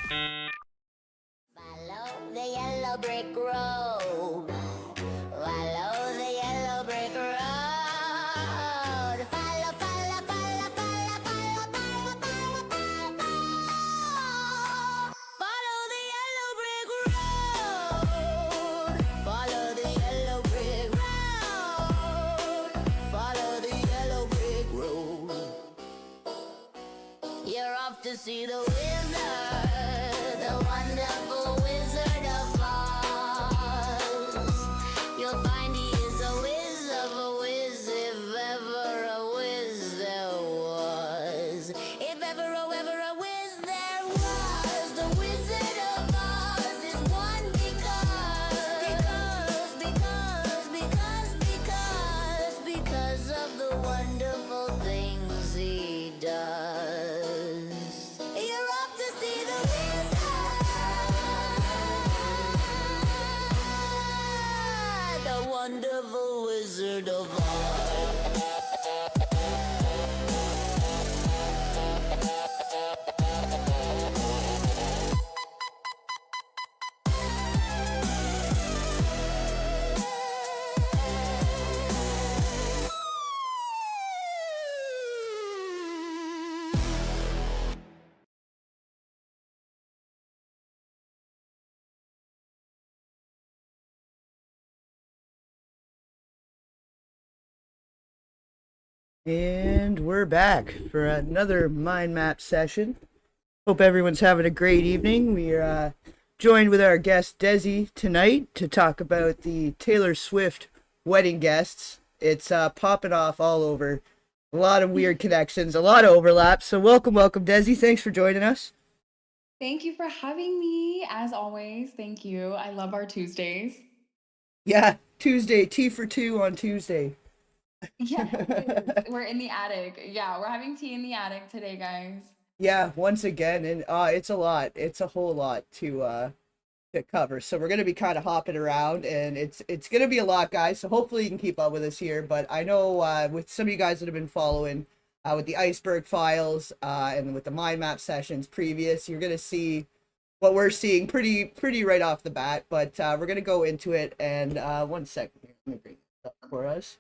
Follow the yellow brick road. Follow the yellow brick road. Follow, follow, follow, follow, follow, follow, follow, follow. Follow the yellow brick road. Follow the yellow brick road. Follow the yellow brick road. You're off to see the wizard, the wonderful Wizard of Oz. You'll find he is a whiz of a whiz, if ever a whiz there was. If ever a whiz there was, the Wizard of Oz is one because of the wonderful things he does. You're off to see the wizard, the wonderful Wizard of Oz. And we're back for another mind map session. Hope everyone's having a great evening. We are joined with our guest Desi tonight to talk about the Taylor Swift wedding guests. It's popping off all over. A lot of weird connections, a lot of overlap. So welcome Desi. Thanks for joining us. Thank you for having me. As always, thank you. I love our Tuesdays. Yeah, Tuesday, tea for two on Tuesday. Yeah, we're in the attic. Yeah, we're having tea in the attic today, guys. Yeah, once again, and it's a lot. It's a whole lot to cover. So we're gonna be kind of hopping around, and it's gonna be a lot, guys. So hopefully you can keep up with us here. But I know with some of you guys that have been following with the iceberg files and with the mind map sessions previous, you're gonna see what we're seeing pretty right off the bat. But we're gonna go into it, and 1 second here. Let me bring this up for us.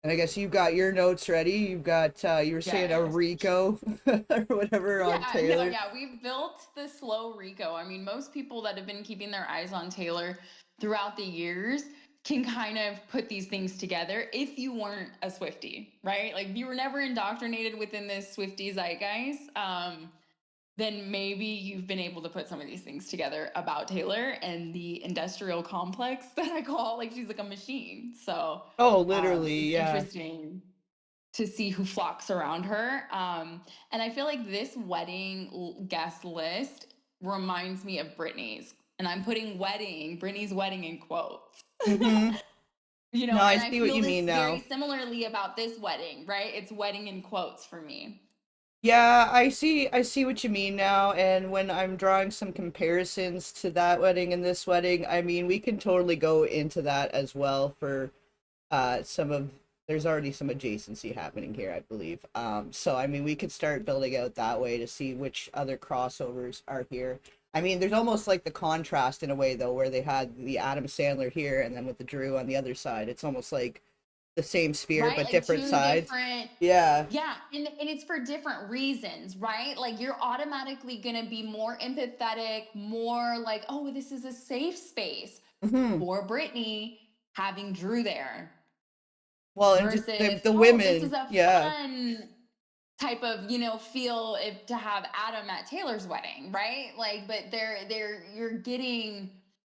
And I guess you've got your notes ready. You've got, you were saying a Rico or whatever on Taylor. Yeah, we've built the slow Rico. I mean, most people that have been keeping their eyes on Taylor throughout the years can kind of put these things together if you weren't a Swiftie, right? Like, if you were never indoctrinated within this Swiftie zeitgeist, then maybe you've been able to put some of these things together about Taylor and the industrial complex that I call, like, she's like a machine. So Oh, literally, it's yeah. interesting to see who flocks around her. And I feel like this wedding guest list reminds me of Britney's. And I'm putting Britney's wedding in quotes. Mm-hmm. You know, No, I and I see what feel you this mean very now. similarly about this wedding, right? It's wedding in quotes for me. Yeah, I see what you mean now. And when I'm drawing some comparisons to that wedding and this wedding, I mean, we can totally go into that as well for some of there's already some adjacency happening here, I believe. So I mean, we could start building out that way to see which other crossovers are here. I mean, there's almost like the contrast in a way though, where they had the Adam Sandler here and then with the Drew on the other side. It's almost like the same sphere Right, but like different two sides. different, Yeah. yeah, and it's for different reasons, right? Like, you're automatically gonna be more empathetic, more like, oh, this is a safe space Hmm. for Britney having Drew there, Well, and just versus, the oh, this women, is a yeah. fun type of, feel if to have Adam at Taylor's wedding, right? Like, but you're getting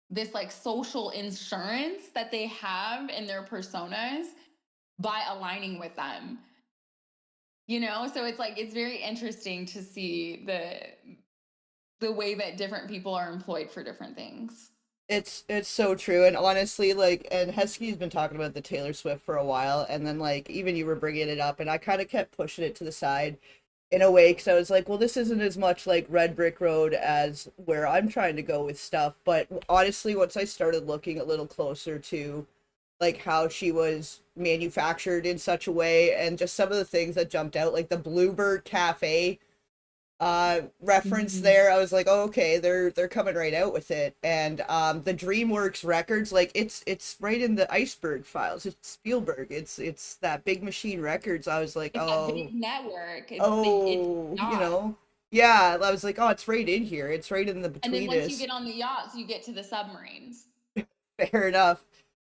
this like social insurance that they have in their personas by aligning with them. So it's like, it's very interesting to see the way that different people are employed for different things. It's so true, and honestly, like, and Heskey's been talking about the Taylor Swift for a while, and then like even you were bringing it up, and I kind of kept pushing it to the side in a way because I was like, well, this isn't as much like Red Brick Road as where I'm trying to go with stuff. But honestly, once I started looking a little closer to like how she was manufactured in such a way, and just some of the things that jumped out, like the Bluebird Cafe reference Mhm. there. I was like, oh, okay, they're coming right out with it. And the DreamWorks Records, like it's right in the Iceberg files. It's Spielberg. It's that Big Machine Records. I was like, It's that oh, big network. It's oh, yacht. yeah. I was like, oh, it's right in here. It's right in the And then once you betweenest. get on the yachts, you get to the submarines. Fair enough.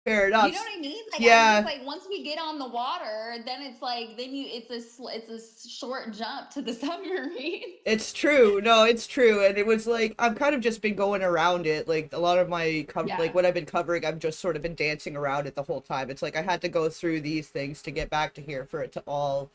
Fair You enough. know what I mean? Like I'm just Yeah. like once we get on the water, then it's like then you it's a short jump to the submarines. It's true. No, it's true. And it was like I've kind of just been going around it. Like a lot of my like Yeah. what I've been covering, I've just sort of been dancing around it the whole time. It's like I had to go through these things to get back to here for it to all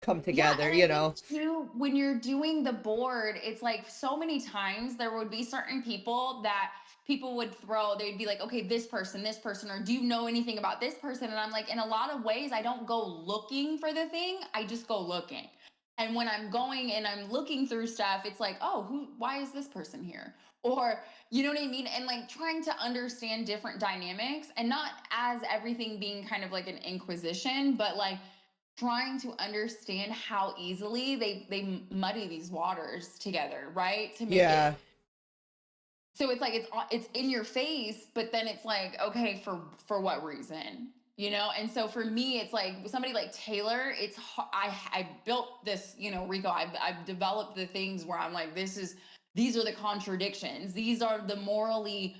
come Yeah, together, and I think too, when you're doing the board, it's like so many times there would be certain people that people would throw, they'd be like, okay, this person, or do you know anything about this person? And I'm like, in a lot of ways, I don't go looking for the thing, I just go looking. And when I'm going and I'm looking through stuff, it's like, oh, why is this person here? Or, you know what I mean? And like trying to understand different dynamics and not as everything being kind of like an inquisition, but like, trying to understand how easily they muddy these waters together, right? To make it yeah. so it's like it's in your face, but then it's like, okay, for what reason? You know? And so for me, it's like somebody like Taylor, I built this, you know, Rico, I've developed the things where I'm like, these are the contradictions. These are the morally,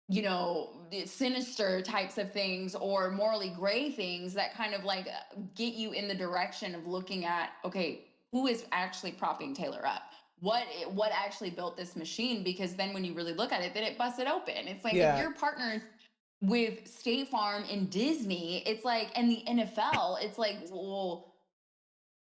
you know, the sinister types of things or morally gray things that kind of like get you in the direction of looking at, okay, who is actually propping Taylor up? What actually built this machine? Because then when you really look at it, then it busts it open. It's like if Yeah. you're partnered with State Farm and Disney, it's like, and the NFL, it's like, well,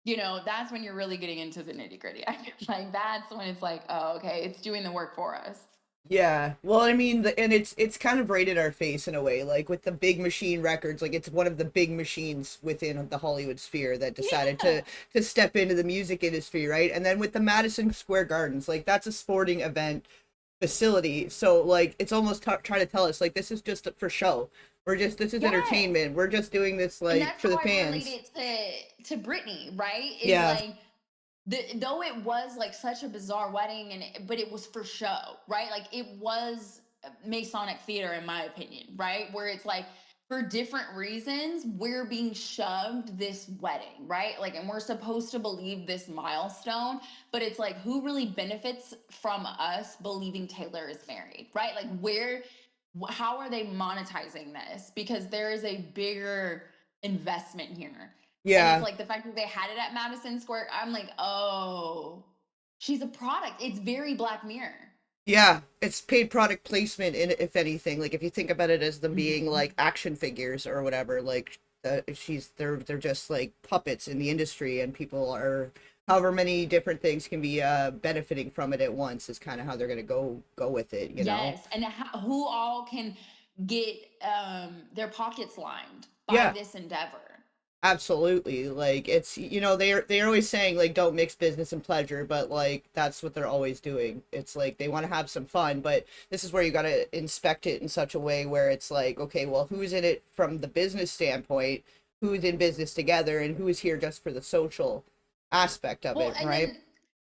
you know, that's when you're really getting into the nitty gritty. I feel like that's when it's like, oh, okay, it's doing the work for us. Yeah. Well, I mean, and it's kind of right in our face in a way, like with the Big Machine Records, like it's one of the big machines within the Hollywood sphere that decided Yeah. to step into the music industry, right? And then with the Madison Square Gardens, like that's a sporting event facility. So like it's almost trying to tell us like this is just for show. This is Yes. entertainment. We're just doing this And like that's for the how I relate fans. it to Britney, right? Is Yeah. like though it was like such a bizarre wedding but it was for show, right? Like it was Masonic theater in my opinion, right? Where it's like for different reasons we're being shoved this wedding, right? Like and we're supposed to believe this milestone, but it's like who really benefits from us believing Taylor is married, right? Like how are they monetizing this? Because there is a bigger investment here. And it's Yeah. like the fact that they had it at Madison Square, I'm like, oh, she's a product. It's very Black Mirror. Yeah, it's paid product placement in if anything. Like if you think about it as them being Mhm. like action figures or whatever, like they're just like puppets in the industry and people are however many different things can be benefiting from it at once is kind of how they're gonna go with it, you know? Yes. And who all can get their pockets lined by Yeah. this endeavor? Absolutely. Like it's they're always saying like don't mix business and pleasure, but like that's what they're always doing. It's like they want to have some fun, but this is where you got to inspect it in such a way where it's like, okay, well, who's in it from the business standpoint, who's in business together and who's here just for the social aspect of Well, it, and right? then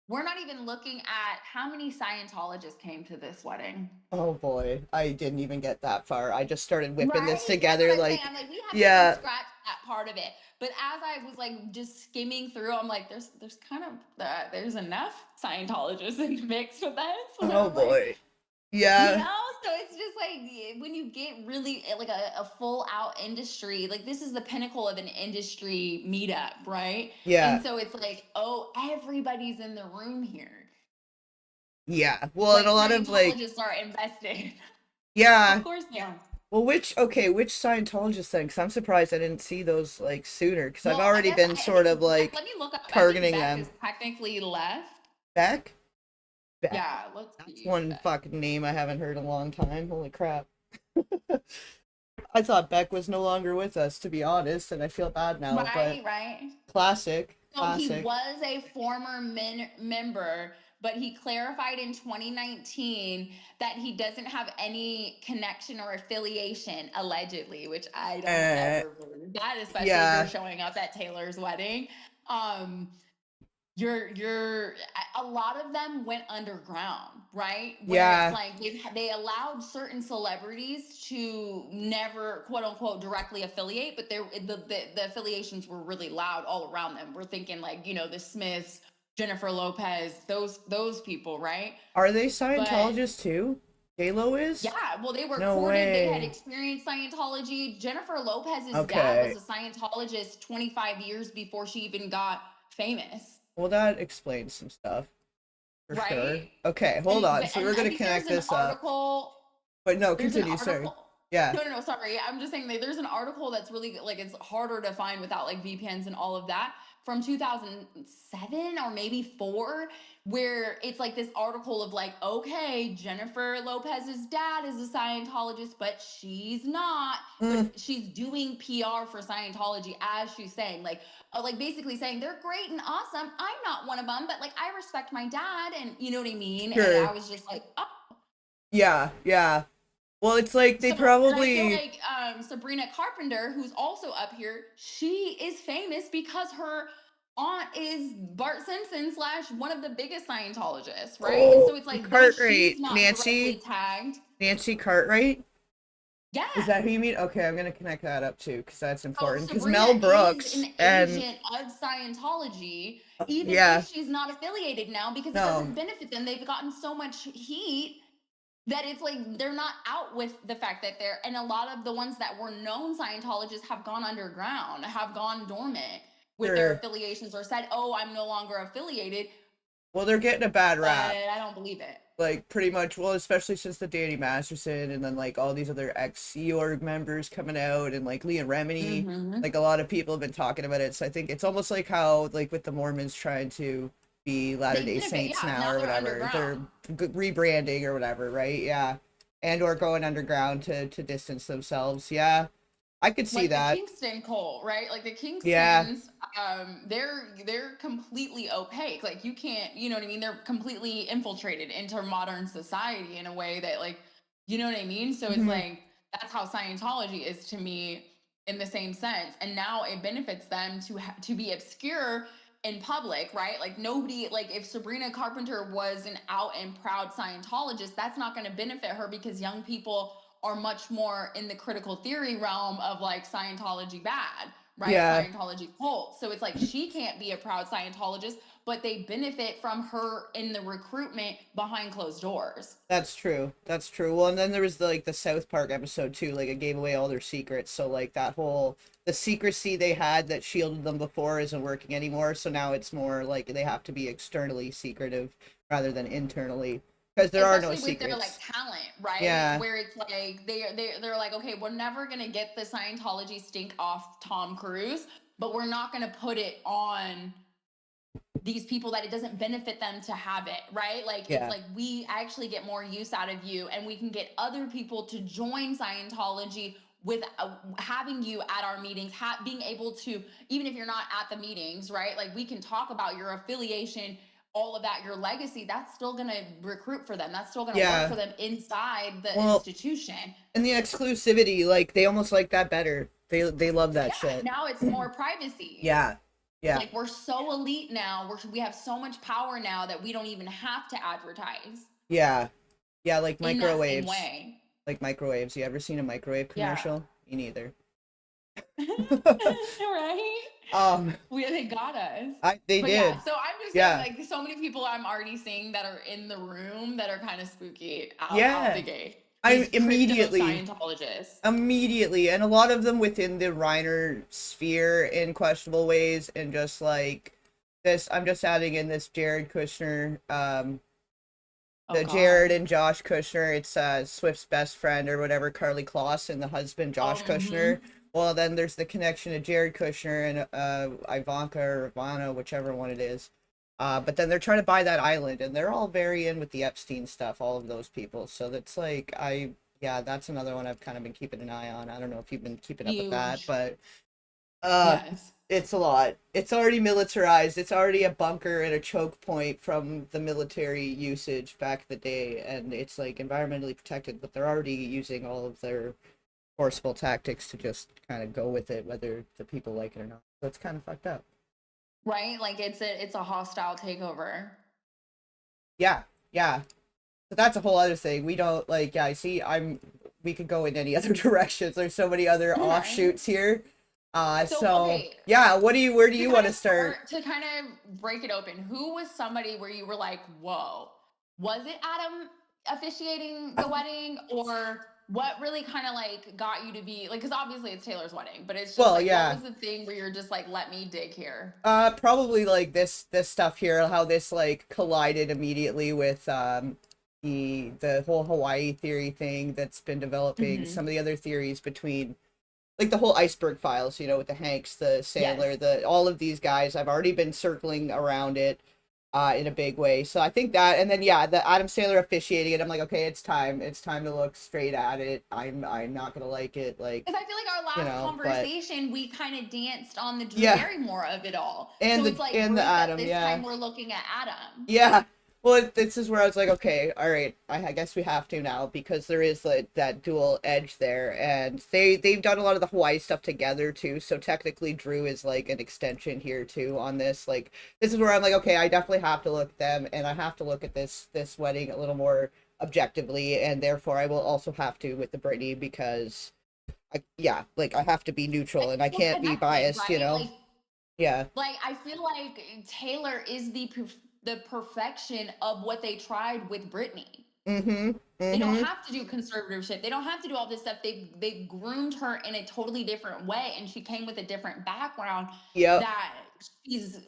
we're not even looking at how many Scientologists came to this wedding. Oh boy, I didn't even get that far. I just started whipping this Right? That's what together I'm saying. like I'm like, we haven't even yeah, scratched that part of it. But as I was like just skimming through, I'm like, there's kind of there's enough Scientologists in the mix with this. And oh I'm like, boy. you Yeah. know, so it's just like when you get really like a full out industry, like this is the pinnacle of an industry meetup, right? Yeah. And so it's like, oh, everybody's in the room here. Yeah. Well, and a Like lot of like Scientologists are invested. Of yeah. course they are. Well, which Scientologist then? Because I'm surprised I didn't see those like sooner. Because I've Well, I already guess been I sort of think like let me look up. I think targeting Beck them. is technically left. Beck? Beck. Yeah, let's That's see. one fucking name I haven't heard in a long time. Holy crap. I thought Beck was no longer with us, to be honest, and I feel bad now. But Right, right. classic, So he classic. was a former member, but he clarified in 2019 that he doesn't have any connection or affiliation, allegedly, which I don't Uh, ever believe that, especially if you're yeah, showing up at Taylor's wedding. Um, you're a lot of them went underground, right? Where it's Yeah. like they allowed certain celebrities to never quote unquote directly affiliate, but the affiliations were really loud all around them. We're thinking like, you know, the Smiths, Jennifer Lopez, those people, right? Are they But Scientologists too? J-Lo is? yeah, well, they were No courted. They had way. experienced Scientology. Jennifer Lopez's dad was Okay. a Scientologist 25 years before she even got famous, Well, that explains some stuff for sure. right? Okay, hold on. So And we're I gonna think there's connect an this up. article. But no, There's an continue. Sorry. article. Yeah. No, sorry. I'm just saying that there's an article that's really like it's harder to find without like VPNs and all of that from 2007 or maybe 4, where it's like this article of like, okay, Jennifer Lopez's dad is a Scientologist, but she's not. But Mm, she's doing PR for Scientology as she's saying, like basically saying they're great and awesome. I'm not one of them, but like I respect my dad, and you know what I mean. And I sure. was just like, oh. Yeah, yeah. Well, it's like they So, and I feel probably like Sabrina Carpenter, who's also up here, she is famous because her aunt is Bart Simpson slash one of the biggest Scientologists, right? And oh, so it's like, though she's Cartwright. not directly Nancy tagged, Nancy Cartwright? Is yeah. that who you mean? Okay, I'm gonna connect that up too, because that's So important. Because Sabrina Mel is Brooks an and agent of Scientology, even yeah, if she's not affiliated now, because it no, doesn't benefit them. They've gotten so much heat that it's like they're not out with the fact that they're, and a lot of the ones that were known Scientologists have gone underground, have gone dormant with their sure. affiliations, or said, oh, I'm no longer affiliated. Well, they're getting a bad But rap. I don't believe it. Like pretty much, well, especially since the Danny Masterson and then like all these other ex Sea Org members coming out and like Leah Remini, Mm-hmm. like a lot of people have been talking about it. So I think it's almost like how like with the Mormons trying to be Latter They Day benefit, Saints yeah, now now or they're whatever. They're underground. rebranding or whatever, right? Yeah, and or going underground to distance themselves. Yeah, I could see Like the that. Kingston cult, right? Like the Yeah. Kingstons, they're completely opaque. Like you can't, you know what I mean? They're completely infiltrated into modern society in a way that, like, you know what I mean? So it's Mhm. like that's how Scientology is to me in the same sense. And now it benefits them to be obscure in public, right? Like nobody, like if Sabrina Carpenter was an out and proud Scientologist, that's not going to benefit her because young people are much more in the critical theory realm of like Scientology bad, right? Yeah. Scientology cult. So it's like she can't be a proud Scientologist, but they benefit from her in the recruitment behind closed doors. That's true. That's true. Well, and then there was the South Park episode too. Like it gave away all their secrets. So like that whole the secrecy they had that shielded them before isn't working anymore. So now it's more like they have to be externally secretive rather than internally because there are no Especially with their like secrets. talent, right? Yeah. Where it's like they're like, okay, we're never gonna get the Scientology stink off Tom Cruise, but we're not gonna put it on these people that it doesn't benefit them to have it, right? Like it's Yeah. like we actually get more use out of you, and we can get other people to join Scientology with having you at our meetings, being able to, even if you're not at the meetings, right? Like we can talk about your affiliation, all of that, your legacy. That's still going to recruit for them. That's still going to work Yeah. for them inside the Well, institution. and the exclusivity, like they almost like that better. They love that Yeah, shit. now it's more privacy. Yeah. Yeah. Like we're so elite now, we have so much power now that we don't even have to advertise Yeah. Yeah, like in that same microwaves. way. Like microwaves. You ever seen a microwave Yeah. commercial? Me neither. Right? um They got us. they But yeah, did. so I'm just saying, Yeah. like, so many people I'm already seeing that are in the room that are kind of spooky out the Yeah. gate. I These crypto immediately, Scientologists. immediately, and a lot of them within the Reiner sphere in questionable ways, and just like this, I'm just adding in this Jared Kushner, Oh the Jared God. and Josh Kushner. It's Swift's best friend or whatever, Carly Kloss, and the husband Oh, Josh Kushner. Well, then there's the connection to Jared Kushner and Ivanka or Ivana, whichever one it is. But then they're trying to buy that island, and they're all very in with the Epstein stuff. All of those people. So that's like yeah, that's another one I've kind of been keeping an eye on. I don't know if you've been keeping up with that, huge. but uh, Yes. it's a lot. It's already militarized. It's already a bunker and a choke point from the military usage back in the day, and it's like environmentally protected, but they're already using all of their forceful tactics to just kind of go with it, whether the people like it or not. So it's kind of fucked up. right? Like it's a hostile takeover. Yeah, yeah. So that's a whole other thing. We don't like, yeah, I see we could go in any other directions. There's so many other Right. offshoots here. So So okay, yeah, where do to you kind want of to start? start to kind of break it open, who was somebody where you were like, whoa, was it Adam officiating the wedding, or what really kind of like got you to be like, because obviously it's Taylor's wedding, but it's just Well, like, what yeah. was the thing where you're just like, let me dig here? Probably like this stuff here, how this like collided immediately with the whole Hawaii theory thing that's been developing, Hmm. some of the other theories between like the whole iceberg files, with the Hanks, the Yes. Sandler, the all of these guys. I've already been circling around it in a big way. So I think that, and then yeah, the Adam Sandler officiating it. I'm like, okay, it's time. It's time to look straight at it. I'm not gonna like it, like, Because I feel like our last but conversation, we kind of danced on the Drew yeah, Barrymore of it all. and So the it's like and the great that Adam, this yeah. time we're looking at Adam. Yeah. Well, this is where I was like, okay, all right, I guess we have to now because there is like that dual edge there, and they've done a lot of the Hawaii stuff together too. So technically, Drew is like an extension here too on this. Like, this is where I'm like, okay, I definitely have to look at them, and I have to look at this wedding a little more objectively, and therefore I will also have to with the Brittany because yeah, like I have to be neutral and I Well, can't be connected, biased, right? Yeah. Like I feel like Taylor is the perfection of what they tried with Britney. Mm-hmm. They don't Mm-hmm. have to do conservatorship. They don't have to do all this stuff. They groomed her in a totally different way, and she came with a different background. Yep. That she's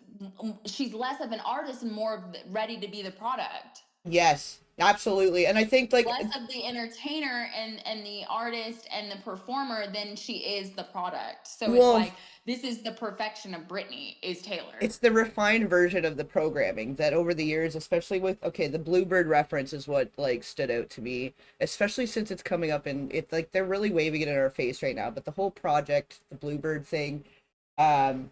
she's less of an artist and more of ready to be the product. Yes, absolutely. And I think like Less of the entertainer and the artist and the performer than she is the product. So it's well, like this is the perfection of Britney is Taylor. it's the refined version of the programming that over the years, especially with okay, the Bluebird reference is what like stood out to me, especially since it's coming up and it's like they're really waving it in our face right now. But the whole project, the Bluebird thing, um,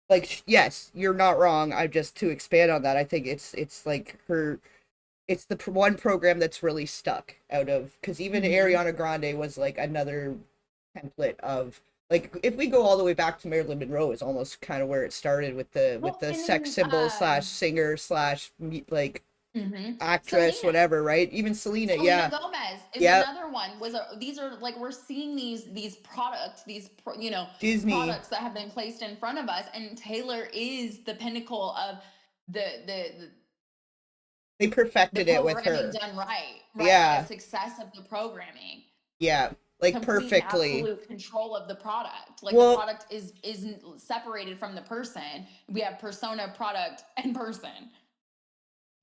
like yes, you're not wrong. I just to expand on that, I think it's like it's the one program that's really stuck out of because even Mm-hmm. Ariana Grande was like another template of like if we go all the way back to Marilyn Monroe is almost kind of where it started with Well, the and sex then symbol slash singer slash like actress Selena. whatever, right? Even Selena, Selena yeah, Gomez is yeah, another one. These are like we're seeing these products, Disney, products that have been placed in front of us, and Taylor is the pinnacle of they the perfected it with programming her, done right, right? Like a yeah, success of the programming, yeah, like complete and perfectly. absolute control of the product. Like the Well, product is separated from the person. We have persona, product, and person.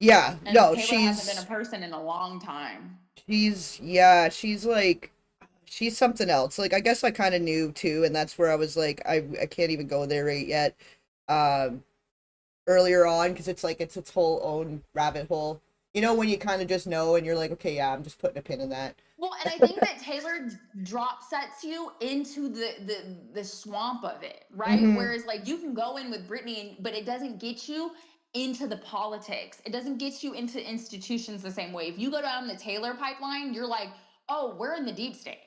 yeah, And no, Taylor hasn't been a person in a long time. yeah, she's like she's something else. Like I guess I kind of knew too, and that's where I was like, I can't even go there right yet. Um, earlier on because it's like it's its whole own rabbit hole. When you kind of just know and you're like, okay, yeah, I'm just putting a pin in that. Well, and I think that Taylor drop sets you into the swamp of it, right? Mm-hmm. Whereas like you can go in with Britney, but it doesn't get you into the politics. It doesn't get you into institutions the same way. If you go down the Taylor pipeline, you're like, oh, we're in the deep state.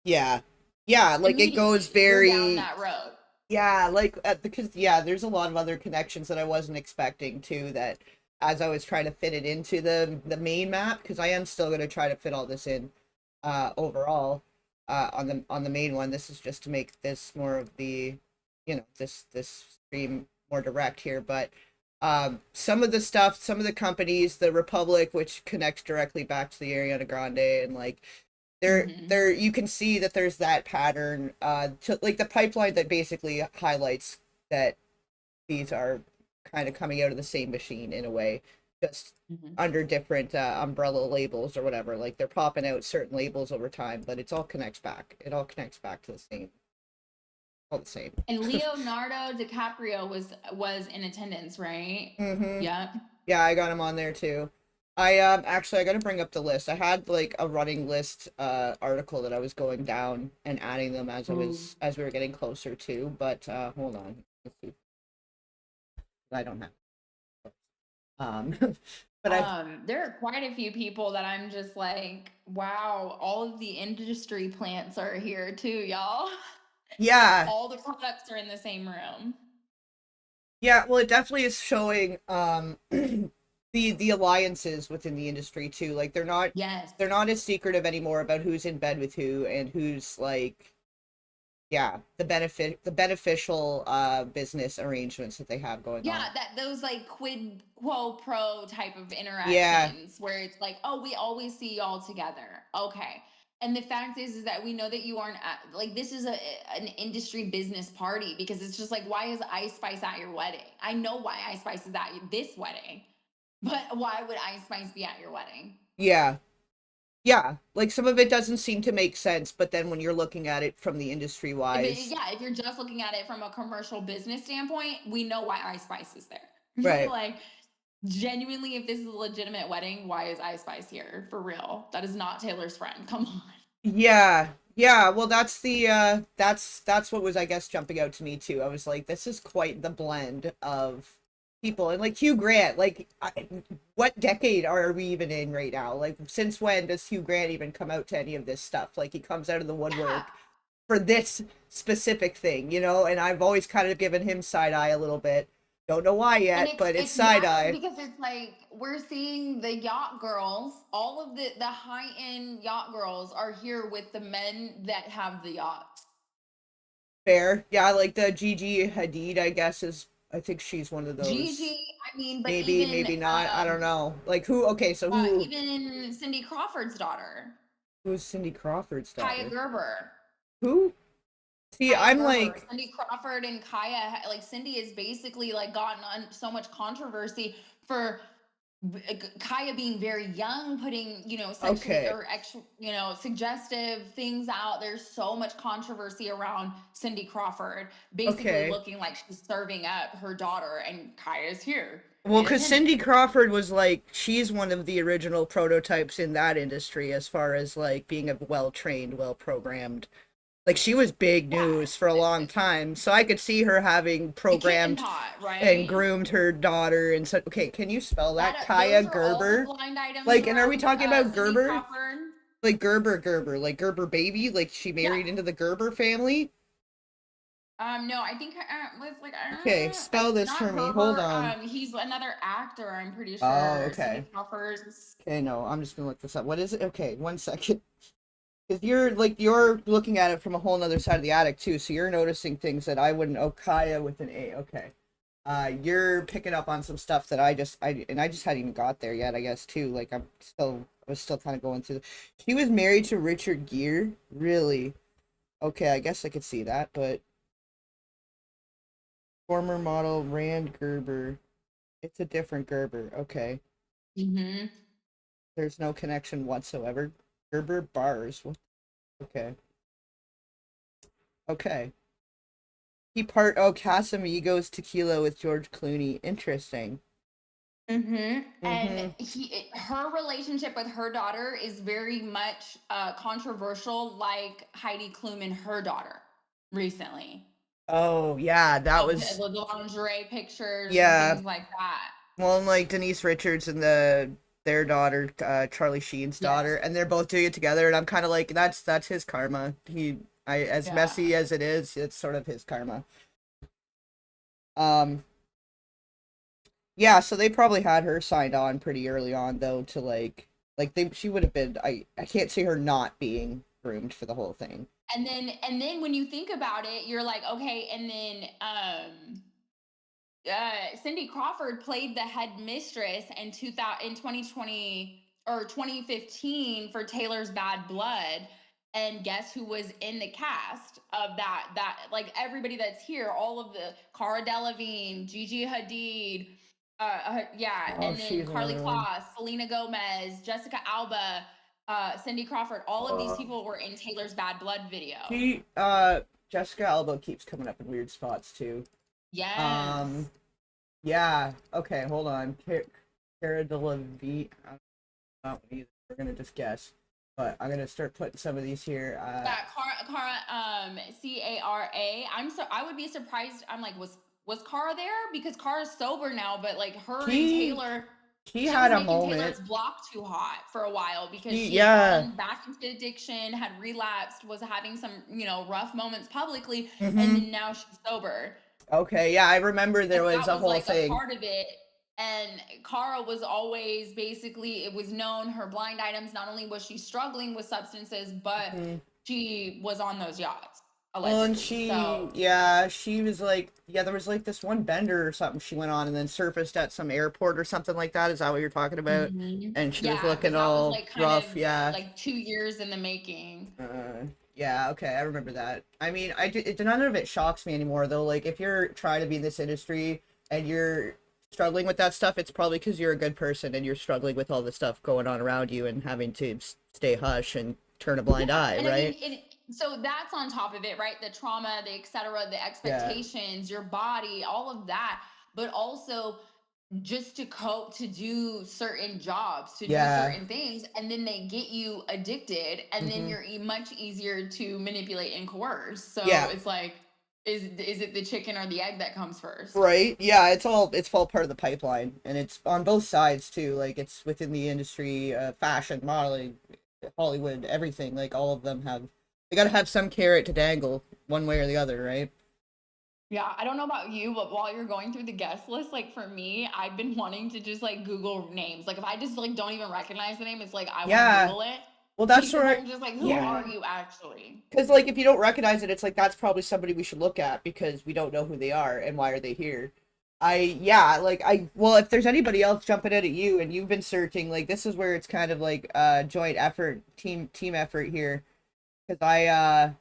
Yeah, yeah, like it goes Immediately, you're down very that road. yeah, like because yeah, there's a lot of other connections that I wasn't expecting too. That as I was trying to fit it into the main map, because I am still going to try to fit all this in overall on the main one. This is just to make this more of the this stream more direct here, but some of the stuff, some of the companies, the Republic, which connects directly back to the Ariana Grande, and like Hmm. you can see that there's that pattern to like the pipeline that basically highlights that these are kind of coming out of the same machine in a way, just Hmm. under different umbrella labels or whatever. Like they're popping out certain labels over time, but it all connects back to the same, all the same. And Leonardo DiCaprio was in attendance, right? Mm-hmm. Yep. Yeah, I got him on there too. I gotta bring up the list. I had like a running list article that I was going down and adding them as we were getting closer to, but hold on. Let's see. I don't have but I've There are quite a few people that I'm just like, wow, all of the industry plants are here too, y'all. yeah, All the products are in the same room. Yeah, well, it definitely is showing the alliances within the industry too. Like Yes. they're not as secretive anymore about who's in bed with who and who's like, yeah, the beneficial business arrangements that they have going Yeah, on. that those like quid quo pro type of Yeah, interactions where it's like, oh, we always see y'all together. Okay. And the fact is that we know that you aren't like this is an industry business party because it's just like, why is Ice Spice at your wedding? I know why Ice Spice is at this wedding, but why would Ice Spice be at your wedding? yeah, yeah. Like some of it doesn't seem to make sense, but then when you're looking at it from the industry wise, Yeah, if you're just looking at it from a commercial business standpoint, we know why Ice Spice is there. right. Like, genuinely, if this is a legitimate wedding, why is Ice Spice here? For real. That is not Taylor's friend. Come on. Yeah. Yeah, well that's the that's what was I guess jumping out to me too. I was like this is quite the blend of people and like Hugh Grant, like what decade are we even in right now? Like since when does Hugh Grant even come out to any of this stuff? Like he comes out of the Yeah. woodwork for this specific thing, you know, and I've always kind of given him side eye a little bit. Don't know why And yet, it's but it's it's side wild eye. because it's like we're seeing the yacht girls, all of the high-end yacht girls are here with the men that have the yachts. Fair. Yeah, like the Gigi Hadid, I guess is I think she's one of those. Gigi, I mean, but Maybe, even maybe not. I don't know. Like who? Okay, so even Cindy Crawford's daughter, who's Cindy Crawford's Kaya daughter? Gerber. Who? See, Kaya I'm Gerber, like, Cindy Crawford, and Kaya, like Cindy is basically like gotten on so much controversy for Kaya being very young, putting sexually okay, or suggestive things out. There's so much controversy around Cindy Crawford, basically okay. looking like she's serving up her daughter, and Kaya's here Well, in because Cindy attendance. Crawford was like, she's one of the original prototypes in that industry as far as like being a well trained, well programmed. Like she was big Yeah, news for a long time, so I could see her having the kitten programmed pot, and right? groomed her daughter and said, okay, can you spell that? Kaya Those are all the Gerber? blind items Like, and are we around talking about Cindy Gerber? Crawford. Like Gerber, like Gerber baby? Like she Yeah. married into the Gerber family? No, I think was like Okay, spell this not for me. Hold Gerber. on. He's another actor. I'm pretty Oh, sure. Cindy okay. Crawford's. Okay, no, I'm just gonna look this up. What is it? Okay, 1 second. Because you're looking at it from a whole nother side of the attic too, so you're noticing things that I wouldn't. Oh, Kaya with an A. Okay. You're picking up on some stuff that I just hadn't even got there yet. I guess too. Like I was still kind of going through. She was married to Richard Gere. Really? Okay, I guess I could see that, but former model Rand Gerber. It's a different Gerber. Okay. Mm-hmm. There's no connection whatsoever. Gerber bars. Okay. Okay. Casamigos tequila with George Clooney. Interesting. Mm-hmm. And Mm-hmm. her relationship with her daughter is very much controversial, like Heidi Klum and her daughter recently. Oh yeah, that Of was the lingerie pictures and yeah. things like that. Well, and like Denise Richards and their daughter, Charlie Sheen's daughter, Yes. and they're both doing it together, and I'm kind of like, that's his karma. I as Yeah. messy as it is, it's sort of his karma. Um, yeah, so they probably had her signed on pretty early on though to she would have been. I can't see her not being groomed for the whole thing. And then when you think about it, you're like, okay, and then Cindy Crawford played the head mistress in 2000 in 2020 or 2015 for Taylor's Bad Blood. And guess who was in the cast of that like everybody that's here, all of the Cara Delevingne, Gigi Hadid, yeah, Oh, and then she's Carly another one. Kloss, Selena Gomez, Jessica Alba, Cindy Crawford, all of these Uh, people were in Taylor's Bad Blood video. she Jessica Alba keeps coming up in weird spots too. Yes. Um, yeah. Okay, hold on. Cara Delevingne. I don't know either. We're gonna just guess, but I'm gonna start putting some of these here. Yeah, Cara, I would be surprised. I'm like, was Cara there? Because Cara's sober now, but like her and She Taylor, she she had was a making moment. Taylor's block too hot for a while because She she had yeah. fallen back into addiction, had relapsed, was having some, rough moments publicly, and Mm-hmm. then now she's sober. Okay, yeah, I remember there And was that a was whole like a thing. part of it. And Cara was always basically, it was known her blind items, not only was she struggling with substances, but Mhm. she was on those yachts, Well, and allegedly. she, So, yeah, she was like, yeah, there was like this one bender or something she went on and then surfaced at some airport or something like that. Is that what you're talking about? mhm. And she was Yeah, because looking that was all like kind of rough, yeah. like 2 years in the making. Yeah, okay, I remember that. I mean, none of it shocks me anymore though. Like, if you're trying to be in this industry and you're struggling with that stuff, it's probably because you're a good person and you're struggling with all the stuff going on around you and having to stay hush and turn a blind Yeah, eye, and I mean, right? so that's on top of it, right? The trauma, the et cetera, the Yeah, expectations, your body, all of that, but also just to cope, to do certain jobs, to do yeah, certain things, and then they get you addicted, and then hmm, you're much easier to manipulate and coerce. So yeah, it's like, is it the chicken or the egg that comes first? right. Yeah, it's all part of the pipeline, and it's on both sides too. Like, it's within the industry, fashion, modeling, Hollywood, everything. Like, all of them have they got to have some carrot to dangle one way or the other, right? Yeah, I don't know about you, but while you're going through the guest list, like for me, I've been wanting to just like Google names. Like if I just like don't even recognize the name, it's like I want to Yeah. Google it Well, that's because right. I'm just like, who Yeah. are you actually? Because, like, if you don't recognize it, it's like that's probably somebody we should look at because we don't know who they are and why are they here. Yeah, like, well, if there's anybody else jumping out at you and you've been searching, like, this is where it's kind of like joint effort, team effort here. Because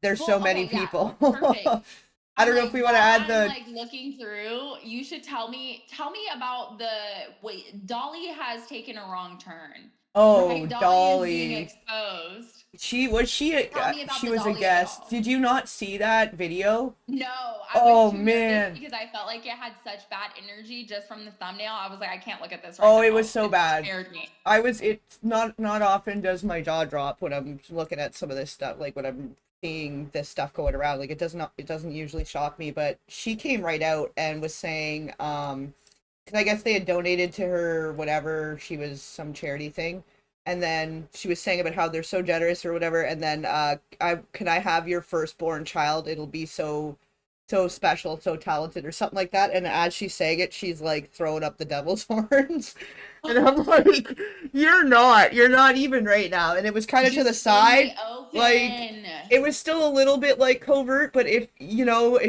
there's so Well, many okay, yeah, people. perfect. I I'm don't know if like, we want to while add I'm the, like looking through, you should tell me about the wait, Dolly has taken a wrong turn, oh, right? Dolly is being Dolly. exposed. Tell me about She the was a Dolly of it guest. all. Did you not see that video? No, I was Oh, too nervous man. because I felt like it had such bad energy just from the thumbnail. I was like, I can't look at this right Oh, it was now. so It bad. scared me. It's not often does my jaw drop when I'm looking at some of this stuff, like when I'm seeing this stuff going around. Like, it doesn't usually shock me, but she came right out and was saying, 'cause I guess they had donated to her whatever, she was some charity thing. And then she was saying about how they're so generous or whatever, and then I have your firstborn child? It'll be so special, so talented, or something like that. And as she's saying it, she's like throwing up the devil's horns. And I'm like, you're not even right now. And it was kind of to the Just in the side. Like, open. it was still a little bit like covert, but if you know,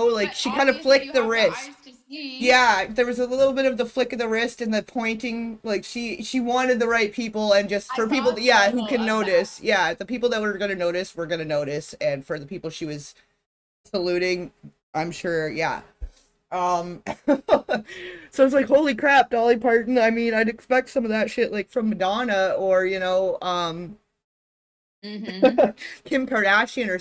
like But she kind of obviously, you flicked the have the wrist. eyes to see. Yeah, there was a little bit of the flick of the wrist and the pointing. Like, she wanted the right people, and just I for saw people, a yeah, who photo can of that. notice. Yeah, the people that were gonna notice were gonna notice, and for the people she was saluting, I'm sure, yeah. So it's like, holy crap, Dolly Parton. I mean, I'd expect some of that shit like from Madonna or, Mm-hmm. Kim Kardashian or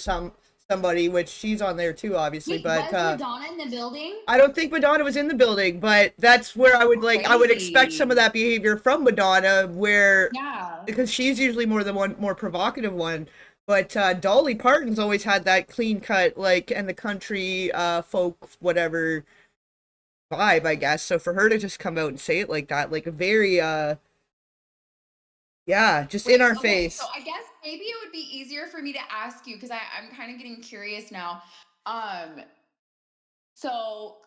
somebody, which she's on there too, obviously, Wait, but was Madonna in the building? I don't think Madonna was in the building, but that's where I would expect some of Crazy. that behavior from Madonna, where Yeah. because she's usually more provocative one. But Dolly Parton's always had that clean cut, like, and the country folk whatever vibe, I guess. So for her to just come out and say it like that, like a very yeah, just in Wait, our okay, so face. I guess maybe it would be easier for me to ask you because I'm kind of getting curious now. Um, so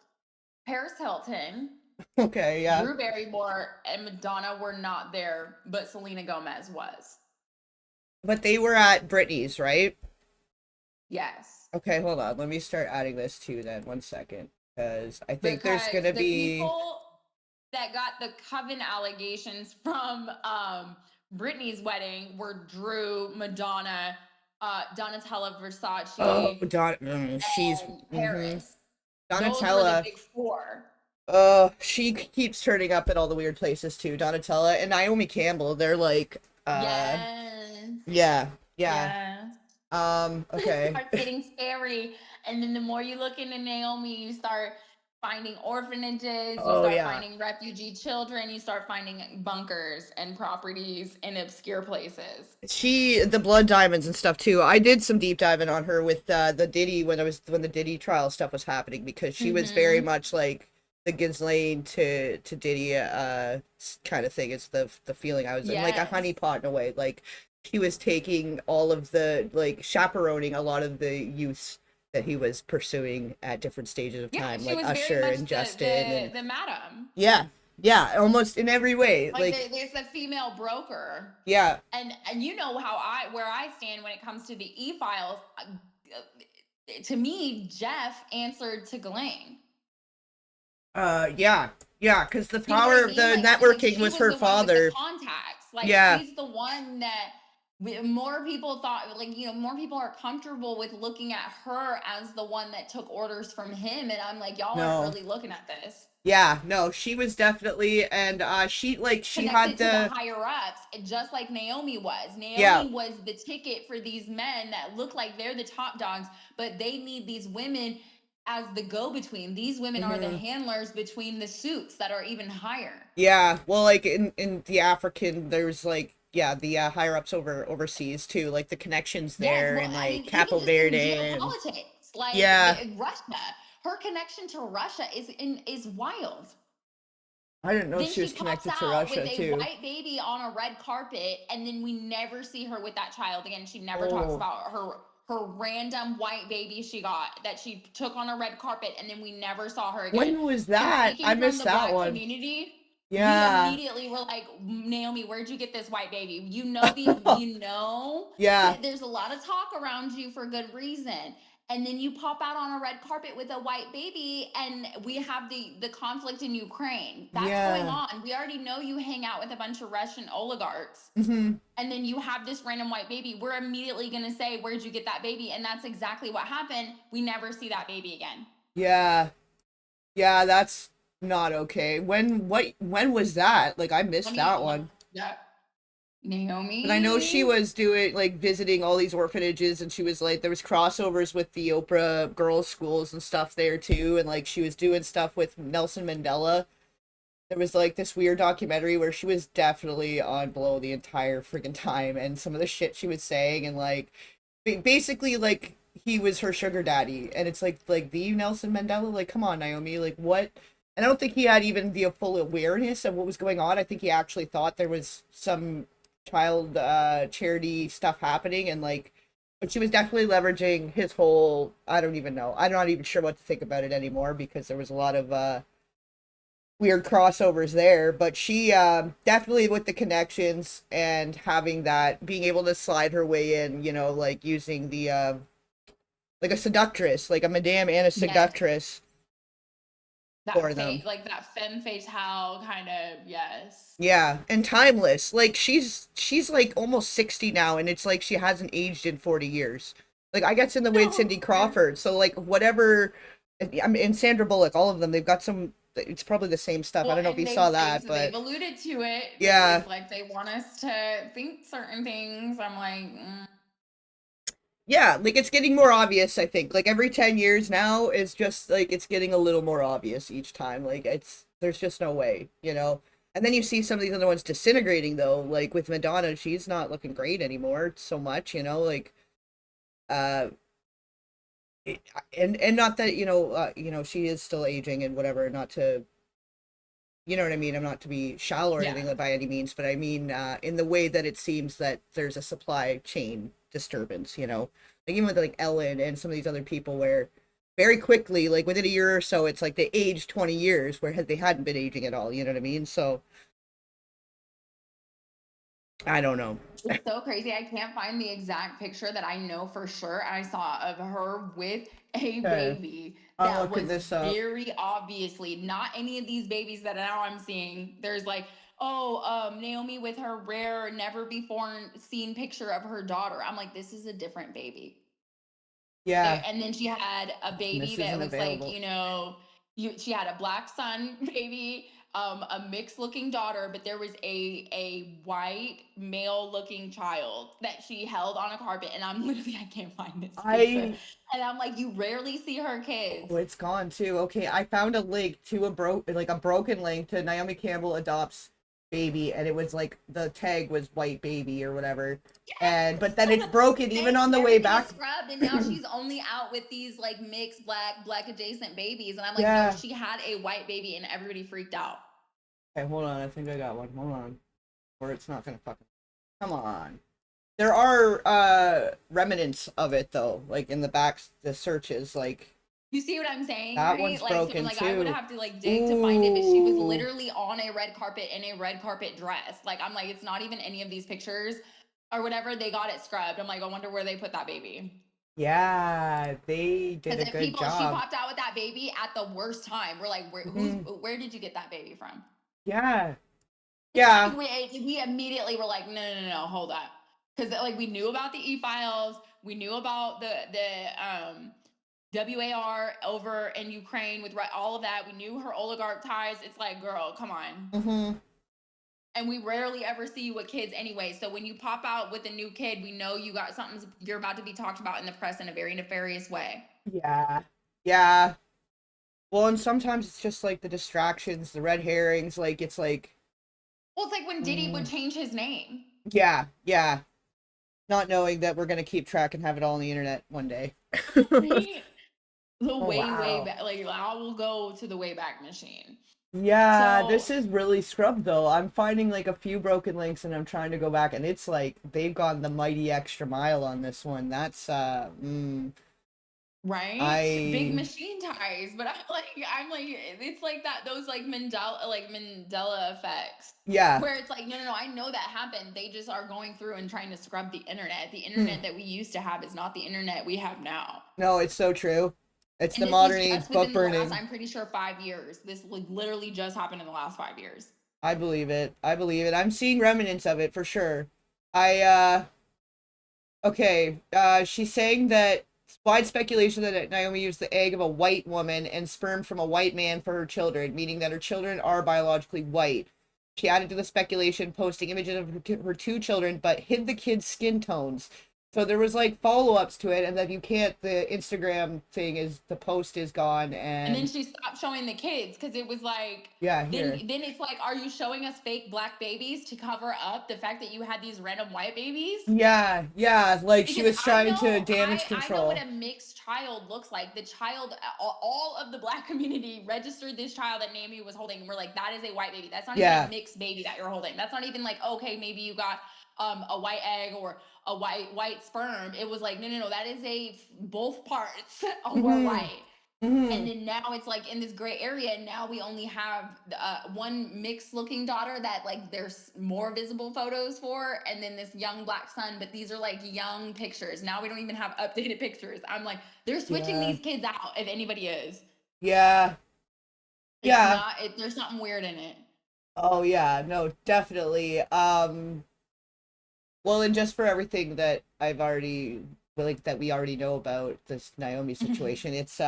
Paris Hilton, Okay, yeah. Drew Barrymore, and Madonna were not there, but Selena Gomez was. But they were at Britney's, right? Yes. Okay, hold on. Let me start adding this too then. One second. Because I think there's Because gonna the be people that got the coven allegations from Britney's wedding were Drew, Madonna, Donatella oh, Versace, she's and mm-hmm. Paris. Those were the Donatella. big four. She keeps turning up at all the weird places too. Donatella and Naomi Campbell. They're like, Yes. yeah, yeah. Yes. It Okay. starts getting scary. And then the more you look into Naomi, you start finding orphanages, you Oh start yeah. finding refugee children, you start finding bunkers and properties in obscure places. The blood diamonds and stuff too. I did some deep diving on her with the Diddy when the Diddy trial stuff was happening because she was very Mm-hmm. much like the Ghislaine to Diddy kind of thing. It's the feeling I was in, like a Yes. honeypot in a way. Like she was taking all of the like chaperoning a lot of the youths that he was pursuing at different stages of Yeah, time, she like was very Usher much and the Justin, and the madam. yeah, yeah, almost in every way. Like Like, there's a female broker. yeah, And you know how where I stand when it comes to the e-files. To me, Jeff answered to Ghislaine. yeah, yeah, because the You know what power I of mean? the Like networking she was was her the one with the father. contacts. Like Yeah, she's the one that more people thought, like, you know, more people are comfortable with looking at her as the one that took orders from him. And I'm like, y'all aren't no, really looking at this. yeah, no, she was definitely, and she had Connected to the the, higher ups, just like Naomi was. yeah, Naomi was the ticket for these men that look like they're the top dogs, but they need these women as the go-between. These women are the mhm. handlers between the suits that are even higher. Yeah, well, like in the African, there's like, yeah, the higher ups overseas too, like the connections Yes, there, well, and I like mean, even Capo just in Verde, and geopolitics, like yeah, Russia, her connection to Russia is wild. I didn't know Then she she was pops connected to out with Russia a too. white baby on a red carpet, and then we never see her with that child again. She never talks Oh, about her random white baby she got that she took on a red carpet, and then we never saw her again. when was And that? I speaking from missed the that black one. community, we Yeah. immediately were like, Naomi, where'd you get this white baby? You know Yeah. that there's a lot of talk around you for good reason. And then you pop out on a red carpet with a white baby, and we have the conflict in Ukraine that's going Yeah. on. We already know you hang out with a bunch of Russian oligarchs, Hmm. and then you have this random white baby. We're immediately going to say, where'd you get that baby? And that's exactly what happened. We never see that baby again. Yeah. Yeah, that's not okay. When was that? Like, I missed that one. Yeah, But I know she Naomi. was doing like visiting all these orphanages, and she was like, there was crossovers with the Oprah girls' schools and stuff there too, and like she was doing stuff with Nelson Mandela. There was like this weird documentary where she was definitely on blow the entire freaking time, and some of the shit she was saying, and like basically like he was her sugar daddy, and it's like the Nelson Mandela, like, come on, Naomi, like, what? And I don't think he had even the full awareness of what was going on. I think he actually thought there was some child charity stuff happening, and like, but she was definitely leveraging his whole, I don't even know, I'm not even sure what to think about it anymore, because there was a lot of weird crossovers there. But she definitely, with the connections and having that, being able to slide her way in, you know, like using the like a seductress, like a madame and a Yes. seductress for them. Like that femme fatale kind of, yes. Yeah, and timeless. Like, she's like almost 60 now, and it's like she hasn't aged in 40 years. Like, I guess in the way No, Cindy Crawford. So like whatever, I mean, and Sandra Bullock, all of them, they've got some, it's probably the same stuff. I well, don't know if and you saw they've that, but alluded to it. yeah. It's like they want us to think certain things. I'm like, Yeah, like it's getting more obvious, I think. Like every 10 years now, it's just like it's getting a little more obvious each time. Like it's, there's just no way, you know. And then you see some of these other ones disintegrating though, like with Madonna, she's not looking great anymore so much, you know, like uh it, and not that, you know, she is still aging and whatever, not to, you know what I mean? I'm not to be shallow or yeah, anything by any means, but I mean, in the way that it seems that there's a supply chain disturbance, you know, like even with like Ellen and some of these other people, where very quickly, like within a year or so, it's like they aged 20 years where they hadn't been aging at all. You know what I mean? So I don't know. it's so crazy. I can't find the exact picture that I know for sure I saw of her with a Okay, baby I'm that looking was this up. very obviously not any of these babies that now I'm seeing. There's like, oh, Naomi with her rare, never before seen picture of her daughter. I'm like, this is a different baby. There, Yeah, and then she had a and baby this that isn't looks like, available. she had a black son baby, a mixed looking daughter, but there was a white male looking child that she held on a carpet. And I'm literally, I can't find this picture. I And I'm like, you rarely see her kids. Oh, it's gone too. Okay, I found a link to a broken link to Naomi Campbell adopts baby, and it was like the tag was white baby or whatever. And but then it's broken even on the way Everything is back. scrubbed, and now she's only out with these like mixed black adjacent babies. And I'm like, no, Yeah. she had a white baby, and everybody freaked out. Okay, hold on. I think I got one. Hold on. Or it's not gonna fucking. Come on. There are remnants of it though, like in the back, the searches, like You see what I'm saying, that right? one's Like, so I'm broken like, I would too. have to like dig to find it, but she was Ooh, literally on a red carpet in a red carpet dress. Like, I'm like, it's not even any of these pictures or whatever. They got it scrubbed. I'm like, I wonder where they put that baby. yeah, they did Because a if good people, she job. popped out with that baby at the worst time. We're like, Hmm. where did you get that baby from? Yeah, It's yeah. like we immediately were like, no, hold up, because like we knew about the e-files, we knew about the WAR over in Ukraine with all of that. We knew her oligarch ties. It's like, girl, come on. Hmm. And we rarely ever see you with kids anyway. So when you pop out with a new kid, we know you got something. You're about to be talked about in the press in a very nefarious way. Yeah, yeah. Well, and sometimes it's just like the distractions, the red herrings. Like it's like, Well, it's like when Diddy would mm, change his name. yeah, yeah. Not knowing that we're gonna keep track and have it all on the internet one day. The Oh way wow. back, like I will go to the way back machine. Yeah, So this is really scrubbed though. I'm finding like a few broken links and I'm trying to go back and it's like they've gone the mighty extra mile on this one. That's right, big I machine ties, but I'm like, it's like that, those like Mandela effects, yeah. where it's like, no, I know that happened. They just are going through and trying to scrub the internet. The Hmm. internet that we used to have is not the internet we have now. No, it's so true. It's And the this was modern age just book within the last, burning. I'm pretty sure, 5 years. This like literally just happened in the last 5 years. I believe it. I believe it. I'm seeing remnants of it for sure. I okay, she's saying that it's wide speculation that Naomi used the egg of a white woman and sperm from a white man for her children, meaning that her children are biologically white. She added to the speculation, posting images of her two children, but hid the kids' skin tones. So there was like follow-ups to it, and that you can't. The Instagram thing is the post is gone, And then and she stopped showing the kids because it was like, yeah, then here, then it's like, are you showing us fake black babies to cover up the fact that you had these random white babies? yeah, yeah. Like she Because was trying to damage I know what control. a mixed child looks like. The child, all of the black community registered this child that Naomi was holding, and we're like, that is a white baby. That's not even a Yeah. mixed baby that you're holding. That's not even like, okay, maybe you got a white egg or a white sperm. It was like, no, that is a both parts were Mm-hmm. white. And Mm-hmm. then now it's like in this gray area, and now we only have one mixed looking daughter that like there's more visible photos for, and then this young black son, but these are like young pictures. Now we don't even have updated pictures. I'm like, they're switching Yeah. these kids out if anybody is. Yeah. It's Yeah. not there's something weird in it. Oh yeah, no, definitely. Well, and just for everything that I've already like that we already know about this Naomi situation, it's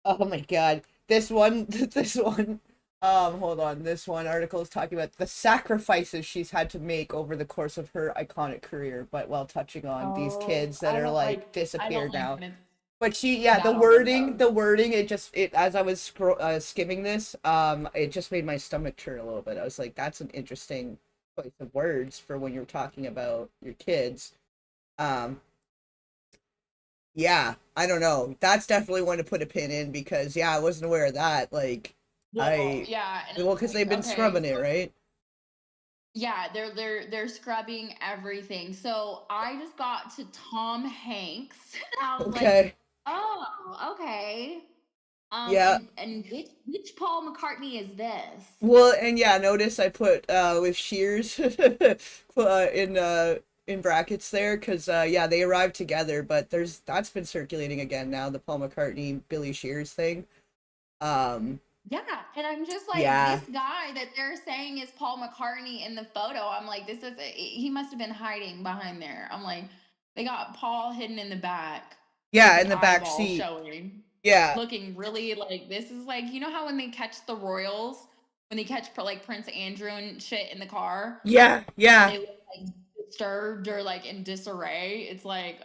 oh my God. This one this one hold on. This one article is talking about the sacrifices she's had to make over the course of her iconic career, but while touching on these Oh, kids that are like I don't disappeared like now. when it's But she, yeah, that on themselves. the wording, it just, it, as I was skimming this, it just made my stomach churn a little bit. I was like, that's an interesting choice of words for when you're talking about your kids. Um, yeah, I don't know. That's definitely one to put a pin in because, yeah, I wasn't aware of that. Like, Well, yeah, and well, it's because like, they've been okay, scrubbing it, right? yeah, they're scrubbing everything. So I just got to Tom Hanks. I was like, Okay. oh, okay. Yeah. And which Paul McCartney is this? Well, and yeah, notice I put with shears in brackets there because yeah, they arrived together, but there's that's been circulating again now, the Paul McCartney Billy Shears thing. Um, Yeah, and I'm just like, yeah. this guy that they're saying is Paul McCartney in the photo. I'm like, he must have been hiding behind there. I'm like, they got Paul hidden in the back with Yeah, his in the back eyeball seat. showing, Yeah. looking really like, this is like, you know how when they catch the royals, when they catch like Prince Andrew and shit in the car, Yeah, and yeah. they look like disturbed or like in disarray. It's like,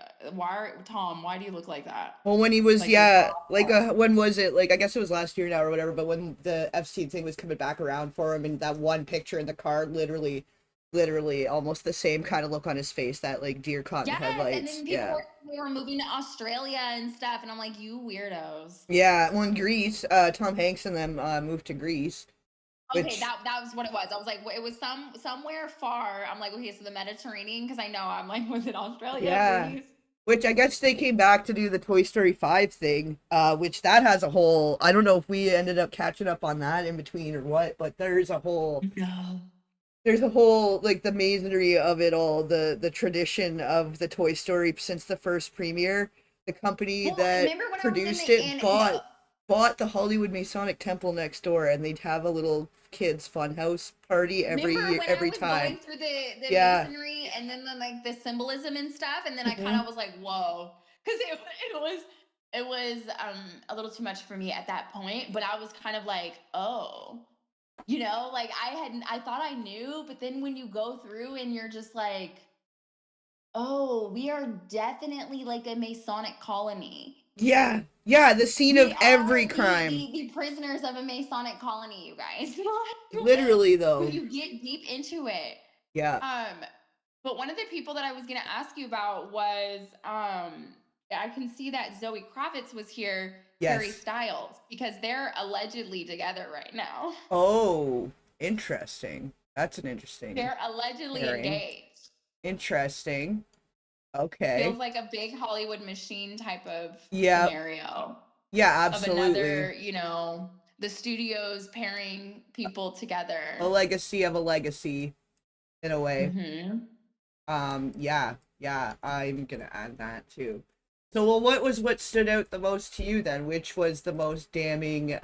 Tom, why do you look like that? Well, when he was, Like your jaw yeah, like when was it? Like I guess it was last year now or whatever, but when the Epstein thing was coming back around for him and that one picture in the car, literally almost the same kind of look on his face, that like deer caught in the Yes, and headlights. then people Yeah. were moving to Australia and stuff, and I'm like, you weirdos. Yeah, well, in Greece, Tom Hanks and them moved to Greece. Okay, which that was what it was. I was like, it was somewhere far. I'm like, okay, so the Mediterranean, because I know I'm like, was it Australia, yeah, Greece? which I guess they came back to do the Toy Story 5 thing, which that has a whole, I don't know if we ended up catching up on that in between or what, but No. there's a whole like the masonry of it all, the tradition of the Toy Story since the first premiere. The company Well, that remember when I was in produced the it in the bought the Hollywood Masonic Temple next door, and they'd have a little kids funhouse party remember when I every was going time. through the Yeah. masonry and then the like the symbolism and stuff, and then I kind Hmm. of was like, whoa, because it was a little too much for me at that point, but I was kind of like, oh, like I thought I knew, but then when you go through and you're just like, oh, we are definitely like a Masonic colony. Yeah. Yeah, the scene We of every are crime. the prisoners of a Masonic colony, you guys. Literally When though. you get deep into it. Yeah. Um, but one of the people that I was gonna ask you about was I can see that Zoe Kravitz was here, Harry Yes. Styles, because they're allegedly together right now. Oh, interesting. That's an interesting They're allegedly pairing. engaged. Interesting. Okay. Feels like a big Hollywood machine type of Yeah. scenario Yeah, of absolutely. another, the studios pairing people A together. legacy of a legacy in a way. Hmm. Yeah, yeah, I'm gonna add that too. So, well, what stood out the most to you then? Which was the most damning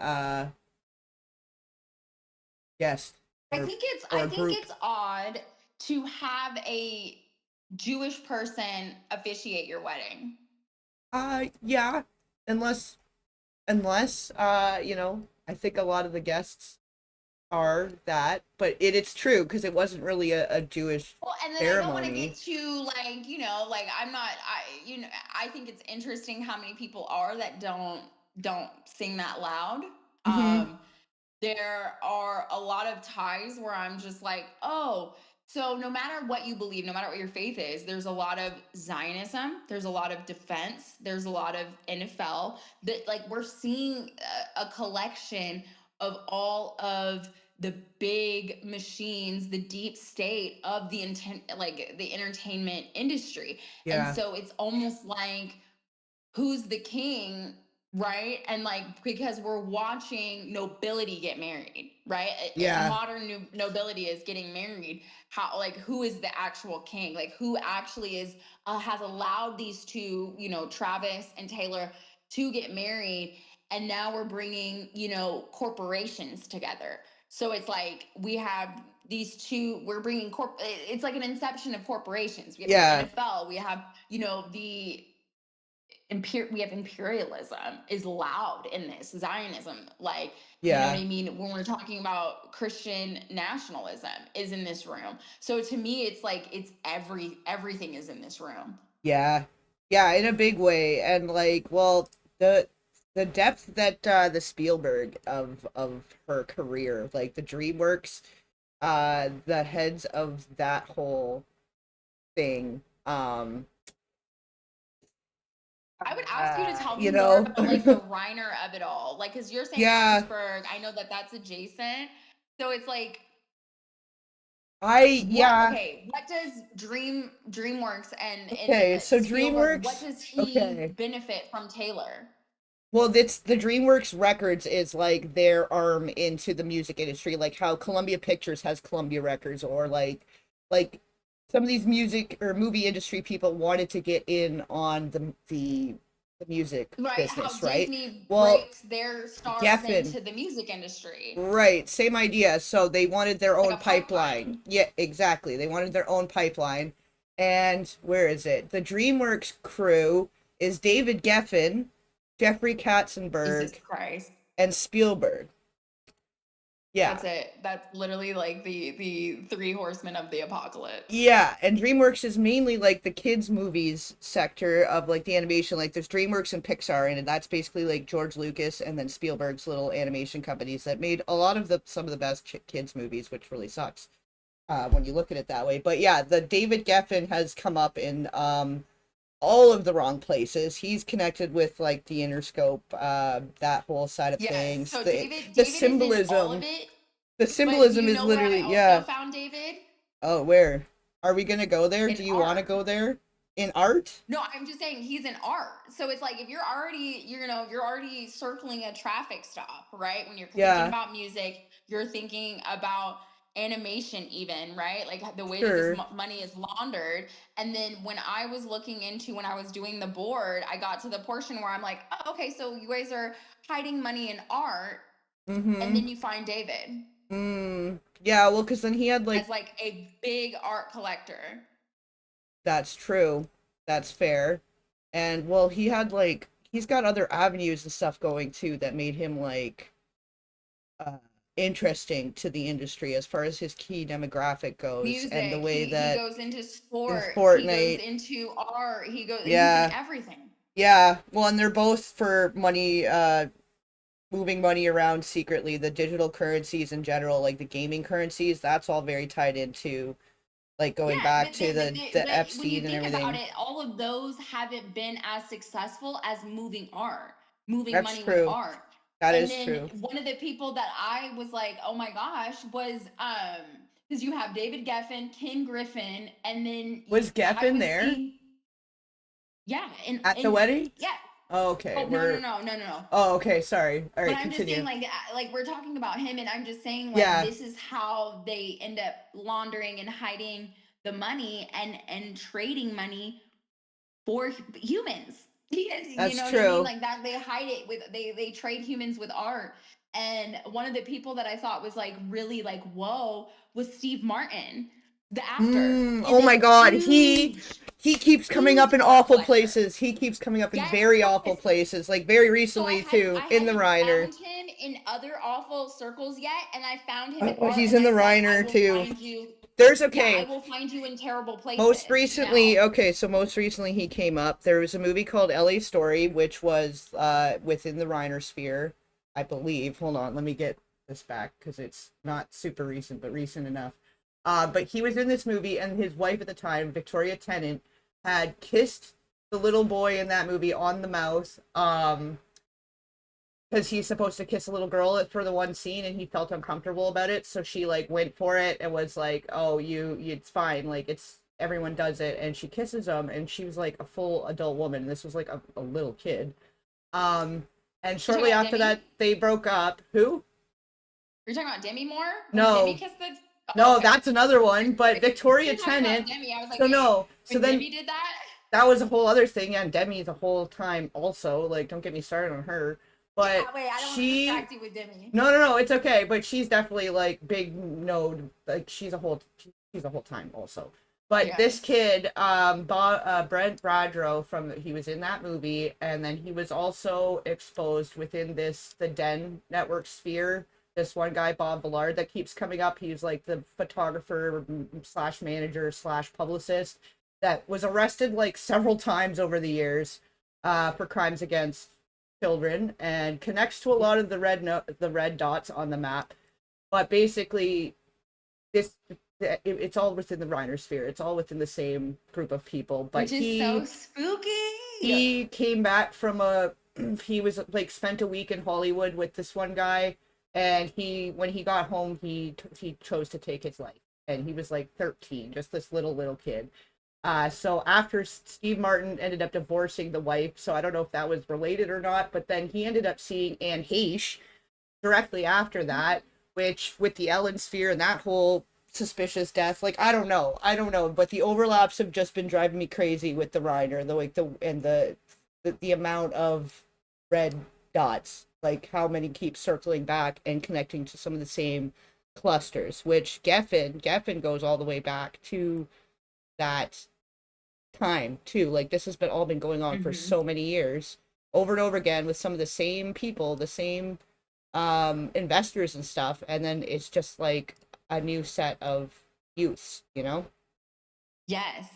guest I or think group? it's odd to have a Jewish person officiate your wedding. Yeah, unless I think a lot of the guests are that, but it's true because it wasn't really a Jewish Well, and then I don't want to ceremony. get too like, like I'm not I think it's interesting how many people are that don't sing that loud. Hmm. Um there are a lot of ties where I'm just like, oh, so no matter what you believe, no matter what your faith is, there's a lot of Zionism, there's a lot of defense, there's a lot of NFL that like we're seeing a collection of all of the big machines, the deep state of the intent, like the entertainment industry. And Yeah, so it's almost like who's the king, right? And like because we're watching nobility get married, right? yeah, Modern nobility is getting married. How, like, who is the actual king? Like who actually is has allowed these two, Travis and Taylor, to get married, and now we're bringing, corporations together. So it's like we have these two, we're bringing it's like an inception of corporations. We have the yeah, NFL, we have, the we have imperialism is loud in this Zionism, like, you know what yeah, I mean, when we're talking about Christian nationalism is in this room. So to me it's like it's everything is in this room. yeah, yeah, in a big way, and like, well, the the depth that the Spielberg of her career, like the DreamWorks, the heads of that whole thing, I would ask you to tell me you more know, about like the Reiner of it all, like because you're saying yeah, Martinsburg, I know that that's adjacent. So it's like yeah. what does DreamWorks and Okay, so Spielberg, what DreamWorks, does he okay. benefit from Taylor? Well, it's the DreamWorks Records is like their arm into the music industry, like how Columbia Pictures has Columbia Records, or like some of these music or movie industry people wanted to get in on the music Right, how business, right? Disney Well, breaks their stars Geffen, into the music industry, right, same idea. So they wanted their like own a pipeline. pipeline. Yeah, exactly. They wanted their own pipeline. And where is it? The DreamWorks crew is David Geffen, Jeffrey Jesus Katzenberg, Christ. and Spielberg. Yeah. That's it. That's literally like the three horsemen of the apocalypse. Yeah, and DreamWorks is mainly like the kids movies sector of like the animation. Like there's DreamWorks and Pixar, and that's basically like George Lucas and then Spielberg's little animation companies that made a lot of the some of the best kids movies, which really sucks when you look at it that way. But yeah, the David Geffen has come up in all of the wrong places. He's connected with like the Interscope, that whole side of Yes. things. So The David is in all of symbolism. it. The But do symbolism you is know where I literally, also yeah. found David? Oh, where? Are we gonna go there? In Do you want to art. go there? In art? No, I'm just saying he's in art. So it's like if you're already, you're already circling a traffic stop, right? When you're thinking Yeah, about music, you're thinking about animation even, right? Like the way that this sure. money is laundered. And then when I was looking into when I was doing the board, I got to the portion where I'm like, oh, okay, so you guys are hiding money in art, and Mm-hmm. then you find David Yeah, well, because then he had as like, like a big art collector. that's true. That's fair. And well, he had like, he's got other avenues and stuff going too that made him like uh interesting to the industry as far as his key demographic goes, and the Music, way he that goes into in sports, he goes Fortnite, into art, he's in yeah, everything. yeah. Well, and they're both for money, moving money around secretly. The digital currencies in general, like the gaming currencies, that's all very tied into like going Yeah, back but to the but when you Epstein and think about everything. it, all of those haven't been as successful as moving art, moving That's money with true. art. That And is then true. one of the people that I was like, oh my gosh, was because you have David Geffen, Ken Griffin, and then Was I Geffen was there seeing, yeah, at the and wedding? yeah. Oh, okay. Oh, no, no, no, no, no, no. Oh, okay. Sorry. All But right, I'm just saying, continue. like we're talking about him, and I'm just saying, like Yeah, this is how they end up laundering and hiding the money and trading money for humans. You that's know what I mean? true. Like that they hide it with they trade humans with art. And one of the people that I thought was like really like whoa was Steve Martin, the actor. He's Oh a my God. huge, He keeps coming up huge in art awful collector. places. He keeps coming up in Yes. very awful places. Like very So recently too, I in the hadn't Reiner. found him in other awful circles yet, and I found him in Oh, art, he's and in I the said, I Reiner will too. find you. There's Yeah, I okay. will find you in terrible Most places. recently, Now, okay, so most recently he came up. There was a movie called LA Story, which was within the Reiner sphere, I believe. Hold on, let me get this back because it's not super recent, but recent enough. But he was in this movie, and his wife at the time, Victoria Tennant, had kissed the little boy in that movie on the mouth. Because he's supposed to kiss a little girl for the one scene, and he felt uncomfortable about it, so she like went for it and was like, oh, it's fine, like it's everyone does it. And she kisses him, and she was like a full adult woman, and this was like a little kid. And you're talking shortly about after that Demi? they broke up. Who? You're talking about Demi Moore when Demi No, kissed the. Oh, no, okay. that's another one. But Victoria You're talking about Tennant. Demi. I was like, So wait, no, so when then Demi did that? that was a whole other thing. And Demi the whole time also, like, don't get me started on her. Yeah, But wait, I don't want to she distract you with Demi. No, no, no, it's okay. But she's definitely like big node. Like she's a whole time also. But this Yes. kid, Brent Bradrow he was in that movie, and then he was also exposed within the Den network sphere. This one guy, Bob Villard, that keeps coming up. He's like the photographer slash manager slash publicist that was arrested like several times over the years, for crimes against children, and connects to a lot of the red dots on the map. But basically, it's all within the Reiner sphere. It's all within the same group of people. But Which is so spooky. he came back from a he was like spent a week in Hollywood with this one guy, and he when he got home he chose to take his life, and he was like 13, just this little kid. So after Steve Martin ended up divorcing the wife, so I don't know if that was related or not, but then he ended up seeing Anne Heche directly after that, which with the Ellen Sphere and that whole suspicious death, like I don't know, but the overlaps have just been driving me crazy with the Reiner, the like the amount of red dots, like how many keep circling back and connecting to some of the same clusters, which Geffen goes all the way back to that time too. Like this has been all been going on for Hmm. so many years, over and over again with some of the same people, the same investors and stuff, and then it's just like a new set of youths, you know? Yes,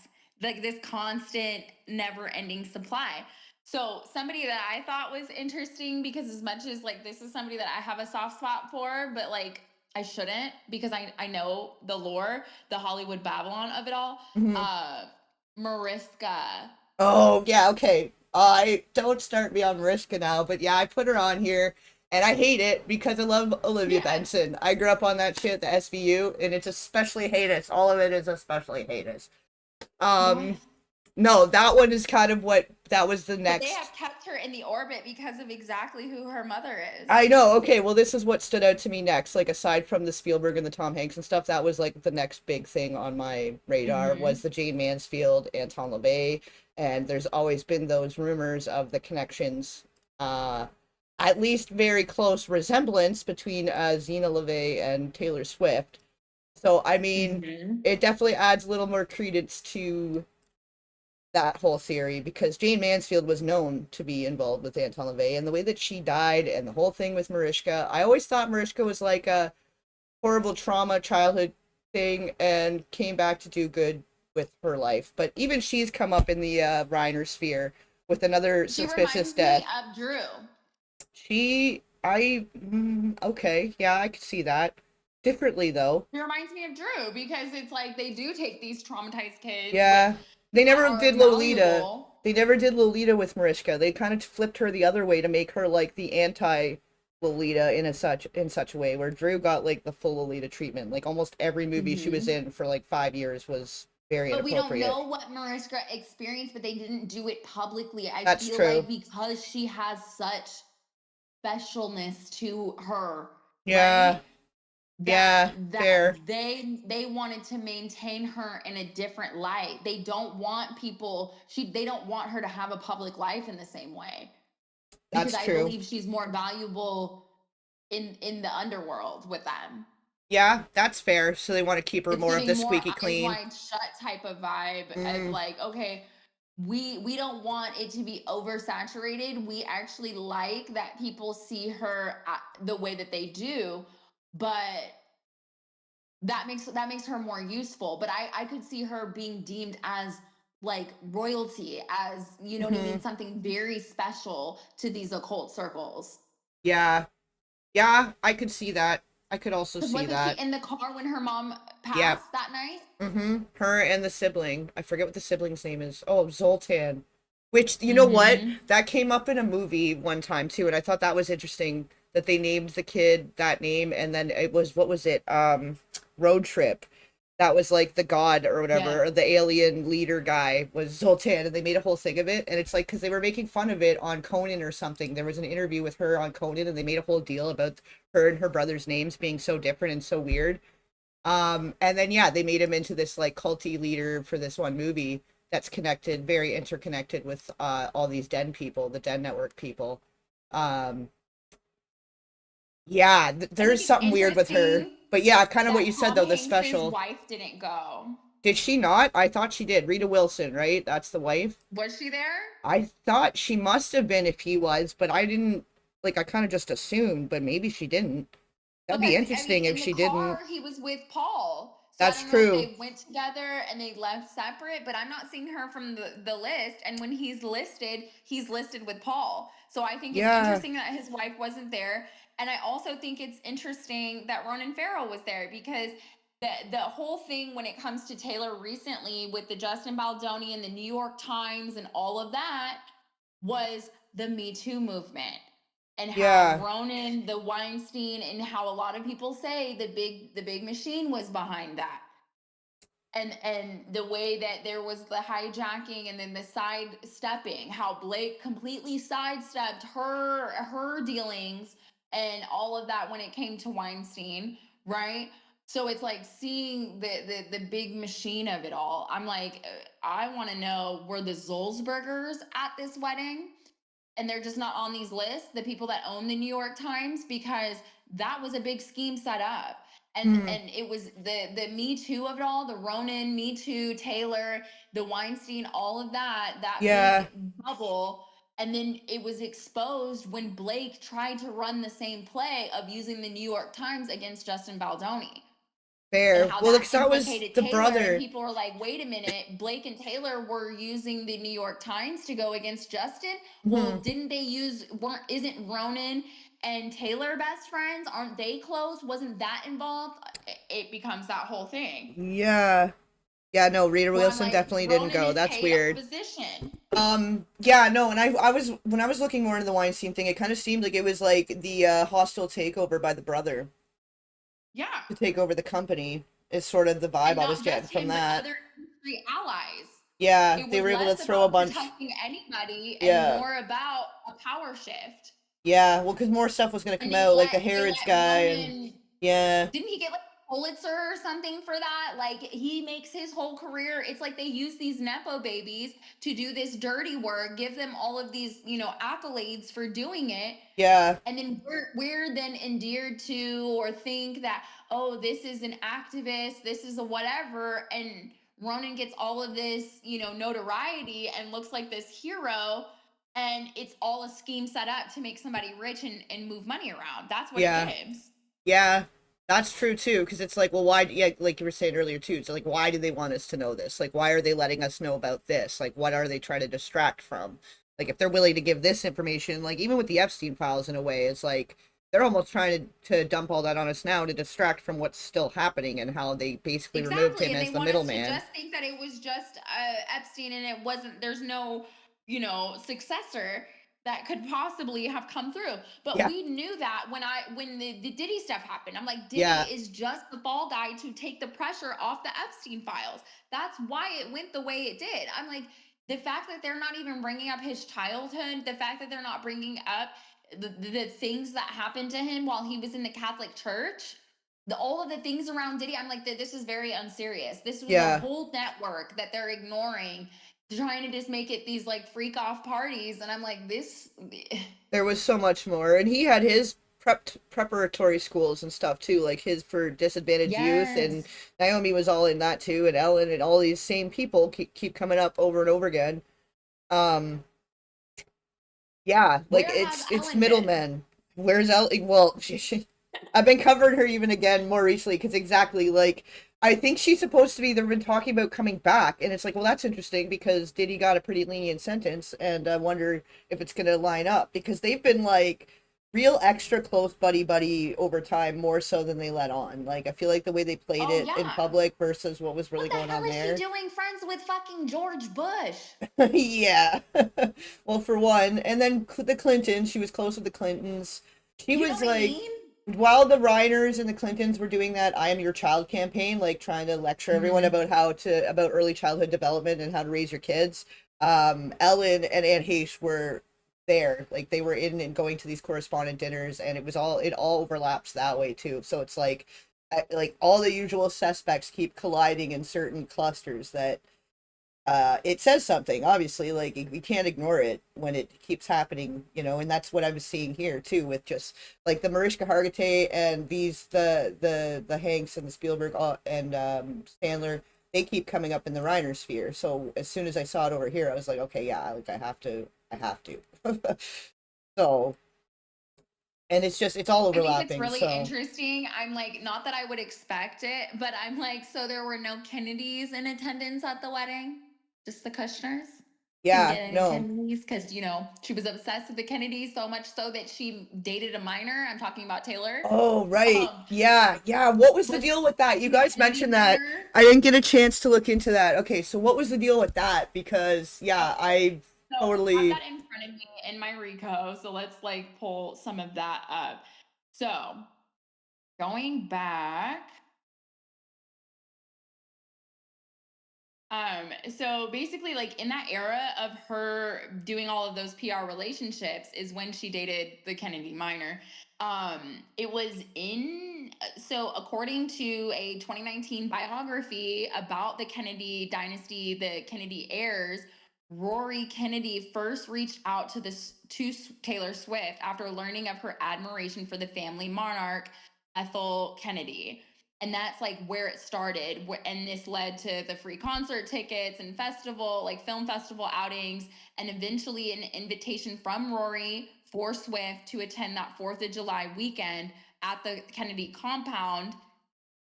like this constant, never ending supply. So, somebody that I thought was interesting because, as much as like this is somebody that I have a soft spot for, but like I shouldn't because I know the lore, the Hollywood Babylon of it all. Hmm. Uh, Mariska. Oh yeah, okay. I don't start me on Mariska now, but yeah, I put her on here. And I hate it because I love Olivia Yeah. Benson. I grew up on that shit at the SVU, and it's especially heinous. All of it is especially heinous. Yeah. No, that one is kind of what that was the But they next. have kept her in the orbit because of exactly who her mother is. I know. Okay, well, this is what stood out to me next. Like aside from the Spielberg and the Tom Hanks and stuff, that was like the next big thing on my radar was Hmm. the Jane Mansfield, Anton LaVey, and there's always been those rumors of the connections, uh, at least very close resemblance between Zena LaVey and Taylor Swift. So I mean, Hmm. it definitely adds a little more credence to that whole theory because Jane Mansfield was known to be involved with Anton LaVey and the way that she died and the whole thing with Mariska. I always thought Mariska was like a horrible trauma childhood thing and came back to do good with her life. But even she's come up in the Reiner sphere with another She suspicious reminds me death. of Drew. Okay, yeah, I could see that. Differently though. She reminds me of Drew because it's like they do take these traumatized kids with Yeah. They that never are did Lolita. valuable. They never did Lolita with Mariska. They kind of flipped her the other way to make her like the anti Lolita in such a way where Drew got like the full Lolita treatment. Like almost every movie she was Hmm. in for like 5 years was very But we don't inappropriate. know what Mariska experienced, but they didn't do it publicly. I That's feel true. like because she has such specialness to her, Yeah. right? that Yeah, that fair. they wanted to maintain her in a different light. They don't want people they don't want her to have a public life in the same way because That's I true. believe she's more valuable in the underworld with them. Yeah, that's fair. So they want to keep her It's more of giving the more squeaky eyes clean. wide shut type of vibe of Mm, like, okay, we don't want it to be oversaturated. We actually like that people see her the way that they do, but that makes her more useful. But I could see her being deemed as like royalty, as you know what I mean, hmm. something very special to these occult circles. Yeah. Yeah, I could see that. I could also Because see wasn't she that. in the car when her mom Yeah. passed that night? Her and the sibling. I forget what the sibling's name is. Oh, Zoltan. Which, you know what? Mm-hmm. That came up in a movie one time too, and I thought that was interesting that they named the kid that name, and then it was, what was it? Road Trip. That was like the god or whatever, Yes. or the alien leader guy was Zoltan, and they made a whole thing of it. And it's like, because they were making fun of it on Conan or something. There was an interview with her on Conan, and they made a whole deal about her and her brother's names being so different and so weird. And then yeah, they made him into this like culty leader for this one movie that's connected, very interconnected with all these Den people, the Den Network people. Um, yeah, I think there's it's something weird with her. interesting But yeah, kind of what that you said Tom though, the Hanks's special. wife didn't go. Did she not? I thought she did. Rita Wilson, right? That's the wife. Was she there? I thought she must have been if he was, but I didn't like I kind of just assumed, but maybe she didn't. That'd be Because I mean, interesting if in the she didn't. car, he was with Paul. So I That's don't know if true. they went together and they left separate, but I'm not seeing her from the list. And when he's listed with Paul. So I think it's Yeah. interesting that his wife wasn't there. And I also think it's interesting that Ronan Farrow was there because the whole thing when it comes to Taylor recently with the Justin Baldoni and the New York Times and all of that was the Me Too movement and how Yeah. Ronan, the Weinstein, and how a lot of people say the big machine was behind that. And the way that there was the hijacking and then the sidestepping, how Blake completely sidestepped her dealings and all of that when it came to Weinstein, right? So it's like seeing the big machine of it all. I'm like, I want to know, were the Zolzbergers at this wedding? And they're just not on these lists, the people that own the New York Times, because that was a big scheme set up. Hmm. And it was the Me Too of it all, the Ronan, Me Too, Taylor, the Weinstein, all of that Yeah. big bubble. And then it was exposed when Blake tried to run the same play of using the New York Times against Justin Baldoni and Fair. how Well, that because that was implicated the Taylor. And brother. people are like, wait a minute, Blake and Taylor were using the New York Times to go against Justin. Well, Hmm. didn't they isn't Ronan and Taylor best friends? Aren't they close? Wasn't that involved? It becomes that whole thing. Yeah. Yeah, no, Rita Well, I'm Wilson like, definitely didn't Ronan go. is That's paid weird. opposition. Yeah, no, and I was when I was looking more into the Weinstein thing, it kind of seemed like it was like the hostile takeover by the brother Yeah. to take over the company is sort of the vibe And I was not getting just from him, but that. other industry allies. Yeah, It they was were able to less throw a about bunch. protecting anybody and Yeah, more about a power shift. yeah, well, because more stuff was gonna And come out, like the they Harrods let guy, and Ronan, yeah, didn't he get like a Pulitzer or something for that? Like he makes his whole career. It's like they use these nepo babies to do this dirty work, give them all of these, accolades for doing it. yeah, And then we're then endeared to or think that, oh, this is an activist, this is a whatever. And Ronan gets all of this, notoriety and looks like this hero. And it's all a scheme set up to make somebody rich and move money around. That's what it yeah. gives. Yeah, that's true too. Because it's like, well, why? Yeah, like you were saying earlier too. It's like, why do they want us to know this? Like, why are they letting us know about this? Like, what are they trying to distract from? Like, if they're willing to give this information, like even with the Epstein files, in a way, it's like they're almost trying to dump all that on us now to distract from what's still happening and how they basically removed Exactly. him And as they the want us to middleman. just think that it was just Epstein and it wasn't, there's no, successor that could possibly have come through. But Yeah, we knew that when the Diddy stuff happened. I'm like, Diddy yeah, is just the fall guy to take the pressure off the Epstein files. That's why it went the way it did. I'm like, the fact that they're not even bringing up his childhood, the fact that they're not bringing up the things that happened to him while he was in the Catholic Church, all of the things around Diddy, I'm like, this is very unserious. This was a yeah. whole network that they're ignoring, trying to just make it these like freak off parties. And I'm like, this. There was so much more, and he had his preparatory schools and stuff too, like his for disadvantaged youth, and Yes. Naomi was all in that too, and Ellen, and all these same people keep coming up over and over again. Um, yeah, like Where has it's Ellen been? middlemen. Where's Ellen? Well, I've been covering her even again more recently because exactly like I think she's supposed to be. They've been talking about coming back, and it's like, well, that's interesting because Diddy got a pretty lenient sentence, and I wonder if it's gonna line up because they've been like real extra close buddy buddy over time, more so than they let on. Like I feel like the way they played Oh, it in yeah. public versus what was What really the going hell on is she there. doing friends with fucking George Bush? Yeah. Well, for one, and then the Clintons, she was close with the Clintons. She You know was what I like, mean? while the Reiners and the Clintons were doing that I Am Your Child campaign, like trying to lecture everyone Mhm. about about early childhood development and how to raise your kids, Ellen and Aunt Heche were there. Like they were in and going to these correspondent dinners, and it all overlaps that way too. So it's like all the usual suspects keep colliding in certain clusters that it says something obviously, like we can't ignore it when it keeps happening, and that's what I was seeing here too with just like the Mariska Hargitay and the Hanks and the Spielberg and Sandler. They keep coming up in the Reiner sphere, so as soon as I saw it over here I was like, okay, yeah, like I have to so, and it's all I think it's overlapping, really so interesting. I'm like, not that I would expect it, but I'm like, so there were no Kennedys in attendance at the wedding? Just the Kushners? Couldn't yeah, get any no. Kennedys because, she was obsessed with the Kennedys so much so that she dated a minor. I'm talking about Taylor. Oh, right. Um, Yeah, yeah. What was the was deal with that? You the guys Kennedy mentioned that. minor. I didn't get a chance to look into that. Okay, so what was the deal with that? Because, yeah, Okay. I So I have totally. that in front of me in my Rico. So let's like pull some of that up. So going back. So basically, like in that era of her doing all of those PR relationships is when she dated the Kennedy minor. It was so according to a 2019 biography about the Kennedy dynasty, the Kennedy heirs, Rory Kennedy first reached out to Taylor Swift after learning of her admiration for the family monarch, Ethel Kennedy, and that's like where it started, and this led to the free concert tickets and film festival outings, and eventually an invitation from Rory for Swift to attend that 4th of July weekend at the Kennedy compound.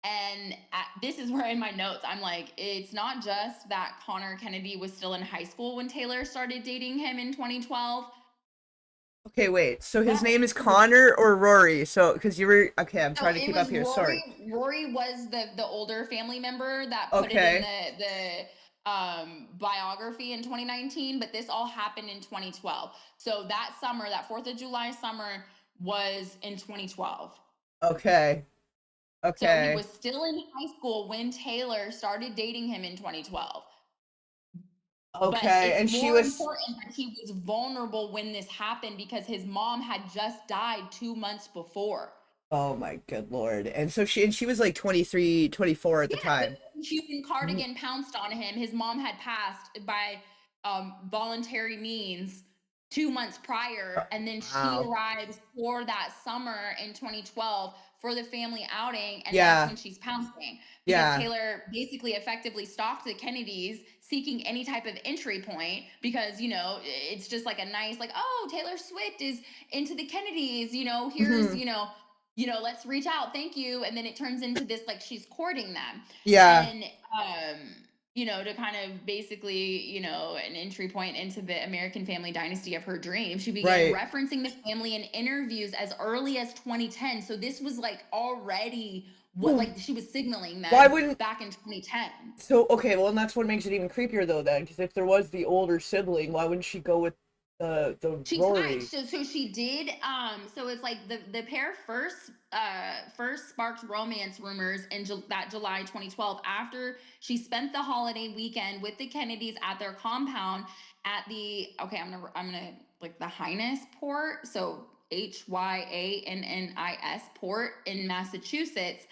And this is where in my notes I'm like, it's not just that Connor Kennedy was still in high school when Taylor started dating him in 2012. Okay, wait. So his Yeah. name is Connor or Rory? So, because you were okay, I'm So trying to it keep was up here. Sorry. Rory. Rory was the older family member that put it in Okay. the biography in 2019, but this all happened in 2012. So that summer, that 4th of July summer was in 2012. Okay. So he Okay. was still in high school when Taylor started dating him in 2012. But Okay. it's And she more was. important that he was vulnerable when this happened because his mom had just died 2 months before. Oh my good lord. And so she was like 23, 24 at the Yeah, time. the human Mhm. cardigan pounced on him. His mom had passed by voluntary means 2 months prior, and then she Wow. arrives for that summer in 2012 for the family outing, and that's Yeah. when she's pouncing because Yeah. Taylor basically effectively stalked the Kennedys seeking any type of entry point because it's just like a nice like, oh, Taylor Swift is into the Kennedys, here's Hmm. let's reach out, thank you. And then it turns into this like she's courting them. Yeah. And to kind of basically, an entry point into the American family dynasty of her dream, she began Right. referencing the family in interviews as early as 2010. So this was like already what like she was signaling Why them wouldn't back in 2010. so okay, well and that's what makes it even creepier though then, because if there was the older sibling, why wouldn't she go with the She tried. Rory? So she did. So it's like the pair first sparked romance rumors in that July 2012 after she spent the holiday weekend with the Kennedys at their compound at the I'm gonna like the Hyannis Port. So Hyannis Port in Massachusetts.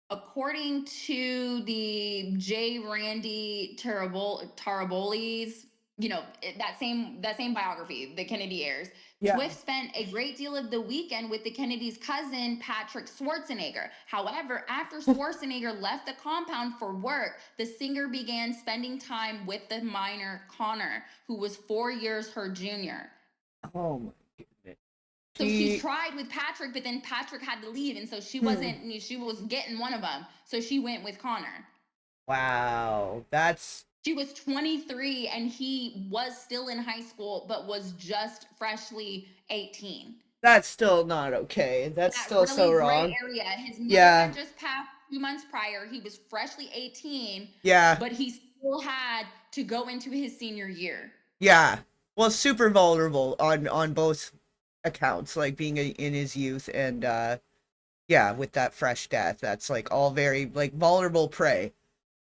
According to the J. Randy Tarabolis, that same biography, the Kennedy heirs, Yeah. Swift spent a great deal of the weekend with the Kennedys' cousin Patrick Schwarzenegger. However, after Schwarzenegger left the compound for work, the singer began spending time with the minor Connor, who was 4 years her junior. Oh my goodness. So she She tried with Patrick, but then Patrick had to leave, and so hmm. she was getting one of them. So she went with Connor. Wow. That's She was 23 and he was still in high school, but was just freshly 18. that's still not okay. That's That still so really gray wrong. area. His mother Yeah. had just passed 2 months prior. He was freshly 18, Yeah. but he still had to go into his senior year. Yeah. Well, super vulnerable on both accounts, like being in his youth and yeah, with that fresh death. That's like all very like vulnerable prey.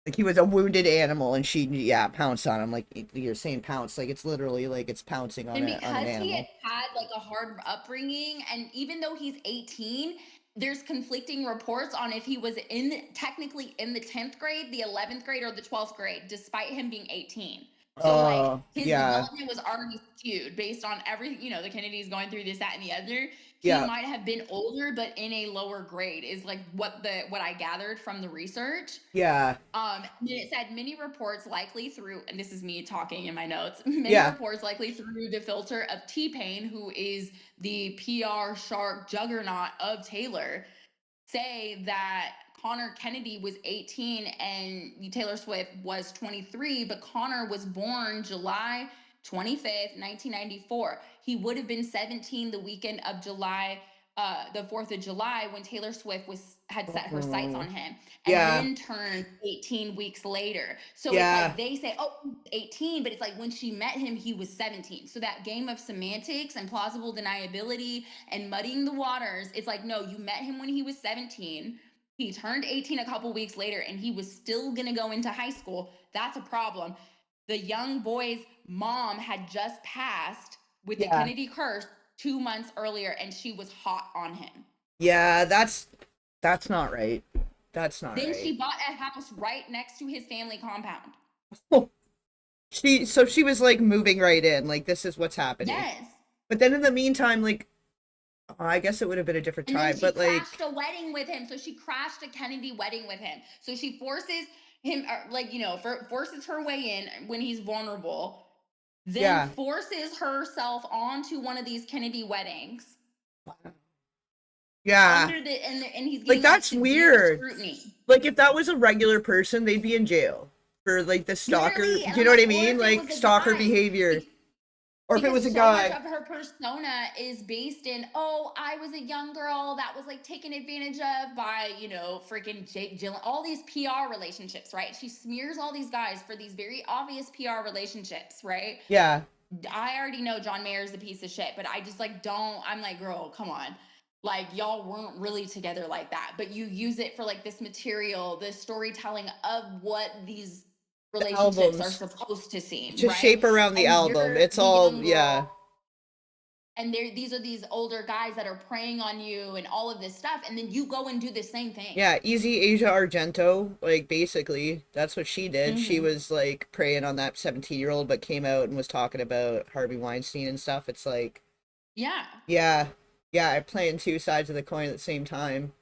Like he was a wounded animal and she yeah, pounced on him like you're saying pounce, like it's literally like it's pouncing And on an because he had animal. had like a hard upbringing, and even though he's 18, there's conflicting reports on if he was technically in the 10th grade, the 11th grade, or the 12th grade, despite him being 18. So like Oh, his yeah. development was already skewed based on everything, the Kennedys going through this, that, and the other. He Yeah. might have been older, but in a lower grade, is like what I gathered from the research. Yeah. And it said many reports likely through, and this is me talking in my notes, many Yeah. reports likely through the filter of T-Pain, who is the PR shark juggernaut of Taylor, say that Connor Kennedy was 18 and Taylor Swift was 23, but Connor was born July 25th, 1994. He would have been 17 the weekend of the 4th of July, when Taylor Swift had set her sights Oh, on him, and yeah. then turned 18 weeks later. So it's Yeah. like they say, oh, 18, but it's like when she met him, he was 17. So that game of semantics and plausible deniability and muddying the waters, it's like, no, you met him when he was 17. He turned 18 a couple weeks later and he was still going to go into high school. That's a problem. The young boy's mom had just passed with the Yeah. Kennedy curse 2 months earlier, and she was hot on him. Yeah, that's not right. That's not Then right. she bought a house right next to his family compound. She was like moving right in, like this is what's happening. Yes. But then in the meantime, like I guess it would have been a different And then time, she but crashed like a wedding with him. So she crashed a Kennedy wedding with him. So she forces him, forces her way in when he's vulnerable, then yeah. forces herself onto one of these Kennedy weddings Yeah. under and he's Like getting like that's severe weird. scrutiny. Like if that was a regular person, they'd be in jail for like the stalker. Literally, and You I'm know what like, I or mean? if it Like was a stalker guy, behavior. Or if it Because was a so much guy. of her persona is based in, oh, I was a young girl that was like taken advantage of by, you know, freaking Jake Gyllenhaal, all these PR relationships, right? She smears all these guys for these very obvious PR relationships, right? Yeah. I already know John Mayer's a piece of shit, but I just like don't, I'm like, girl, come on. Like y'all weren't really together like that, but you use it for like this material, this storytelling of what these The relationships are albums. supposed to seem, To right? shape around the And album. you're It's the all, young yeah. girl, and these are these older guys that are preying on you and all of this stuff, and then you go and do the same thing. Yeah, Easy Asia Argento, like basically, that's what she did. She Hmm. was like preying on that 17-year-old, but came out and was talking about Harvey Weinstein and stuff. It's like, Yeah. yeah, yeah, I playing two sides of the coin at the same time.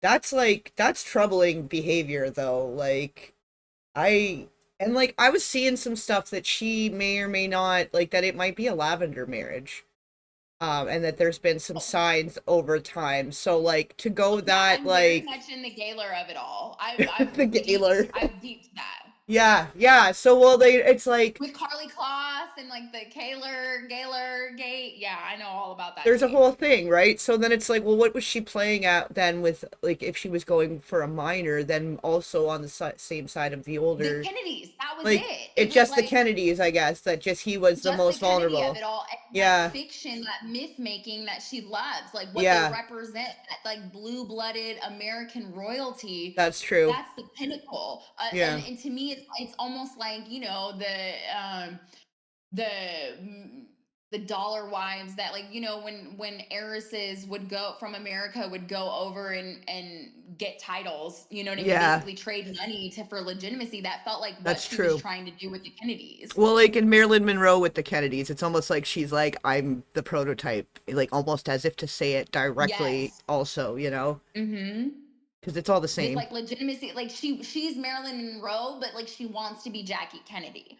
That's like, that's troubling behavior though. Like, I, and like, I was seeing some stuff that she may or may not, like, that it might be a lavender marriage. And that there's been some Oh, signs over time. So like to go yeah, that I'm very like much in the Gaylor of it all. the Gaylor. I've deeped that. Yeah, yeah. So well they it's like With Carly Kloss and like the Gaylor Gate. Yeah, I know all about that there's a tea. whole thing, right? So then it's like, well, what was she playing at then with like if she was going for a minor, then also on the same side of the The older, Kennedys, that was like it. It it's was just the like Kennedys, I guess, that just he was the just the most Kennedy of vulnerable. it all, and that Yeah, fiction, that myth making that she loves, like what they yeah, represent, that like blue-blooded American royalty. that's true. That's the pinnacle. Yeah, And to me, it's almost like, you know, the mm, the dollar wives that, like, you know, when heiresses would go from America, would go over and get titles, you know what I mean, yeah, basically trade money to for legitimacy. That felt like what that's she was true. trying to do with the Kennedys. Well, like in Marilyn Monroe with the Kennedys, it's almost like she's like, I'm the prototype, like almost as if to say it directly, Yes. also, you know, Mm-hmm. because it's all the With same. like legitimacy, like she's Marilyn Monroe, but like she wants to be Jackie Kennedy.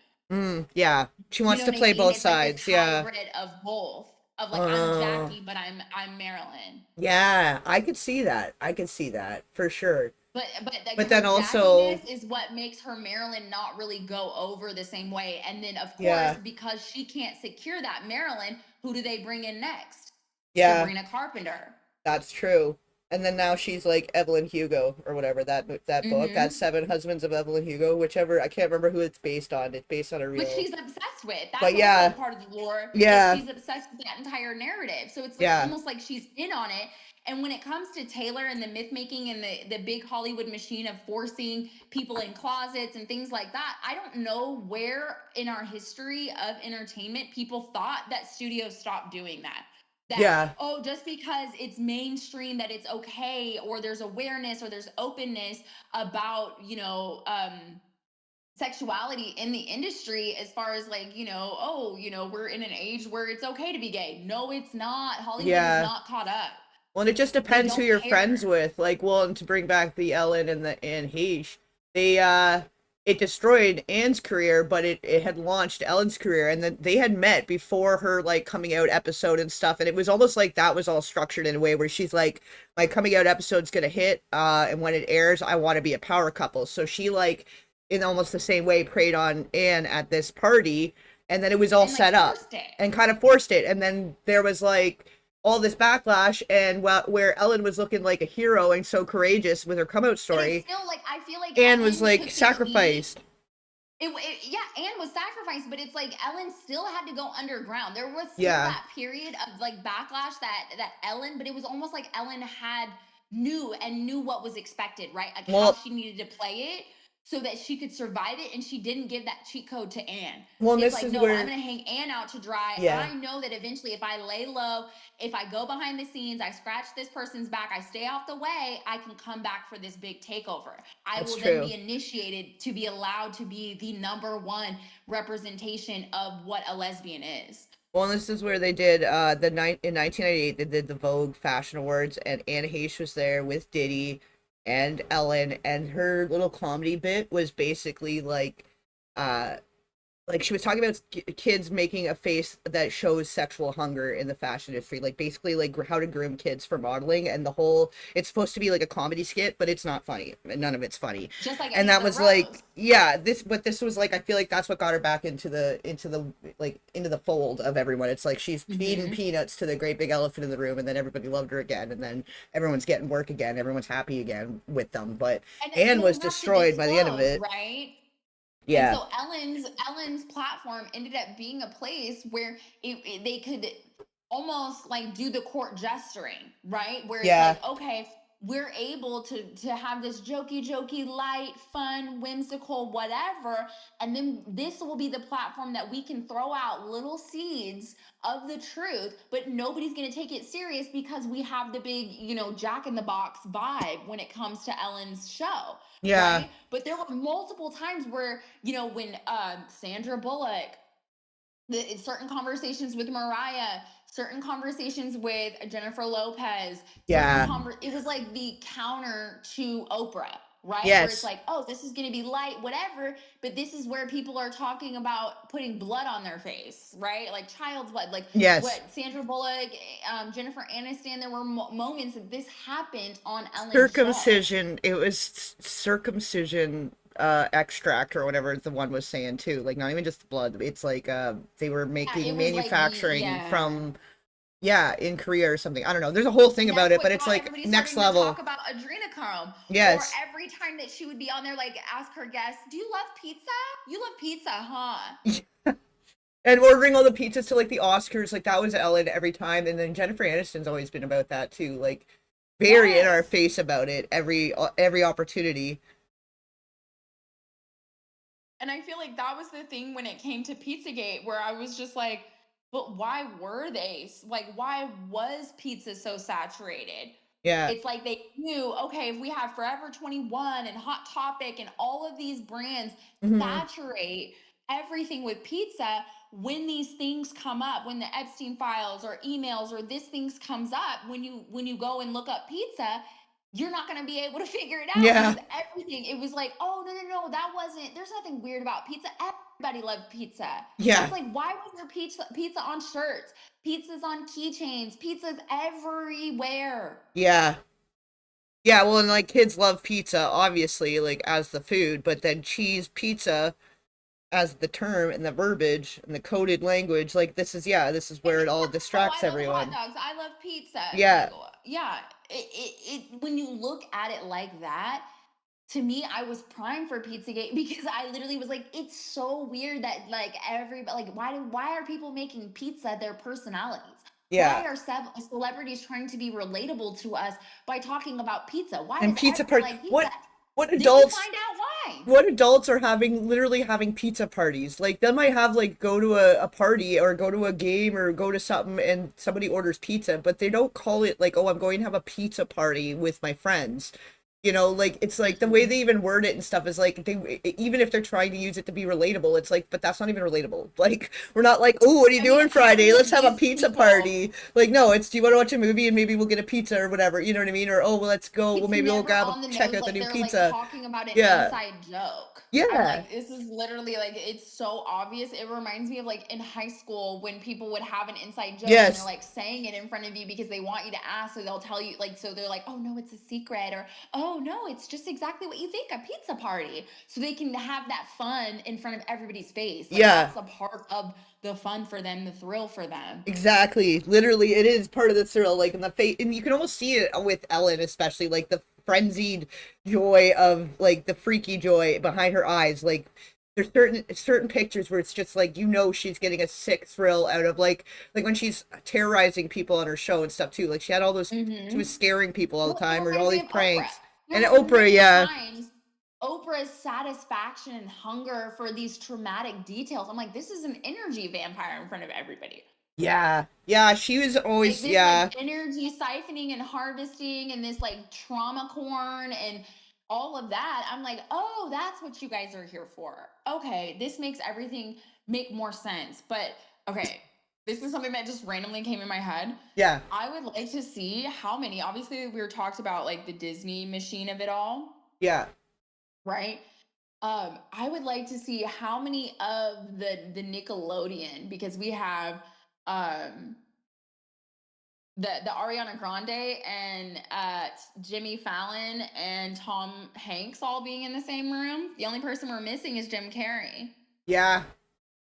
Yeah, she You wants know to what I play mean? both It's like this sides. Yeah. hybrid of both. Of like, I'm Uh, Jackie, but I'm Marilyn. yeah, I could see that. I could see that for sure. But like But then her also, Jackiness is what makes her Marilyn not really go over the same way. And then of course, yeah, because she can't secure that Marilyn, who do they bring in next? yeah, Sabrina Carpenter. that's true. And then now she's like Evelyn Hugo or whatever that book, that Mm-hmm. Seven Husbands of Evelyn Hugo, whichever. I can't remember who it's based on. It's based on a Which real. she's obsessed with. That's But also yeah, part of the lore, that yeah, she's obsessed with that entire narrative. So it's like yeah, almost like she's in on it. And when it comes to Taylor and the myth making and the big Hollywood machine of forcing people in closets and things like that, I don't know where in our history of entertainment people thought that studios stopped doing that. That, yeah, oh, just because it's mainstream, that it's okay, or there's awareness or there's openness about, you know, sexuality in the industry, as far as like, you know, oh, you know, we're in an age where it's okay to be gay. No, it's not. Hollywood is yeah. not caught up. Well, and it just They depends who don't you're friends care. with. Like, well, and to bring back the Ellen and the and Heish, they it destroyed Anne's career, but it had launched Ellen's career, and then they had met before her like coming out episode and stuff, and it was almost like that was all structured in a way where she's like, my coming out episode's gonna hit, and when it airs, I want to be a power couple. So she like in almost the same way preyed on Anne at this party, and then it was all And like set up forced it. and kind of forced it, and then there was like all this backlash, and where Ellen was looking like a hero and so courageous with her come out But it's story, still like, I feel like Anne was Ellen like took the heat. sacrificed. Yeah, Anne was sacrificed, but it's like Ellen still had to go underground. There was still Yeah. that period of like backlash that Ellen, but it was almost like Ellen had knew what was expected, right? Like how Well, she needed to play it so that she could survive it, and she didn't give that cheat code to Anne. well, It's this like, is no, I'm where, gonna hang Anne out to dry. yeah, I know that eventually, if I lay low, if I go behind the scenes, I scratch this person's back, I stay off the way, I can come back for this big takeover. I that's will then true. be initiated to be allowed to be the number one representation of what a lesbian is. Well, and this is where they did in 1998 they did the Vogue Fashion Awards, and Anne Heche was there with Diddy and Ellen, and her little comedy bit was basically uh like she was talking about kids making a face that shows sexual hunger in the fashion industry, like basically like how to groom kids for modeling, and the whole, it's supposed to be like a comedy skit, but it's not funny, and none of it's funny. Just like And any that other was like, rose. yeah, this was like, I feel like that's what got her back into the like into the fold of everyone. It's like she's feeding Hmm. peanuts to the great big elephant in the room, and then everybody loved her again, and then everyone's getting work again, everyone's happy again with them. But And Anne we'll was have to destroyed by the end of disclose, it. right? And Yeah, so Ellen's platform ended up being a place where they could almost like do the court gesturing, right? Where it's yeah, like, okay, we're able to have this jokey, light, fun, whimsical, whatever, and then this will be the platform that we can throw out little seeds of the truth, but nobody's going to take it serious because we have the big, Jack in the Box vibe when it comes to Ellen's show, yeah, right? But there were multiple times where, when Sandra Bullock, certain conversations with Mariah, certain conversations with Jennifer Lopez, yeah. it was like the counter to Oprah, right? Where it's Yes. like, oh, this is going to be light, whatever, but this is where people are talking about putting blood on their face, right? Like child's blood, like Yes. what Sandra Bullock, Jennifer Aniston. There were moments that this happened on Ellen's show. Circumcision. It was circumcision extract or whatever the one was saying too. Like not even just blood. It's like they were Yeah, making it was like, manufacturing yeah. from, yeah, in Korea or something. I don't know. There's a whole thing And about that's it, but what it's got like everybody next starting to talk level. about adrenochrome. Or Yes. every time that she would be on there, like ask her guests, "Do you love pizza? You love pizza, huh?" And ordering all the pizzas to like the Oscars, like that was Ellen every time. And then Jennifer Aniston's always been about that too. Like very in our Yes. face about it every opportunity. And I feel like that was the thing when it came to Pizzagate, where I was just like, but why were they like, why was pizza so saturated? Yeah. It's like they knew, okay, if we have Forever 21 and Hot Topic and all of these brands Hmm. saturate everything with pizza, when these things come up, when the Epstein files or emails or this things comes up, when you go and look up pizza, you're not going to be able to figure it out Yeah. because everything, it was like, oh, no, that wasn't, there's nothing weird about pizza. Everybody loved pizza. Yeah. It's like, why was there pizza on shirts, pizzas on keychains, pizzas everywhere? Yeah. Yeah, well, and like kids love pizza, obviously, like as the food, but then cheese pizza as the term and the verbiage and the coded language, like this is, yeah, this is It's where it like, all oh, distracts I love hot everyone. dogs. I love pizza. It's like, Yeah. yeah, when you look at it like that, to me, I was primed for Pizzagate because I literally was like, it's so weird that like everybody, like, why are people making pizza their personalities? Why Yeah. are celebrities trying to be relatable to us by talking about pizza? Why And does pizza everybody party. like pizza? What Then you adults find out why. what adults are having, literally having pizza parties? Like they might have like go to a party or go to a game or go to something and somebody orders pizza, but they don't call it like, oh, I'm going to have a pizza party with my friends. Like it's like the way Mm-mm. they even word it and stuff is like they, even if they're trying to use it to be relatable, it's like, but that's not even relatable. Like we're not like, oh, what are you I mean, doing how Friday? many Let's of have a these pizza people party. Like no, it's, do you want to watch a movie and maybe we'll get a pizza or whatever, you know what I mean? Or oh, well, let's go. Well, it's maybe we'll never grab a, on the check nose, out the like new they're like pizza. talking about an Yeah. inside joke. I'm Yeah. like, this is literally like, it's so obvious. It reminds me of like in high school when people would have an inside joke and they're Yes. like saying it in front of you because they want you to ask, so they'll tell you, like, so they're like, oh no, it's a secret, or oh no, it's just exactly what you think, a pizza party, so they can have that fun in front of everybody's face. Like Yeah. that's a part of the fun for them, the thrill for them. Exactly. Literally, it is part of the thrill. Like in the face, and you can almost see it with Ellen, especially like the frenzied joy of like the freaky joy behind her eyes. Like there's certain pictures where it's just like, she's getting a sick thrill out of like when she's terrorizing people on her show and stuff too. Like she had all those, she was Mm-hmm. scaring people all the Well, it time or all reminds me these of Oprah. pranks. And How Oprah, many yeah, times Oprah's satisfaction and hunger for these traumatic details? I'm like, this is an energy vampire in front of everybody. yeah, yeah. She was Like always, this, like yeah, energy siphoning and harvesting, and this like trauma corn and all of that. I'm like, oh, that's what you guys are here for. Okay, this makes everything make more sense. But okay, this is something that just randomly came in my head. yeah, I would like to see how many. Obviously, we were talked about like the Disney machine of it all, yeah, right? I would like to see how many of the Nickelodeon, because we have um the Ariana Grande and Jimmy Fallon and Tom Hanks all being in the same room. The only person we're missing is Jim Carrey. Yeah,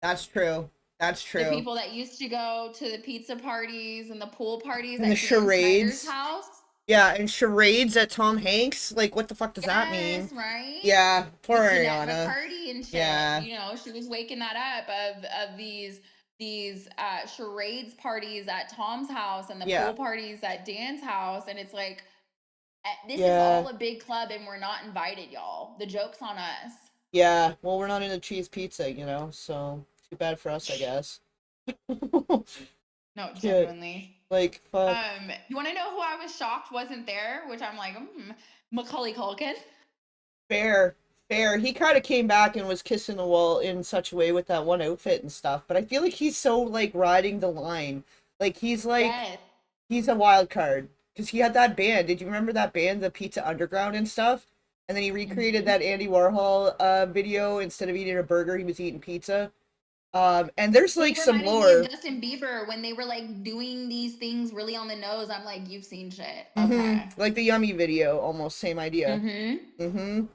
that's true. That's The true. people that used to go to the pizza parties and the pool parties And the at Dan Snyder's charades. house. Yeah, and charades at Tom Hanks. Like, what the fuck does that mean? Yes, right? Yeah, poor With Jeanette Ariana. McCurdy and shit. Yeah, You know, she was waking that up of these charades parties at Tom's house and the yeah, pool parties at Dan's house, and it's like this is yeah, all a big club and we're not invited, y'all. The joke's on us. yeah. Well, we're not into cheese pizza, you know, so too bad for us, I guess. No, Yeah, genuinely. like, fuck. You want to know who I was shocked wasn't there? Which I'm like, Macaulay Culkin. Fair, fair. He kind of came back and was kissing the wall in such a way with that one outfit and stuff. But I feel like he's so like riding the line. Like Yes. he's a wild card because he had that band. Did you remember that band, the Pizza Underground and stuff? And then he recreated Mhm. that Andy Warhol video. Instead of eating a burger, he was eating pizza. And there's He like some reminded me of lore. Justin Bieber when they were like doing these things really on the nose. I'm like, you've seen shit. Okay. Like the Yummy video, almost same idea. Mm-hmm.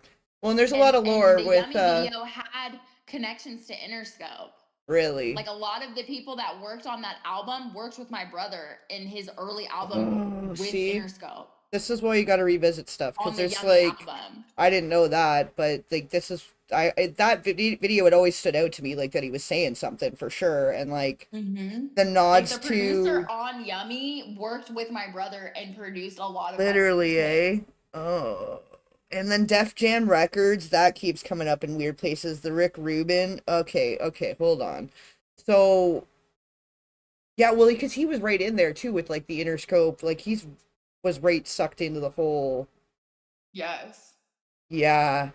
Well, and there's a lot And of and lore the with Yummy video had connections to Interscope. really. Like a lot of the people that worked on that album worked with my brother in his early album Oh, with see. Interscope This is why you got to revisit stuff because on the there's Yummy like album. I didn't know that, but like this is that video had always stood out to me like that he was saying something for sure, and like Mm-hmm. the Like nods the producer to on Yummy worked with my brother and produced a lot of my brother's literally, hits. oh, and then Def Jam Records that keeps coming up in weird places. The Rick Rubin, okay, hold on, so yeah, well, because he was right in there too with like the Interscope, like he's was right sucked into the whole. Yes. Yeah,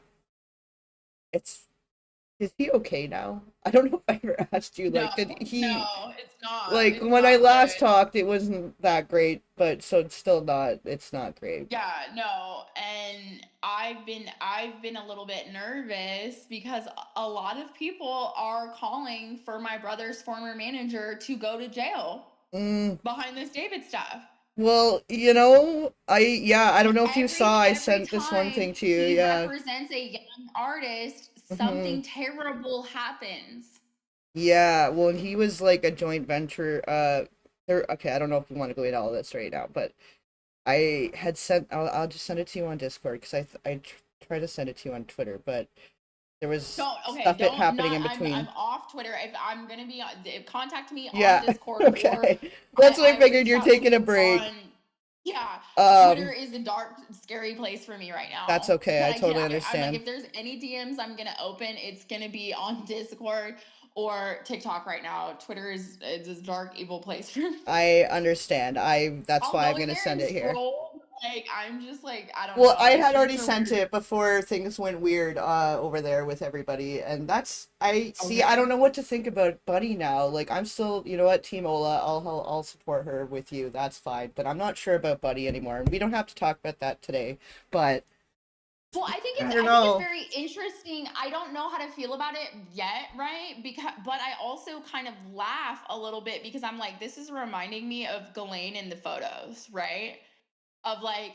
it's is he okay now? I don't know if I ever asked you, No, like, did he, no, it's not. like, It's when I not last good. talked, it wasn't that great, but so it's not great. Yeah, no, and I've been a little bit nervous because a lot of people are calling for my brother's former manager to go to jail Mm, behind this David stuff. well, yeah, I don't know if you saw, I Every sent this one time thing to you, he yeah. represents a young artist, hmm something terrible happens. Yeah, well, he was like a joint venture, okay, I don't know if we want to go into all this right now, but I had sent, I'll just send it to you on Discord, because tried to send it to you on Twitter, but there was stuff Don't happening not. in I'm between. off Twitter. If I'm gonna be on, contact me on Yeah, Discord, or okay. That's what I figured, reached you're out to taking a you break. on. Yeah, Twitter Um, is a dark, scary place for me right that's now. okay, But I totally I'm like, understand. if there's any DMs I'm gonna open, it's gonna be on Discord or TikTok right now. Twitter is a dark, evil place for me. I understand. That's I'll why I'm go in gonna there and send it here. scroll. Like I'm just like I don't Well, know. I The had already streets are sent weird. it before things went weird over there with everybody, and that's I see. I don't Okay. know what to think about Buddy now. Like I'm still, you know what, Team Ola, I'll support her with you. That's fine, but I'm not sure about Buddy anymore, and we don't have to talk about that today. But Well, I don't I think it's know. very interesting. I don't know how to feel about it yet, right? Because but I also kind of laugh a little bit because I'm like, this is reminding me of Ghislaine in the photos, right? Of like,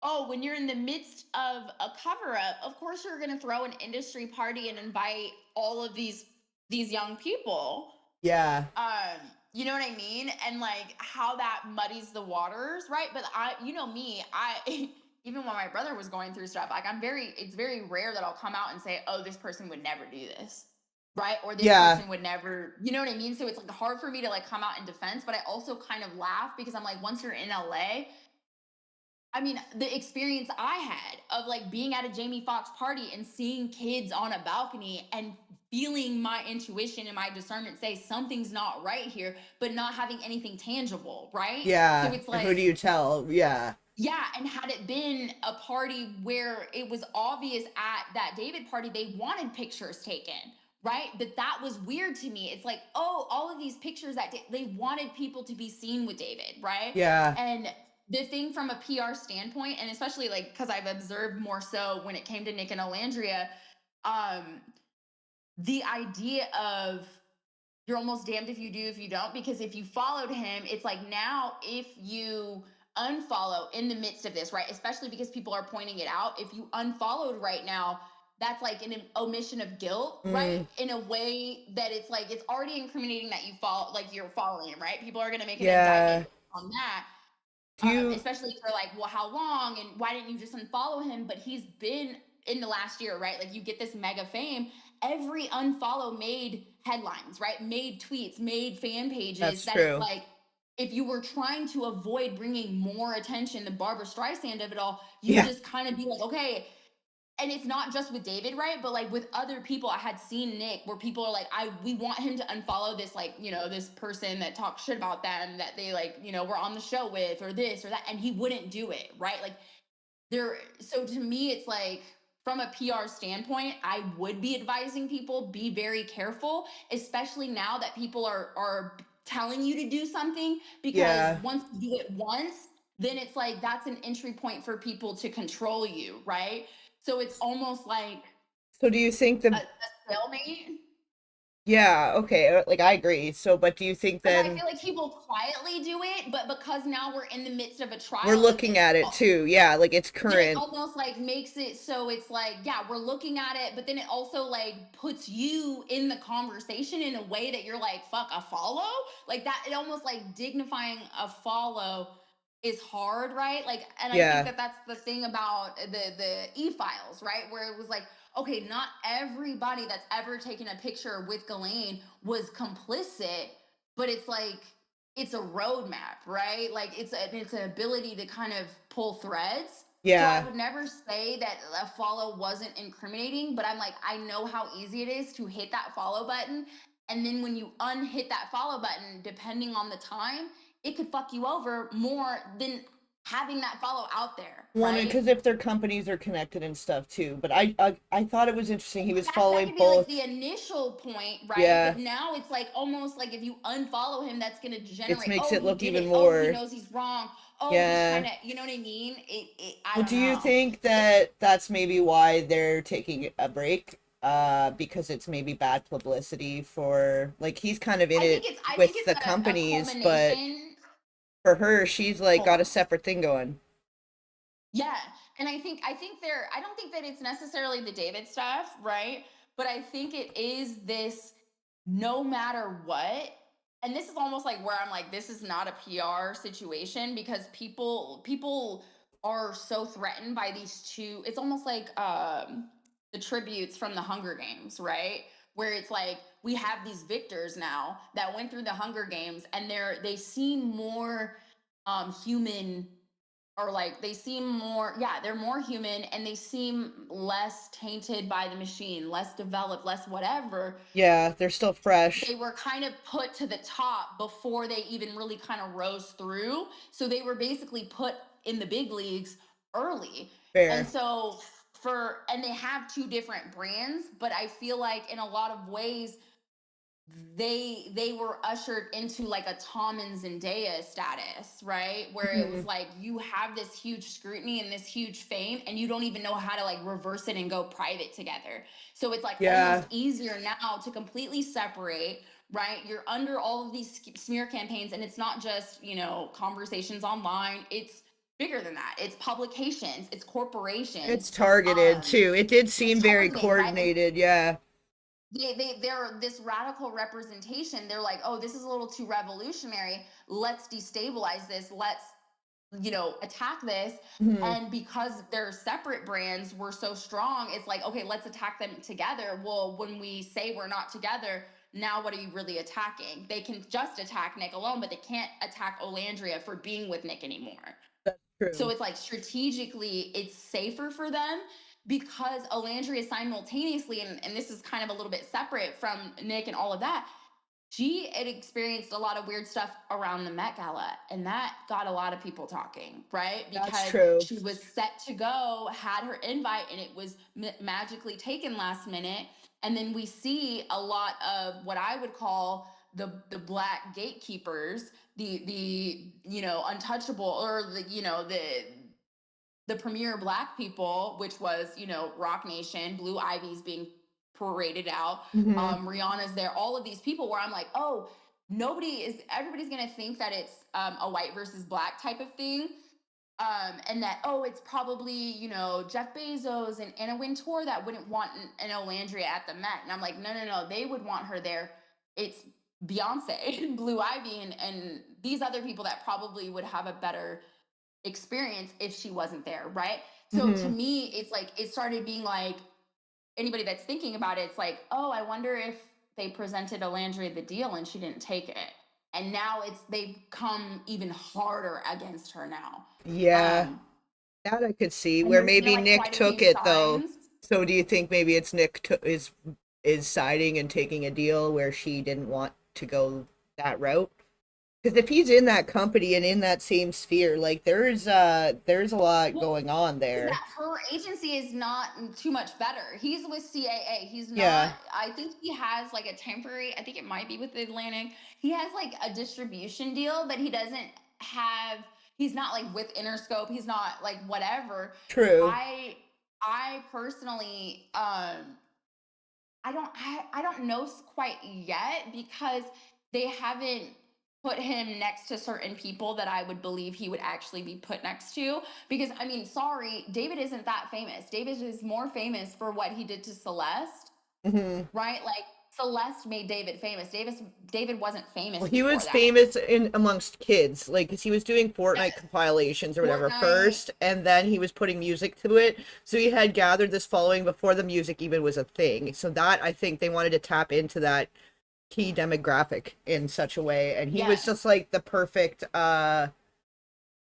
oh, when you're in the midst of a cover up, of course you're gonna throw an industry party and invite all of these young people. Yeah, um you know what I mean, and like how that muddies the waters, right? But you know me, I even when my brother was going through stuff, like it's very rare that I'll come out and say, oh, this person would never do this, right? Or this yeah, person would never, you know what I mean? So it's like hard for me to like come out in defense, but I also kind of laugh because I'm like, once you're in LA, I mean, the experience I had of like being at a Jamie Foxx party and seeing kids on a balcony and feeling my intuition and my discernment say something's not right here, but not having anything tangible, right? So yeah. it's Who do like, you tell? Yeah, yeah, and had it been a party where it was obvious at that David party they wanted pictures taken, right? That was weird to me. It's like, oh, all of these pictures that they wanted people to be seen with David, right? yeah, And the thing from a PR standpoint, and especially like because I've observed more so when it came to Nick and Alandria, um the idea of you're almost damned if you do if you don't, because if you followed him, it's like now if you unfollow in the midst of this, right, especially because people are pointing it out, if you unfollowed right now, that's like an omission of guilt, right, Mm, in a way that it's like it's already incriminating that you follow, like you're following him, right, people are going to make an indictment yeah. on that. Do you Especially if they're like, well, how long and why didn't you just unfollow him? But he's been in the last year, right? Like you get this mega fame. Every unfollow made headlines, right? Made tweets, made fan pages. that's That it's true. like, if you were trying to avoid bringing more attention, the Barbara Streisand of it all, you Yeah, just kind of be like, okay, and it's not just with David, right? But like with other people, I had seen Nick where people are like, we want him to unfollow this, like, this person that talks shit about them that they like, were on the show with or this or that. And he wouldn't do it, right? Like so to me, it's like from a PR standpoint, I would be advising people be very careful, especially now that people are telling you to do something, because yeah. once you do it once, then it's like that's an entry point for people to control you, right? So it's almost like So do you think a the stalemate. yeah, okay, like I agree. So but do you think Because I then feel like people quietly do it, but because now we're in the midst of a we're trial of looking this, at it too. Yeah, like it's then it current. almost like makes it so it's like, yeah, we're looking at it, but then it also like puts you in the conversation in a way that you're like, fuck, a follow? Like that, it almost like dignifying a follow is hard, right? Like, and I think Yeah. that that's the thing about the e-files, right? Where it was like, okay, not everybody that's ever taken a picture with Ghislaine was complicit, but it's like it's a roadmap, right? Like it's an ability to kind of pull threads. So I Yeah. would never say that a follow wasn't incriminating, but I'm like, I know how easy it is to hit that follow button. And then when you unhit that follow button, depending on the time, it could fuck you over more than having that follow out there, One, right? because if their companies are connected and stuff too. But I thought it was interesting. He was That following could be like the both. initial point, right? Yeah. But now it's like almost like if you unfollow him, that's going to It generate, makes oh, it he look did even it, oh, he more. knows he's wrong, oh, he's trying Yeah. to, you know what I mean? I Well, don't do you know. think that that's maybe why they're taking a break? Because it's maybe bad publicity for like he's kind of in it I think with it's the a companies, but culmination. for her, she's like Hold got a on. separate thing going. Yeah, and I think there. I don't think that it's necessarily the David stuff, right? But I think it is this. No matter what, and this is almost like where I'm like, this is not a PR situation because people are so threatened by these two. It's almost like the tributes from the Hunger Games, right? Where it's like we have these victors now that went through the Hunger Games, and they seem more human, or like they seem more, yeah, they're more human and they seem less tainted by the machine, less developed, less whatever. Yeah, they're still fresh. They were kind of put to the top before they even really kind of rose through, so they were basically put in the big leagues early. And Fair. so and they have two different brands, but I feel like in a lot of ways they were ushered into like a Tom and Zendaya status, right? Where it was Mhm. like you have this huge scrutiny and this huge fame, and you don't even know how to like reverse it and go private together. So it's like almost Yeah. easier now to completely separate, right? You're under all of these smear campaigns, and it's not just, conversations online. It's bigger than that. It's publications, it's corporations. It's targeted too. It did It's seem very targeting, right? coordinated. Yeah. They're this radical representation. They're like, oh, this is a little too revolutionary, let's destabilize this, let's attack this. Mhm. And because their separate brands were so strong, it's like, okay, let's attack them together. Well, when we say we're not together, now what are you really attacking? They can just attack Nick alone, but they can't attack Olandria for being with Nick anymore. That's So true. it's like strategically, it's safer for them because Olandria simultaneously, and this is kind of a little bit separate from Nick and all of that, she had experienced a lot of weird stuff around the Met Gala, and that got a lot of people talking, right? That's Because true. she was set to go, had her invite, and it was magically taken last minute. And then we see a lot of what I would call the black gatekeepers, the untouchable, or the the premier Black people, which was, you know, Rock Nation, Blue Ivy's being paraded out, Hmm. Rihanna's there, all of these people where I'm like, oh, everybody's gonna think that it's a white versus black type of thing. And that, oh, it's probably, you know, Jeff Bezos and Anna Wintour that wouldn't want an Olandria at the Met. And I'm like, no, no, no, they would want her there. It's Beyonce and Blue Ivy and these other people that probably would have a better experience if she wasn't there, right? So to Hmm. me, it's like it started being like anybody that's thinking about it, it's like, oh, I wonder if they presented Alandria the deal and she didn't take it. And now they've come even harder against her now. Yeah, Um, that I could see and where there's been maybe like Nick quite a took few it though. signs. So do you think maybe it's Nick is siding and taking a deal where she didn't want to go that route? Because if he's in that company and in that same sphere, like there's a lot Well, going on is there. that her agency is not too much better. He's with CAA. He's not, Yeah, I think he has like a temporary, I think it might be with Atlantic. He has like a distribution deal, but he doesn't have, he's not like with Interscope. He's not like whatever. true. I I personally I don't know quite yet because they haven't put him next to certain people that I would believe he would actually be put next to. Because I mean, sorry, David isn't that famous. David is more famous for what he did to Celeste, Hmm. right? Like Celeste made David famous. David wasn't famous Well, he before was that. famous in amongst kids, like 'cause he was doing Fortnite Yes. compilations or whatever Fortnite. first, and then he was putting music to it. So he had gathered this following before the music even was a thing. So that I think they wanted to tap into that key demographic in such a way, and he was Yes. just like the perfect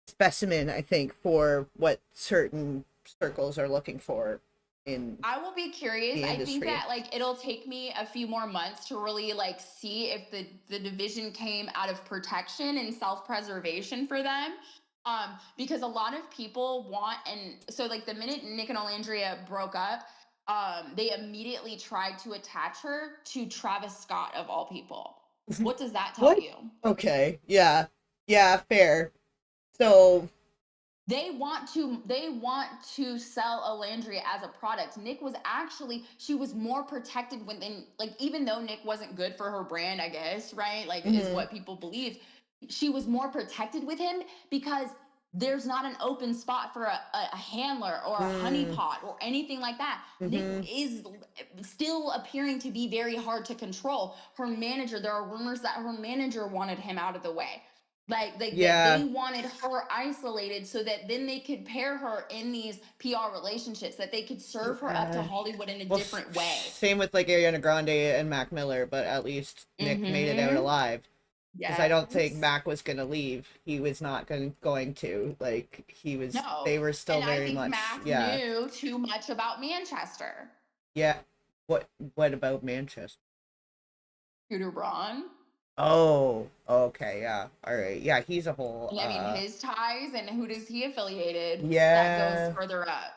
specimen, I think, for what certain circles are looking for in I will be curious. the I think industry. that like it'll take me a few more months to really like see if the division came out of protection and self-preservation for them. Because a lot of people want, and so like the minute Nick and Alandria broke up, they immediately tried to attach her to Travis Scott of all people. What does that tell What? you? Okay, yeah, yeah, fair. So, They want to sell Alandria as a product. Nick was actually, she was more protected within, like, even though Nick wasn't good for her brand, I guess, right? Like, is mhm, what people believed. She was more protected with him because there's not an open spot for a handler or a mm, honeypot or anything like that. Nick mhm, is still appearing to be very hard to control. Her manager, there are rumors that her manager wanted him out of the way, like that they yeah, wanted her isolated so that then they could pair her in these PR relationships, that they could serve her up to yeah. Hollywood in a Well, different way. same with like Ariana Grande and Mac Miller, but at least Nick made it out Mm-hmm. alive. Because I don't think Yes. Mac was gonna leave. He was not going to. Like he was. No. They were still And I very think much. Mac Yeah, knew too much about Manchester. yeah. What about Manchester? Scooter Braun. Oh, okay, yeah. All right. Yeah, he's a whole And I mean his ties, and who does he affiliated that goes yeah. further up?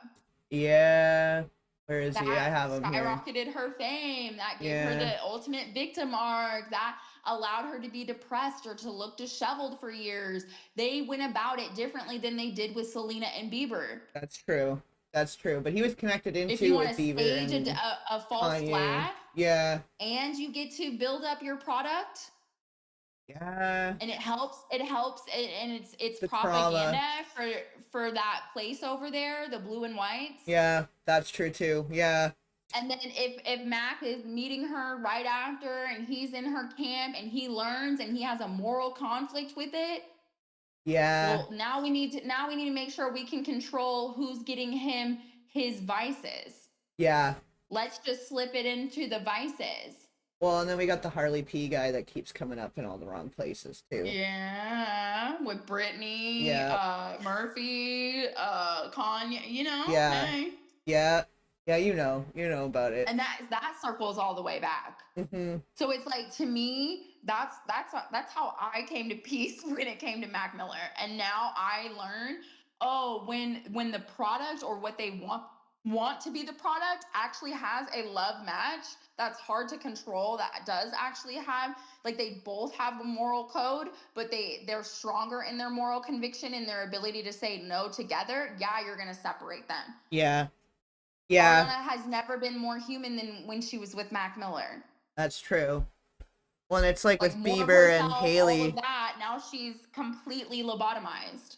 Yeah. Where is he? I That have him here. skyrocketed her fame, that gave her Yeah, the ultimate victim arc, that allowed her to be depressed or to look disheveled for years. They went about it differently than they did with Selena and Bieber. that's true. That's true. But he was connected If you into want with to Bieber stage and a false Kanye. flag Yeah. and you get to build up your product, Yeah. and it helps and it's The propaganda trauma. for that place over there, the blue and whites. Yeah, that's true too. Yeah. And then if Mac is meeting her right after and he's in her camp and he learns and he has a moral conflict with it, Yeah. well, now we need to make sure we can control who's getting him his vices. Yeah. Let's just slip it into the vices. Well, and then we got the Harley P guy that keeps coming up in all the wrong places too. Yeah, with Brittany, Yeah. Murphy, Kanye, Yeah. hey. Yeah. Yeah, you know about it. And that circles all the way back. Hmm. So it's like, to me, that's how I came to peace when it came to Mac Miller. And now I learn, oh, when the product or what they want want to be the product actually has a love match that's hard to control, that does actually have, like, they both have a moral code, but they're stronger in their moral conviction and their ability to say no together, yeah, you're gonna separate them. Yeah. Yeah, Ariana has never been more human than when she was with Mac Miller. that's true. Well, it's like Like, with more of Bieber and herself, all of Haley. that. Now she's completely lobotomized.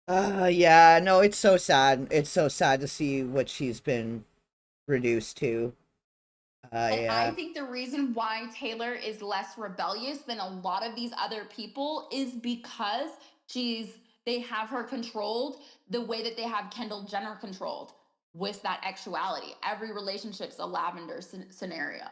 Yeah, no, it's so sad. It's so sad to see what she's been reduced to. And I Yeah. think the reason why Taylor is less rebellious than a lot of these other people is because they have her controlled the way that they have Kendall Jenner controlled, with that actuality. Every relationship's a lavender scenario.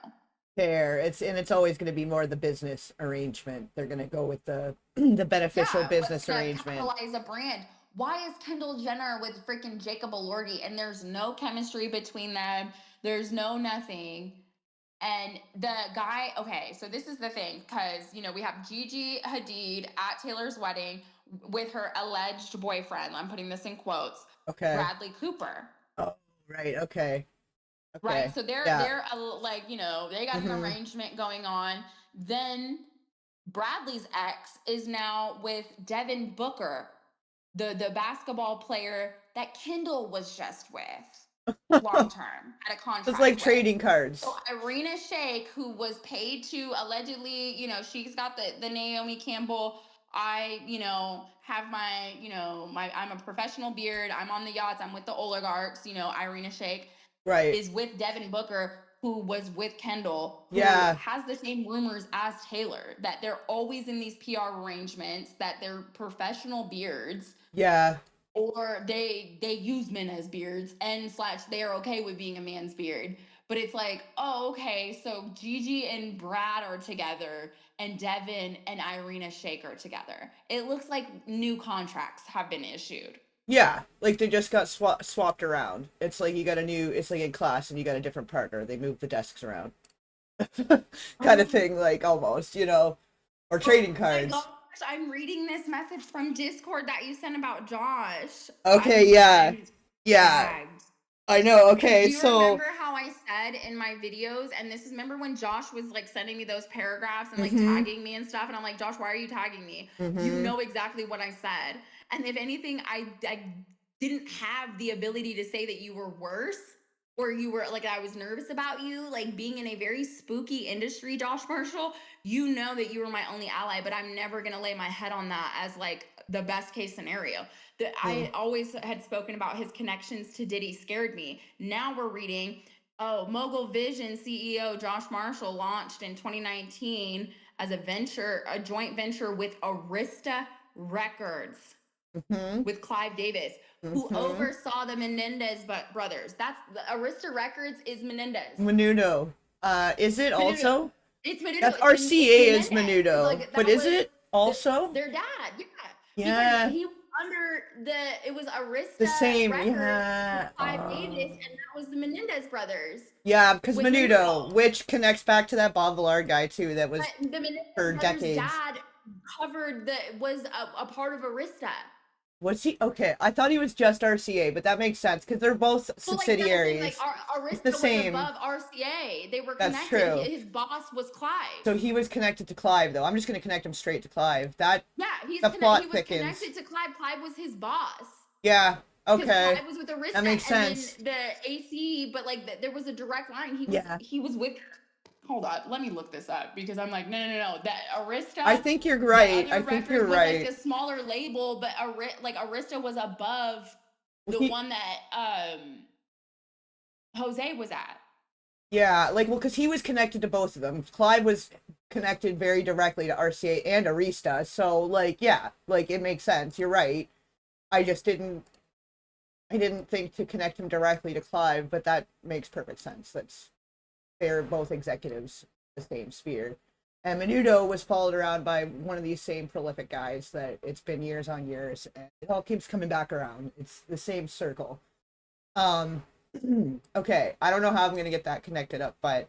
Fair. It's always going to be more the business arrangement. They're going to go with the the beneficial Yeah, what's business gonna arrangement. capitalize a brand? Why is Kendall Jenner with freaking Jacob Elordi and there's no chemistry between them? There's no nothing. And the guy, okay, so this is the thing, because, we have Gigi Hadid at Taylor's wedding with her alleged boyfriend. I'm putting this in quotes, Okay. Bradley Cooper. Oh, right. Okay. Right. Okay. So they're Yeah. they're like, they got an Mhm. arrangement going on. Then Bradley's ex is now with Devin Booker, the basketball player that Kendall was just with long term at a It's like contract with. trading So cards. Irina Shayk, who was paid to allegedly, she's got the Naomi Campbell. I, have my, I'm a professional beard. I'm on the yachts. I'm with the oligarchs. Irina Shayk Right. is with Devin Booker, who was with Kendall, who Yeah. has the same rumors as Taylor, that they're always in these PR arrangements, that they're professional beards, Yeah. or they use men as beards, and slash they're okay with being a man's beard. But it's like, oh, okay, so Gigi and Brad are together and Devin and Irina Shayk are together. It looks like new contracts have been issued. Yeah, like they just got swapped around. It's like it's like in class and you got a different partner. They move the desks around. Kind of Oh thing, like almost, or oh trading my gosh, cards. I'm reading this message from Discord that you sent about Josh. Okay, yeah. I'm Yeah, gagged. I know. Because Okay, do you so remember how I said in my videos, and this is, remember when Josh was like sending me those paragraphs and like mhm. tagging me and stuff, and I'm like, Josh, why are you tagging me? You Mhm. know exactly what I said. And if anything, I didn't have the ability to say that you were worse, or you were like, I was nervous about you, like being in a very spooky industry, Josh Marshall. You know that you were my only ally, but I'm never gonna lay my head on that as like the best case scenario. That I always had spoken about his connections to Diddy scared me. Now we're reading, oh, Mogul Vision CEO Josh Marshall launched in 2019 as a joint venture with Arista Records Mhm. with Clive Davis, who Mhm. oversaw the Menendez brothers. That's the Arista Records is Menendez. Menudo. Is it Menudo. also? It's Menudo. That's It's RCA is Menendez. Menudo, Like but that is was it also? their dad. Yeah, because Yeah, he was under it was the Arista same. Records with Yeah. Clive Davis, and that was the Menendez brothers Yeah, because with Menudo, Menudo. which connects back to that Bob Villard guy too, that But was the Menendez for brothers' decades. dad was a part of Arista. Was he okay? I thought he was just RCA, but that makes sense because they're both So like that's the thing. Like subsidiaries. It's the Arista was same. above RCA. They were That's connected. true. His boss was Clive. So he was connected to Clive, though. I'm just gonna connect him straight to Clive. That Yeah, the he plot was thickens. connected to Clive. Clive was his boss. Yeah. Because Okay. Clive was with That Arista, makes and then sense. the AC, but like there was a direct line. Yeah. He was with. Hold up, let me look this up because I'm like, no. That I Arista, think you're the right. I other think record you're was like right. the smaller label, but Arista was above Well, the one that Jose was at. yeah, like, well, because he was connected to both of them. Clive was connected very directly to RCA and Arista, so like, yeah, like it makes sense. You're right. I just didn't. I didn't think to connect him directly to Clive, but that makes perfect sense. They're both executives, in the same sphere. And Menudo was followed around by one of these same prolific guys that it's been years on years, and it all keeps coming back around. It's the same circle. Um, okay, I don't know how I'm gonna get that connected up, but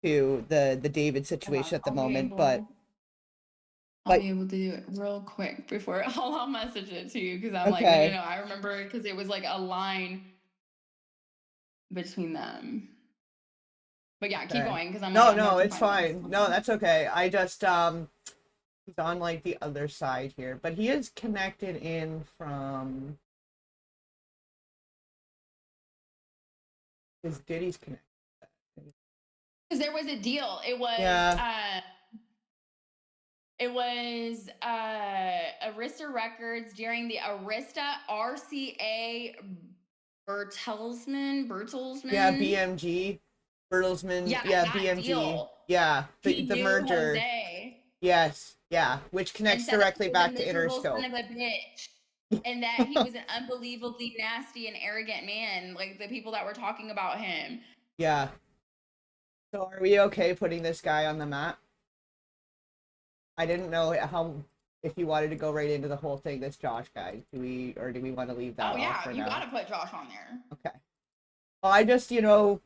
to the David Hold on, situation at the moment, but I'll but be able to do it real quick before I'll message it to you because I'm like, no. okay, I remember because it was like a line. between them. But yeah, keep Okay. going because I'm No, I'm no, about to it's find this. fine. Hold No, on. that's okay. I just he's on like the other side here, but he is connected in from his Diddy's connected. Because there was a deal. Yeah. It was Arista Records during the Arista RCA Yeah, Bertelsmann. BMG, Bertelsmann, Yeah, yeah, that BMG. deal. Yeah, He the knew merger. Jose Yes, yeah, which and connects said that directly he was a back to miserable son Interscope. of a bitch and that he was an unbelievably nasty and arrogant man, like the people that were talking about him. Yeah. So are we okay putting this guy on the map? I didn't know how if you wanted to go right into the whole thing, this Josh guy. Do we want to leave that Oh off yeah, for you now? gotta put Josh on there. Okay. Well, I just,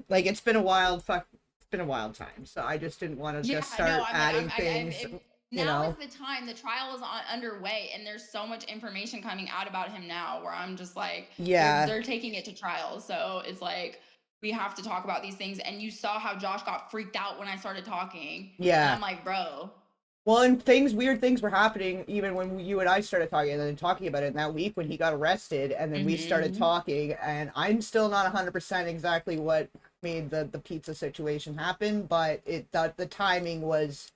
like it's been a wild it's been a wild time. So I just didn't want to Yeah, just no, start I'm like, adding things, you now is know. the time. The trial is underway, and there's so much information coming out about him now. Where I'm just like, Yeah. they're taking it to trial, so it's like we have to talk about these things. And you saw how Josh got freaked out when I started talking, and Yeah. I'm like, bro. Well, and weird things were happening even when you and I started talking and then talking about it in that week when he got arrested and then we started Mm-hmm. talking and I'm still not 100% exactly what made the pizza situation happen, but the timing was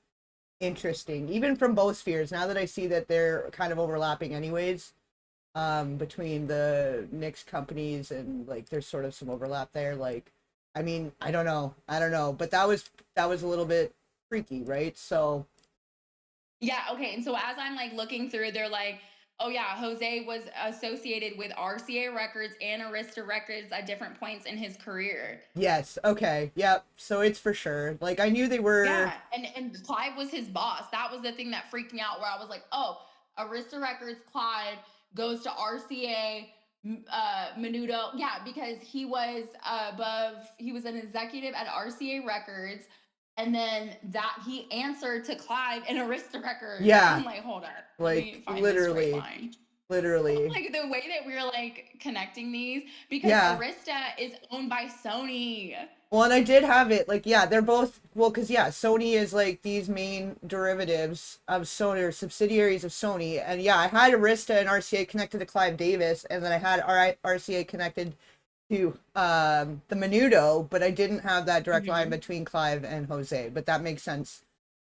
interesting, even from both spheres. Now that I see that they're kind of overlapping anyways, between the Knicks companies and like there's sort of some overlap there. Like, I mean, I don't know, but that was a little bit freaky, right? So, Yeah, okay. And so as I'm like looking through, they're like, oh yeah, Jose was associated with RCA Records and Arista Records at different points in his career. yes, okay, yep. So it's for sure. Like I knew they were. Yeah, and Clive was his boss. That was the thing that freaked me out. Where I was like, oh, Arista Records, Clive goes to RCA, Menudo. Yeah, because he was above. He was an executive at RCA Records, and then that he answered to Clive in Arista Records. Yeah, I'm like, hold up, let like me find this straight literally, line. literally. Like the way that we're like connecting these, because Yeah. Arista is owned by Sony. Well, and I did have it like yeah, they're both well because yeah, Sony is like these main derivatives of Sony or subsidiaries of Sony, and yeah, I had Arista and RCA connected to Clive Davis, and then I had RCA connected to the Menudo, but I didn't have that direct line Mhm. between Clive and Jose. But that makes sense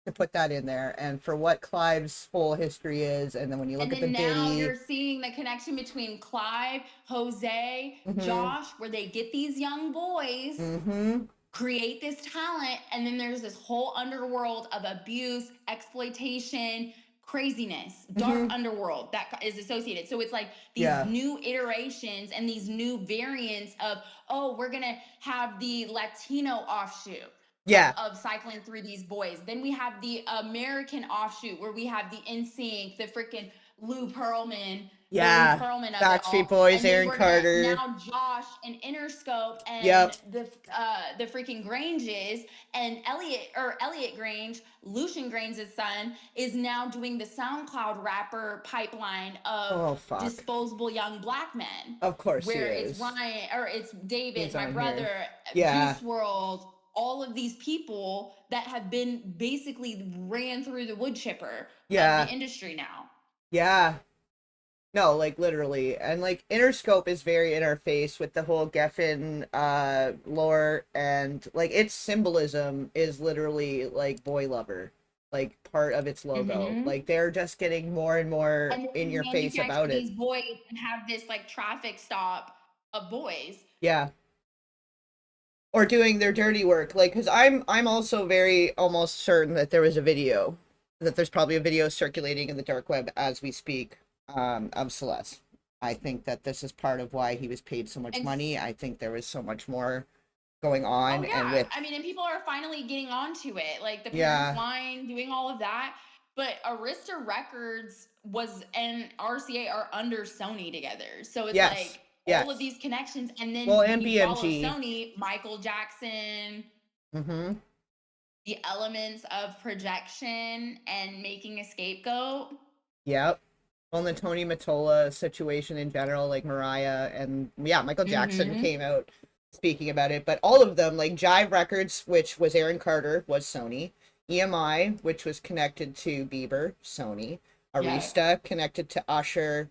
to put that in there, and for what Clive's whole history is, and then when you look And at the then now Diddy. you're seeing the connection between Clive, Jose, Mm-hmm. Josh, where they get these young boys, Mm-hmm. create this talent, and then there's this whole underworld of abuse, exploitation, craziness, dark Mm-hmm. underworld that is associated. So it's like these Yeah. new iterations and these new variants of, oh, we're gonna have the Latino offshoot. Yeah. Of cycling through these boys. Then we have the American offshoot where we have the NSYNC, the freaking the Lou Yeah. Pearlman of it Backstreet all. Boys, And then Aaron we're gonna Carter. now Josh and Interscope and Yep. the freaking Granges and Elliot Grange, Lucian Grange's son, is now doing the SoundCloud rapper pipeline of Oh fuck. disposable young black men. Of course he Where it's is. Ryan or it's He's David, my on here. brother, Yeah. Juice World, all of these people that have been basically ran through the wood chipper of the Yeah. industry now. Yeah. No, like literally. And like Interscope is very in our face with the whole Geffen lore and like its symbolism is literally like boy lover. Like part of its logo. Mm-hmm. Like they're just getting more and more And in they your face manufacture about it. these boys and have this like traffic stop of boys. Yeah. Or doing their dirty work. Like cuz I'm also very almost certain that there was a video that there's probably a video circulating in the dark web as we speak of Celeste. I think that this is part of why he was paid so much And money. I think there was so much more going oh on and yeah, with I mean, and people are finally getting onto it, like the parents yeah. line, doing all of that. But Arista Records was and RCA are under Sony together, so it's Yes. like all of Yes. these connections. And Well, then when and you follow BMG. Sony, Michael Jackson, Mhm. the elements of projection and making a scapegoat. Yep. Well, the Tony Mottola situation in general, like Mariah and yeah, Michael Jackson Mm-hmm. came out speaking about it, but all of them, like Jive Records, which was Aaron Carter, was Sony. EMI, which was connected to Bieber, Sony. Yeah. Arista, connected to Usher,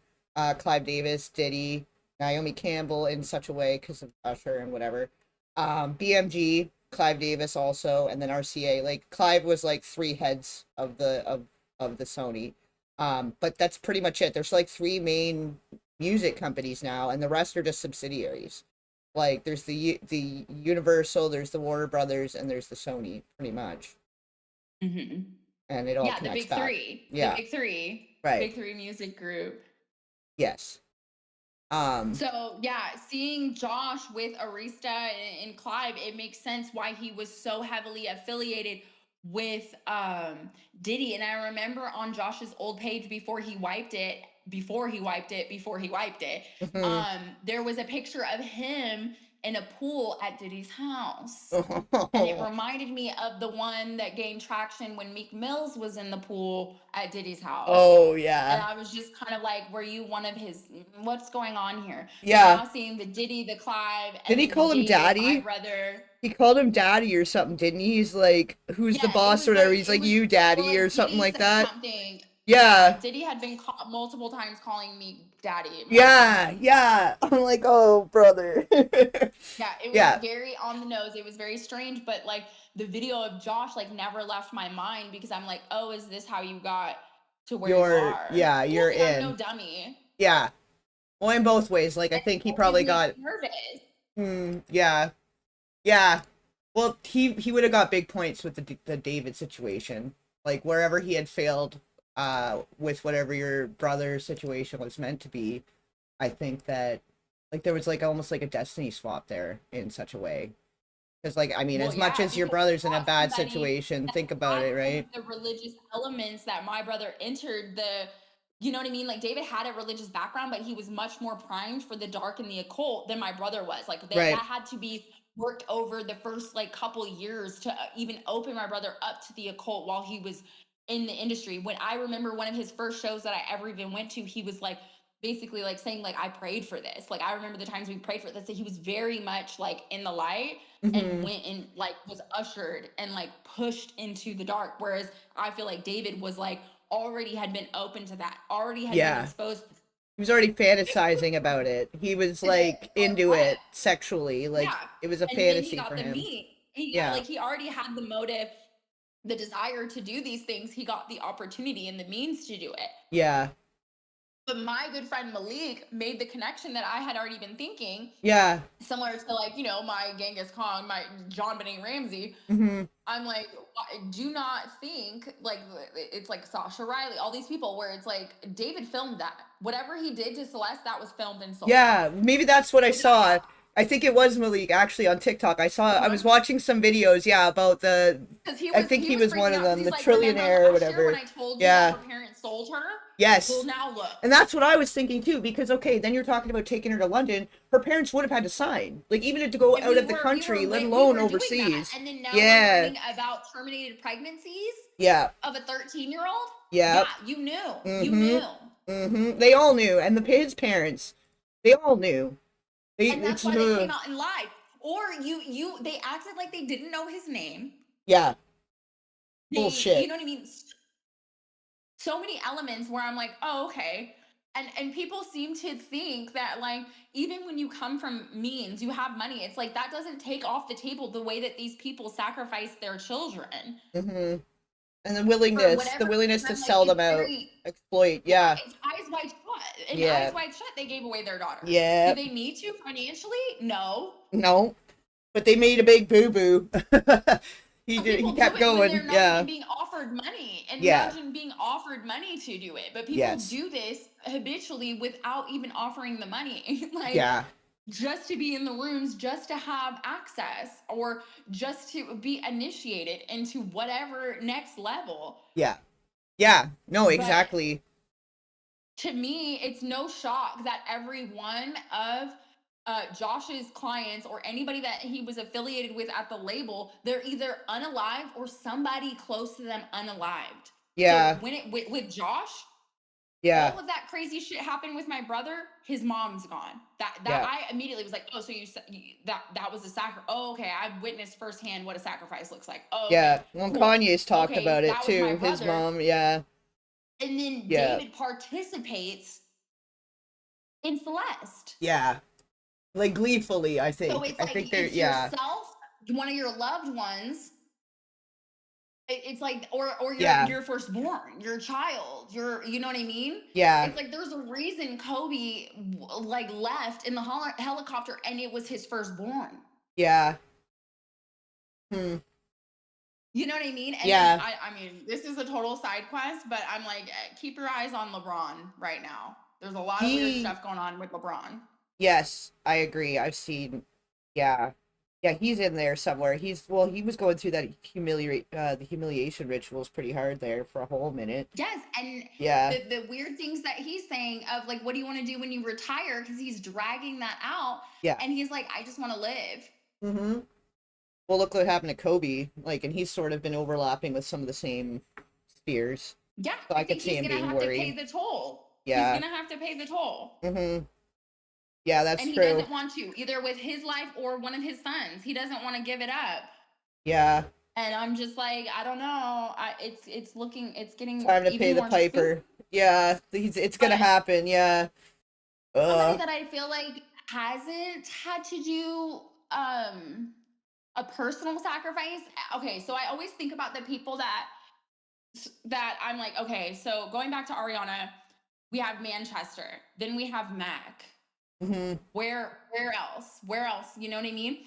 Clive Davis, Diddy, Naomi Campbell in such a way because of Usher and whatever. BMG, Clive Davis also, and then RCA. Like Clive was like three heads of the Sony. But that's pretty much it. There's like three main music companies now, and the rest are just subsidiaries. Like there's the Universal, there's the Warner Brothers, and there's the Sony, pretty much, Hmm. and it all Yeah, the connects big back. three. The Yeah, big three. right. Big three music group. Yes. Um. So yeah, seeing Josh with Arista and Clive, it makes sense why he was so heavily affiliated with Diddy. And I remember on Josh's old page before he wiped it, Mhm. there was a picture of him in a pool at Diddy's house. And it reminded me of the one that gained traction when Meek Mills was in the pool at Diddy's house. Oh And yeah, I was just kind of like, were you one of his, what's going on here? But yeah. now seeing the Diddy, the Clive, Did and he then the call him David, my daddy? brother. He called him daddy or something, didn't he? He's like, who's the Yeah, it boss or was whatever. like, He's like, you daddy or something Diddy like said that. something. Yeah, Yeah, Diddy had been multiple times calling me daddy multiple yeah, times. yeah. I'm like, oh, brother. Yeah, it was Yeah, very on the nose. It was very strange, but like the video of Josh like never left my mind because I'm like, oh, is this how you got to where you are? you're Clearly, I'm no in. dummy. Yeah. Well, in both ways. Like, I And it think he always probably makes got, me nervous. yeah, yeah. Well, he would have got big points with the David situation. Like, wherever he had failed, with whatever your brother's situation was meant to be, I think that, like, there was, like, almost like a destiny swap there in such a way. Because, like, I mean, Well, as much yeah, as your because he brother's in a got bad somebody situation, that think about had it, some of right? the religious elements that my brother entered the, you know what I mean? Like David had a religious background, but he was much more primed for the dark and the occult than my brother was. Like that Right. had to be worked over the first like couple years to even open my brother up to the occult while he was in the industry. When I remember one of his first shows that I ever even went to, he was like basically like saying like I prayed for this. Like I remember the times we prayed for this. That he was very much like in the light and Mm-hmm. went and like was ushered and like pushed into the dark. Whereas I feel like David was like already had been open to that, already had been Yeah. exposed He was already fantasizing about it. He was, to the like, into what? it sexually. Like, Yeah. it was a And then he fantasy got for the him. meat. He got Yeah. like he already had the motive, the desire to do these things. He got the opportunity and the means to do it. Yeah. But my good friend Malik made the connection that I had already been thinking, Yeah. similar to like, you know, my Genghis Khan, my John Benet Ramsey. Mm-hmm. I'm like, do not think like it's like Sasha Riley, all these people where it's like David filmed that. Whatever he did to Celeste, that was filmed and sold. Yeah, maybe that's what I What did I saw. know? I think it was Malik actually on TikTok. I was Uh-huh. watching some videos, yeah, about Because I think he he was was one freaking of out because them, he's the like, remember trillionaire or last year when whatever. I told you that Yeah. her parents sold her? Well, Yes. now look. And that's what I was thinking too, because okay, then you're talking about taking her to London. Her parents would have had to sign, like even to go And out of the country, let we alone were doing that, overseas. and then now we're Yeah. learning about terminated pregnancies Yeah. of a 13-year-old. Yeah, Yep. you knew, you Mm-hmm. knew. Mm-hmm. They all knew, and his parents, they all knew. And that's It's why they came out and lied. Or they acted like they didn't know his name. yeah, You bullshit. know what I mean? So many elements where I'm like, oh, okay. And people seem to think that like even when you come from means, you have money. It's like that doesn't take off the table the way that these people sacrifice their children Mm-hmm. And for the whatever willingness reason. to I'm like, sell it's them out, very exploit. yeah, Yeah, it's eyes wide shut. And eyes yeah, wide shut, they gave away their daughter. yeah. Did they need to financially? No. No, but they made a big boo boo. But He people do kept it when they're going. not even Yeah, being offered money. And yeah, imagine being offered money to do it. But people yes, do this habitually without even offering the money. Like yeah, just to be in the rooms, just to have access, or just to be initiated into whatever next level. yeah, yeah. No, But exactly. to me, it's no shock that every one of Josh's clients or anybody that he was affiliated with at the label, they're either unalived or somebody close to them unalived. So Yeah, when it with Josh, Yeah. All of that crazy shit happened with my brother. His mom's gone. That Yeah. I immediately was like, oh, so that was a sacrifice. Oh, okay. I witnessed firsthand what a sacrifice looks like. Oh, okay, Yeah. Well, cool. Kanye's talked Okay, about it that was my too. His brother. mom. Yeah. And then Yeah. David participates in Celeste. Yeah. Like gleefully, I So think. it's I like think they're, it's yeah. yourself, one of your loved ones. It's like, or Yeah. your firstborn, your child, you know what I mean? Yeah. It's like there's a reason Kobe like left in the helicopter, and it was his firstborn. Yeah. Hmm. You know what I mean? And then Yeah. I mean, this is a total side quest, but I'm like, keep your eyes on LeBron right now. There's a lot of weird He, stuff going on with LeBron. yes, I agree. I've seen, yeah. Yeah, he's in there somewhere. Well, he was going through that the humiliation rituals pretty hard there for a whole minute. Yes, and Yeah. the weird things that he's saying of like, what do you want to do when you retire? Because he's dragging that out, Yeah. and he's like, I just want to live. Mm-hmm. Well, look what happened to Kobe. Like, and he's sort of been overlapping with some of the same spheres. Yeah, So I I could think see he's him gonna being have to pay worried. the toll. Yeah. He's gonna have to pay the toll. Mm-hmm. Yeah, that's And he true. doesn't want to, either with his life or one of his sons. He doesn't want to give it up. Yeah. And I'm just like, I don't know. It's getting Time to even pay the more piper. Yeah, it's gonna But happen. Yeah. somebody that I feel like hasn't had to do a personal sacrifice. Okay, so I always think about the people that I'm like, okay, so going back to Ariana, we have Manchester, then we have Mac. Mm-hmm. Where else? Where else? You know what I mean?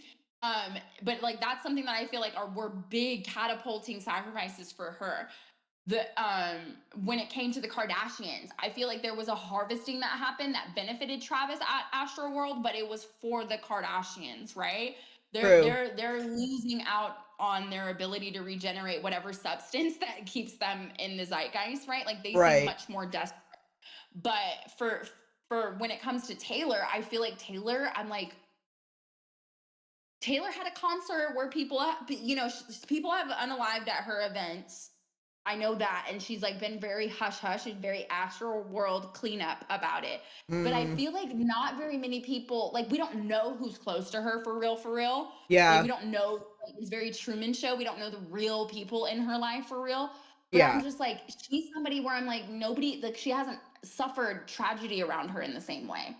But like that's something that I feel like were big catapulting sacrifices for her. The when it came to the Kardashians, I feel like there was a harvesting that happened that benefited Travis at Astroworld, but it was for the Kardashians, right? True. They're losing out on their ability to regenerate whatever substance that keeps them in the zeitgeist, right? Like they seem Right. much more desperate. But for when it comes to Taylor, I feel like Taylor, I'm like, Taylor had a concert where people, people have unalived at her events. I know that. And she's like been very hush hush and very Astro World cleanup about it. But I feel like not very many people, like we don't know who's close to her for real, for real. Yeah. Like we don't know, like, it's very Truman Show. We don't know the real people in her life for real. But Yeah. I'm just like, she's somebody where I'm like, nobody, like she hasn't suffered tragedy around her in the same way.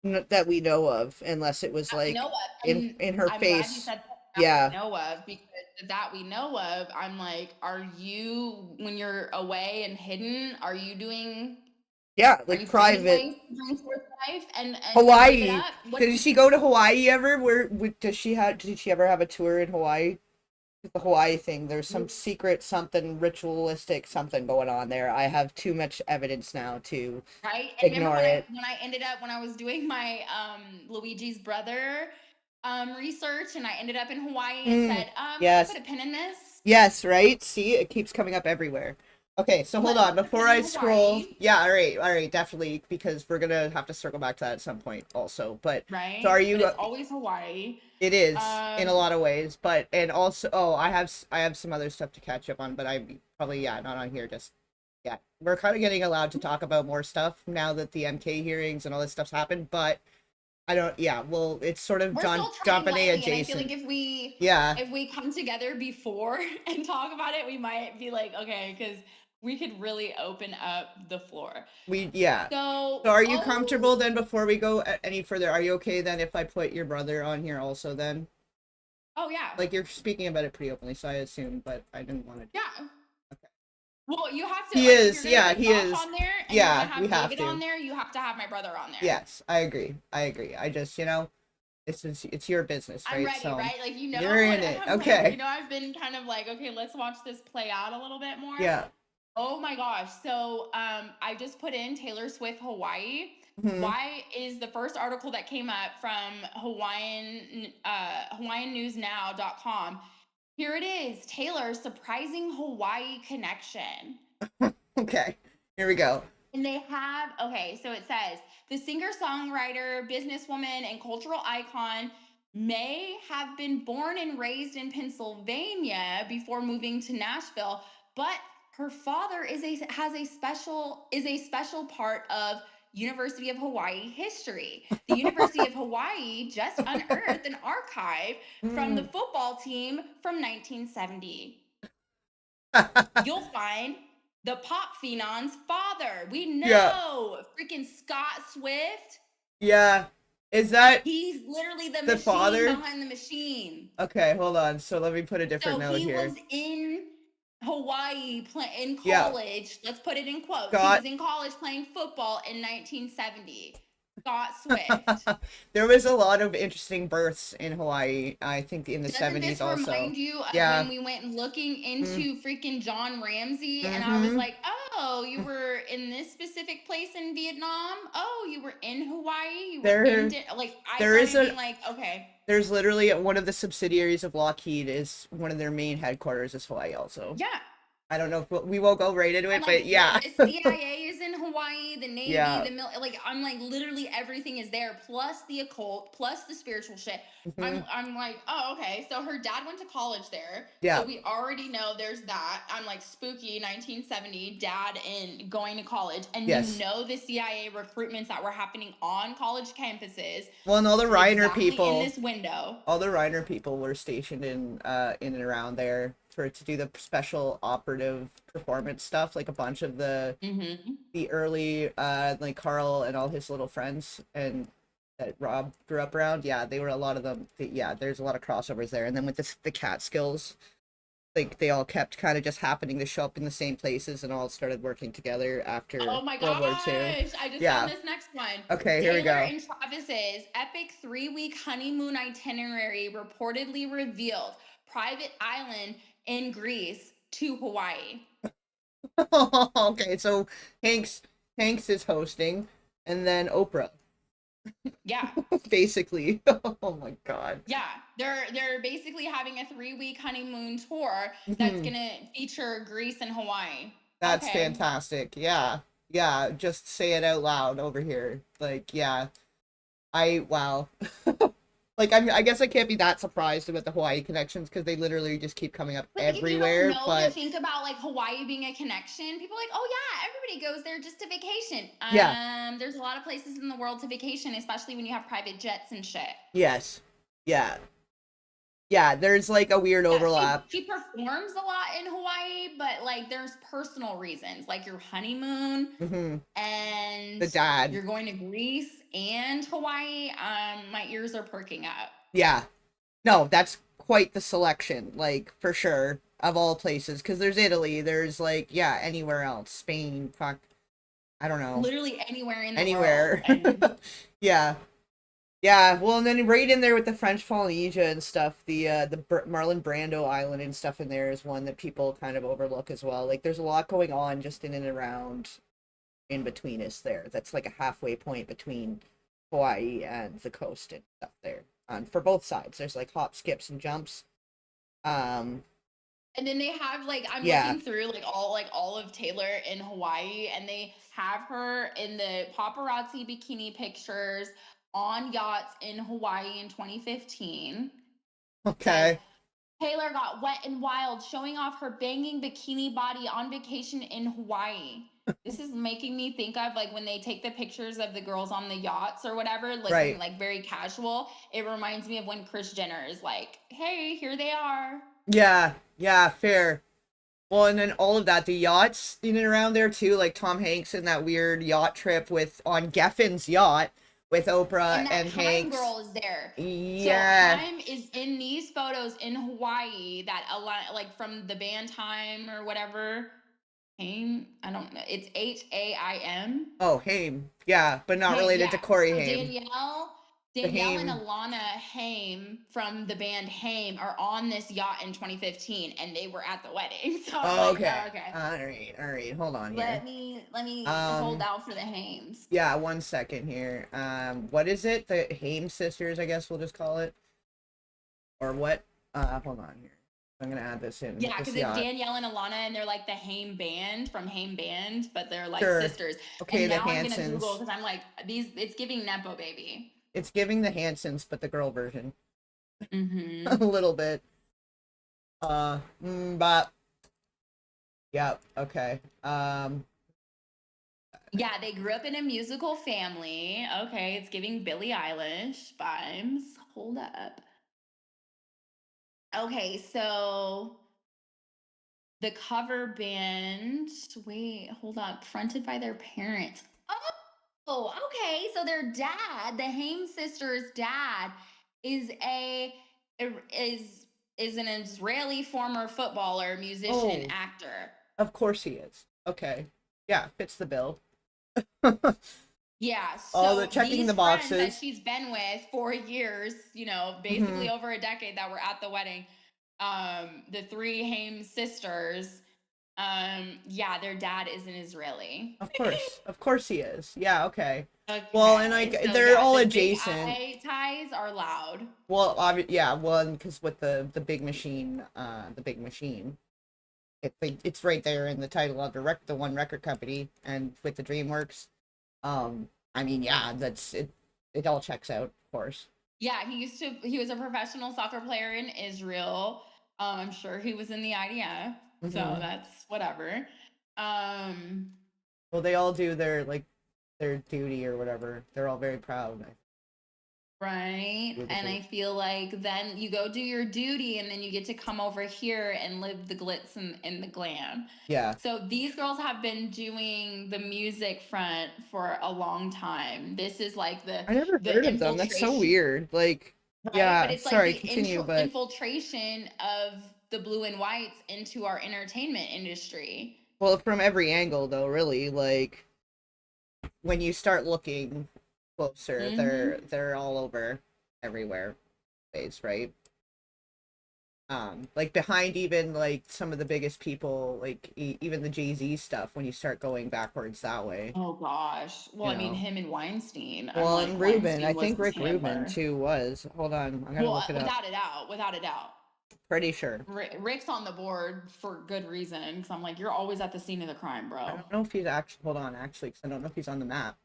That we know of, unless it was That like we know of. in her I'm face. glad you said that Yeah. we know of, because that we know of, I'm like, are you, when you're away and hidden, are you doing, Yeah, are like you private. finding ways to bring forth life and Hawaii. live it up? Did she go to Hawaii ever? Did she ever have a tour in Hawaii? The Hawaii thing. There's some secret something ritualistic something going on there. I have too much evidence now to right? And ignore remember it. when I ended up, when I was doing my Luigi's brother research, and I ended up in Hawaii and said, yes. let me put a pin in this. Yes, right? See, it keeps coming up everywhere. Okay, so hold on before I scroll. Yeah, all right, definitely, because we're gonna have to circle back to that at some point also. But right, so are you? But it's always Hawaii. It is in a lot of ways, but and also, I have some other stuff to catch up on, but I'm probably not on here. Just we're kind of getting allowed to talk about more stuff now that the MK hearings and all this stuff's happened, but I don't. Yeah, well, it's sort of John Bonet adjacent. And I feel like if we come together before and talk about it, we might be like, okay, because we could really open up the floor. So are you comfortable then? Before we go any further, are you okay then if I put your brother on here also then? Oh yeah. Like you're speaking about it pretty openly, so I assume, but I didn't want to. Yeah. Okay. Well, you have to. He like, is. Yeah, he is. On there, and yeah, have we have David to. on there. You have to have my brother on there. Yes, I agree. I just, it's your business, right? I'm ready, so right? Like you're in it. I'm okay. Like, I've been kind of like, okay, let's watch this play out a little bit more. Yeah. Oh my gosh. So I just put in Taylor Swift Hawaii. Mm-hmm. Why is the first article that came up from HawaiianNewsNow.com. Here it is. Taylor surprising Hawaii connection. Okay. Here we go. And they have, okay, so it says the singer-songwriter, businesswoman, and cultural icon may have been born and raised in Pennsylvania before moving to Nashville, but her father is a special part of University of Hawaii history. The University of Hawaii just unearthed an archive from the Mm. football team from 1970. You'll find the pop phenom's father. We Yeah, know freaking Scott Swift. yeah. Is that He's literally the the machine father? behind the machine. Okay, hold on. So let me put a different So note he here. was in Hawaii in Yeah, college. Let's put it in quotes. He Scott. was in college playing football in 1970. Scott Swift. There was a lot of interesting births in Hawaii, I think in the Doesn't 70s this also. remind you of Yeah. when we went looking Mm, into freaking John Ramsey and I was mm-hmm. like, oh, you were in this specific place in Vietnam? Oh, you were in Hawaii? You were in, There like, I there is started a being like, okay. there's literally one of the subsidiaries of Lockheed is one of their main headquarters is Hawaii also. Yeah. I don't know if we won't go right into I'm it, like, but yeah. the CIA is in Hawaii, the Navy, Yeah. the like I'm like literally everything is there, plus the occult, plus the spiritual shit. Hmm. I'm like, oh, okay. So her dad went to college there. So Yeah. we already know there's that. I'm like spooky 1970, dad in going to college. And you Yes. know the CIA recruitments that were happening on college campuses Well, and all the Reiner exactly in people, this window. all the Reiner people were stationed in and around there to do the special operative performance stuff, like a bunch of Mm-hmm. the early like Carl and all his little friends and that Rob grew up around. Yeah, they were a lot of them. Yeah, there's a lot of crossovers there. And then with the Catskills, like they all kept kind of just happening to show up in the same places and all started working together after Oh my World War II. gosh, I just found Yeah. this next one. Okay, here we Taylor go. and Travis's epic 3-week honeymoon itinerary reportedly revealed private island in Greece to Hawaii. Okay, so Hanks Hanks is hosting, and then Oprah, Yeah. basically. Oh my God. Yeah, they're basically having a 3-week honeymoon tour that's Mhm. gonna feature Greece and Hawaii. That's Okay. fantastic. Yeah. Yeah, just say it out loud over here. Like, yeah. Wow. Like, I guess I can't be that surprised about the Hawaii connections because they literally just keep coming up Like if you don't everywhere. know to But think about like Hawaii being a connection, people are like, oh yeah, everybody goes there just to vacation. yeah, There's a lot of places in the world to vacation, especially when you have private jets and shit. yes. Yeah. Yeah, there's like a weird Yeah, overlap. she performs a lot in Hawaii, but like there's personal reasons, like your honeymoon Hmm. and The dad. you're going to Greece and Hawaii. My ears are perking up. Yeah. No, that's quite the selection, like, for sure, of all places. Because there's Italy, there's like, yeah, anywhere else. Spain, fuck. I don't know. Literally anywhere in the world. Anywhere. And Yeah. Yeah, well, and then right in there with the French Polynesia and stuff, Marlon Brando Island and stuff in there is one that people kind of overlook as well. Like, there's a lot going on just in and around in between us there. That's like a halfway point between Hawaii and the coast and stuff there. For both sides, there's like hop, skips, and jumps. Um, And then they have like I'm yeah, looking through like all of Taylor in Hawaii, and they have her in the paparazzi bikini pictures on yachts in Hawaii in 2015. Says okay, Taylor got wet and wild, showing off her banging bikini body on vacation in Hawaii. This is making me think of like when they take the pictures of the girls on the yachts or whatever, looking right. like very casual. It reminds me of when Kris Jenner is like, "Hey, here they are." Yeah, yeah, fair. Well, and then all of that, the yachts in and around there too, like Tom Hanks in that weird yacht trip with on Geffen's yacht with Oprah And that and Haim Hanks. girl is there. So Yeah. Haim is in these photos in Hawaii that like from the band Haim or whatever. Haim, I don't know. It's Haim. Oh, Haim. Yeah, but not Haim, related yeah. to Corey So Haim. The Danielle and Haim. Alana Haim from the band Haim are on this yacht in 2015 and they were at the wedding. So I'm Oh, like, okay. oh, okay. All right. Hold on here. Let me hold Um, out for the Haims. yeah, 1 second here. What is it? The Haim sisters, I guess we'll just call it, or what? Hold on here. I'm gonna add this in. Yeah, This because it's yacht. Danielle and Alana, and they're like the Haim band from Haim Band, but they're like Sure. sisters. Okay, And the now I'm gonna Google Hansons. because I'm like, it's giving Nepo baby. It's giving the Hansons, but the girl version. A Mm-hmm. little bit. But Yep. Okay. Yeah, they grew up in a musical family. Okay, it's giving Billie Eilish vibes. Hold up. Okay, so the cover band, wait, hold up, fronted by their parents. Oh, okay. So their dad, the Haim sisters' dad, is a is is an Israeli former footballer, musician, Oh, actor. of course he is. Okay. Yeah, fits the bill. Yeah, All the so checking these the friends that boxes. she's been with for years, Hmm. basically over a decade that were at the wedding, the three Haim sisters, yeah, their dad is an Israeli. Of course he is. Yeah. Okay. Well, and Okay, like so they're yeah, all the big adjacent. eye ties are loud. Well, yeah. Well, because with the big machine, it's right there in the title of the one record company, and with the DreamWorks. I mean, yeah, that's it. It all checks out, of course. Yeah, he was a professional soccer player in Israel. I'm sure he was in the IDF, so Hmm. that's whatever. Um, Well, they all do their their duty or whatever. They're all very proud. right. Do the And duty. I feel like then you go do your duty and then you get to come over here and live the glitz and the glam. Yeah, So these girls have been doing the music front for a long time. This is like I never the heard of them. That's so infiltration, weird. Like, right? But yeah, it's like sorry, the continue, but infiltration of the blue and whites into our entertainment industry. well, from every angle though, really, like when you start looking closer, Hmm. they're all over everywhere, ways, right? Like behind even like some of the biggest people, like even the Jay-Z stuff, when you start going backwards that way, Oh gosh. Well, you I mean, know. him and Weinstein. I'm Well, like, and Rubin, I Weinstein was think his Rick Rubin handler. too was. Hold on, I'm gonna Well, look it up. without a doubt, without a doubt. Pretty sure. Rick's on the board for good reason. Because I'm like, you're always at the scene of the crime, I bro. don't know if he's actually. Hold on, actually, because I don't know if he's on the map.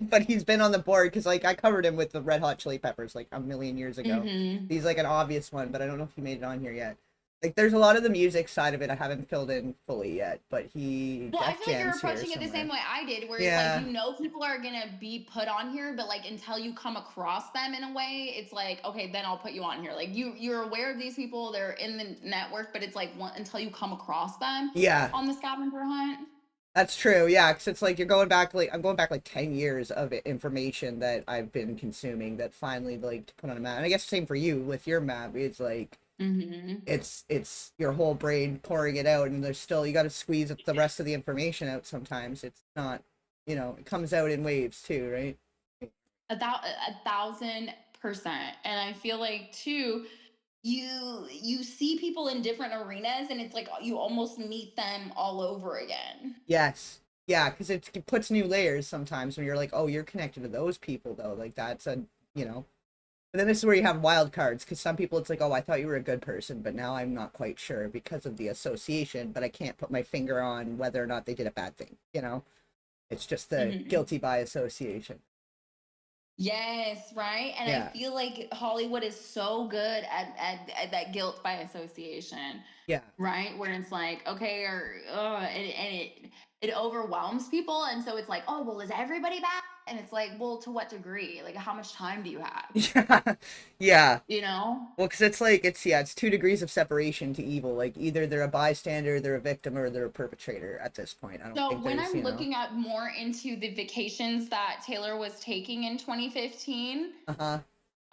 But he's been on the board because like I covered him with the Red Hot Chili Peppers like a million years ago. Hmm. He's like an obvious one, but I don't know if he made it on here yet. Like there's a lot of the music side of it I haven't filled in fully yet, but he Well, I Def feel like you're Jam's here approaching it the same somewhere. way I did, where it's like Yeah, people are gonna be put on here, but like until you come across them in a way, it's like okay, then I'll put you on here. Like you're aware of these people, they're in the network, but it's like until you come across them yeah, on the scavenger hunt. that's true. Yeah, because it's like you're going back like I'm going back like 10 years of information that I've been consuming that finally like to put on a map. And I guess same for you with your map. It's like Hmm. it's your whole brain pouring it out, and there's still you got to squeeze the rest of the information out. Sometimes it's not, it comes out in waves too, right? A 1,000%. And I feel like too, you see people in different arenas, and it's like you almost meet them all over again. Yes, yeah, because it puts new layers sometimes when you're like, oh, you're connected to those people though, like that's a you know but then this is where you have wild cards, because some people it's like, oh, I thought you were a good person, but now I'm not quite sure because of the association, but I can't put my finger on whether or not they did a bad thing. It's just the Hmm. guilty by association. Yes, right. And I Yeah, feel like Hollywood is so good at that guilt by association, yeah. right? Where it's like, okay, or and it overwhelms people, and so it's like, oh, well, is everybody bad? And it's like, well, to what degree? Like, how much time do you have? Yeah, yeah. You know? Well, because it's like it's 2 degrees of separation to evil. Like either they're a bystander, they're a victim, or they're a perpetrator at this point. I don't So think when there's I'm looking at more into the vacations that Taylor was taking in 2015, uh-huh.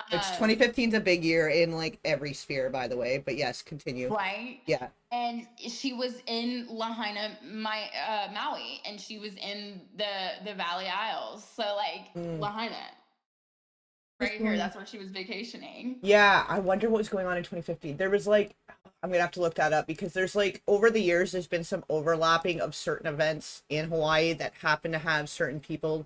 Which um, 2015 is a big year in like every sphere, by the way. But yes, continue. right? Yeah. And she was in Lahaina, Maui, and she was in the Valley Isles. So like Mm. Lahaina, What's right here, going on? that's where she was vacationing. Yeah, I wonder what was going on in 2015. There was like, I'm gonna have to look that up because there's like over the years there's been some overlapping of certain events in Hawaii that happen to have certain people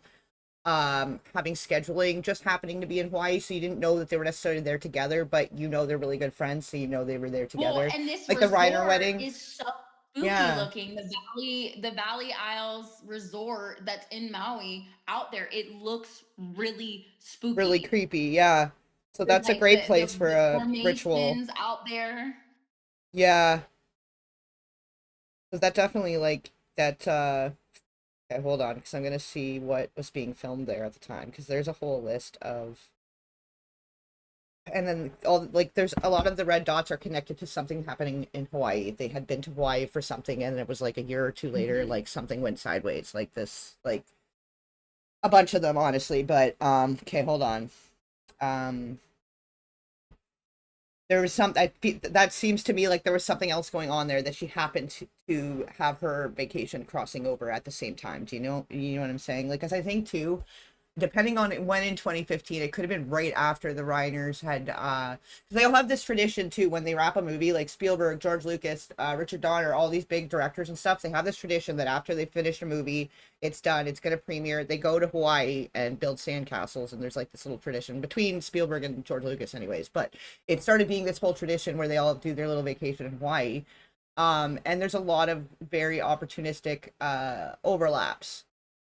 having scheduling just happening to be in Hawaii, so you didn't know that they were necessarily there together, but they're really good friends, so they were there Well, together. and this Like the Reiner resort wedding. is so spooky Yeah, looking. The Valley Isles resort that's in Maui out there, it looks really really spooky. creepy. Yeah. So There's that's a like great place for the a ritual. formations out there. Yeah. 'Cause that definitely like that. Okay, hold on, because I'm gonna see what was being filmed there at the time, because there's a whole list of, and then all like there's a lot of the red dots are connected to something happening in Hawaii. They had been to Hawaii for something, and it was like a year or two later, Mhm. like something went sideways, like this, like a bunch of them, honestly. But okay, hold on. Um, there was some that seems to me like there was something else going on there that she happened to have her vacation crossing over at the same time. Do you know what I'm saying? Like, because I think too, depending on when in 2015, it could have been right after the writers had because they all have this tradition too, when they wrap a movie, like Spielberg, George Lucas, Richard Donner, all these big directors and stuff, they have this tradition that after they finish a movie, it's done, it's going to premiere, they go to Hawaii and build sandcastles, and there's like this little tradition between Spielberg and George Lucas anyways, but it started being this whole tradition where they all do their little vacation in Hawaii. And there's a lot of very opportunistic overlaps,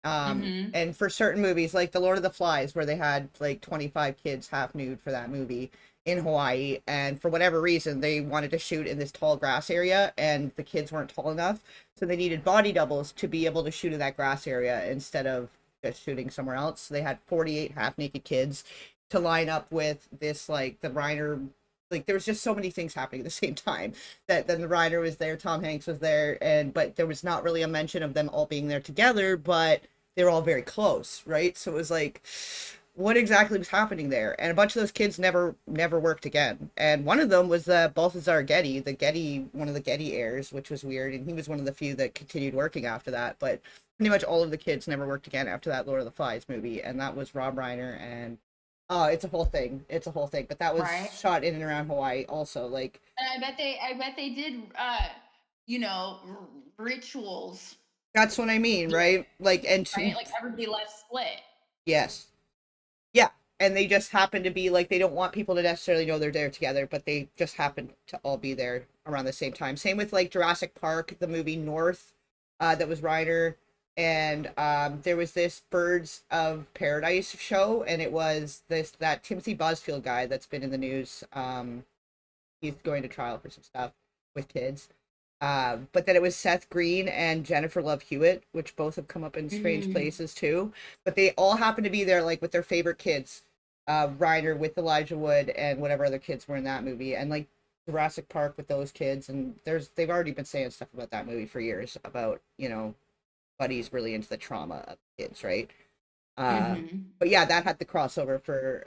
Mhm. and for certain movies, like The Lord of the Flies, where they had like 25 kids half nude for that movie in Hawaii, and for whatever reason, they wanted to shoot in this tall grass area, and the kids weren't tall enough, so they needed body doubles to be able to shoot in that grass area instead of just shooting somewhere else. So they had 48 half naked kids to line up with this, like the Reiner. Like there was just so many things happening at the same time that then the Reiner was there, Tom Hanks was there, and but there was not really a mention of them all being there together, but they were all very close, right? So it was like, what exactly was happening there? And a bunch of those kids never worked again. And one of them was Balthazar Getty, one of the Getty heirs, which was weird. And he was one of the few that continued working after that. But pretty much all of the kids never worked again after that Lord of the Flies movie, and that was Rob Reiner. And it's a whole thing. It's a whole thing. But that was Right. shot in and around Hawaii, also. Like And I bet they did you know, rituals, that's what I mean, right? Like right? Like everybody left split. yes. Yeah, and they just happen to be like they don't want people to necessarily know they're there together, but they just happen to all be there around the same time. Same with like Jurassic Park, the movie North, that was Ryder, and there was this Birds of Paradise show, and it was this that Timothy Busfield guy that's been in the news. He's going to trial for some stuff with kids. But then it was Seth Green and Jennifer Love Hewitt, which both have come up in strange Mhm. places too. But they all happen to be there, like with their favorite kids. Ryder with Elijah Wood and whatever other kids were in that movie, and like Jurassic Park with those kids. And they've already been saying stuff about that movie for years about Buddy's really into the trauma of kids, right? Uh, Mhm. but yeah, that had the crossover for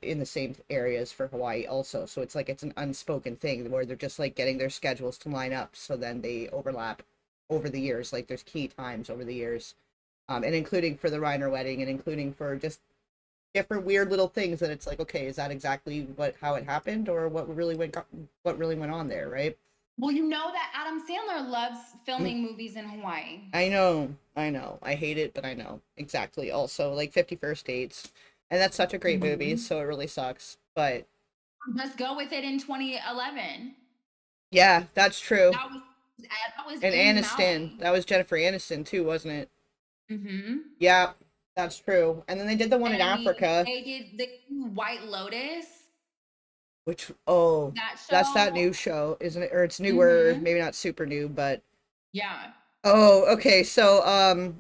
in the same areas for Hawaii also. So it's like it's an unspoken thing where they're just like getting their schedules to line up, so then they overlap over the years. Like there's key times over the years, and including for the Reiner wedding, and including for just different weird little things that it's like, okay, is that exactly how it happened, or what really went on there, right? Well, you know that Adam Sandler loves filming movies in Hawaii. I know. I hate it, but I know. Exactly. Also, like 50 First Dates. And that's such a great movie, Mhm. so it really sucks. But Just go with it in 2011. yeah, that's true. That was that was And in Aniston. Maui. That was Jennifer Aniston too, wasn't it? Mhm. Yeah, that's true. And then they did the one in And I mean, Africa, they did the White Lotus, which oh, that that's that show. new show, isn't it? Or it's newer, Mhm. maybe not super new, but Yeah. oh, okay. So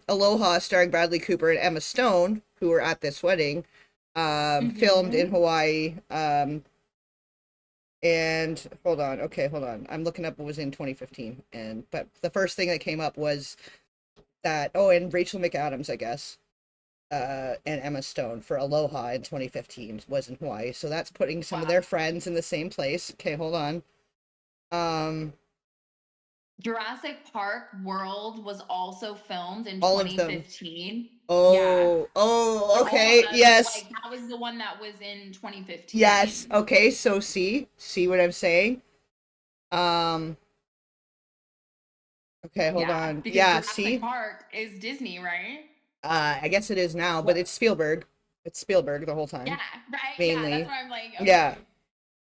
Aloha starring Bradley Cooper and Emma Stone, who were at this wedding, filmed in Mhm. Hawaii. And hold on. I'm looking up what was in 2015, and but the first thing that came up was that and Rachel McAdams, I guess, and Emma Stone for Aloha in 2015 was in Hawaii. So that's putting some of Wow. their friends in the same place. Okay, hold on. Um, Jurassic Park World was also filmed in all of them. 2015. Yeah. Oh, For all of okay, them, but yes, like that was the one that was in yes. 2015. Okay, so see what I'm saying? Um, okay, hold Yeah, on. because Yeah, Jurassic see, Park is Disney, right? I guess it is now, but What? it's Spielberg. It's Spielberg the whole Yeah, time, right. Yeah, that's mainly. why I'm like, Yeah.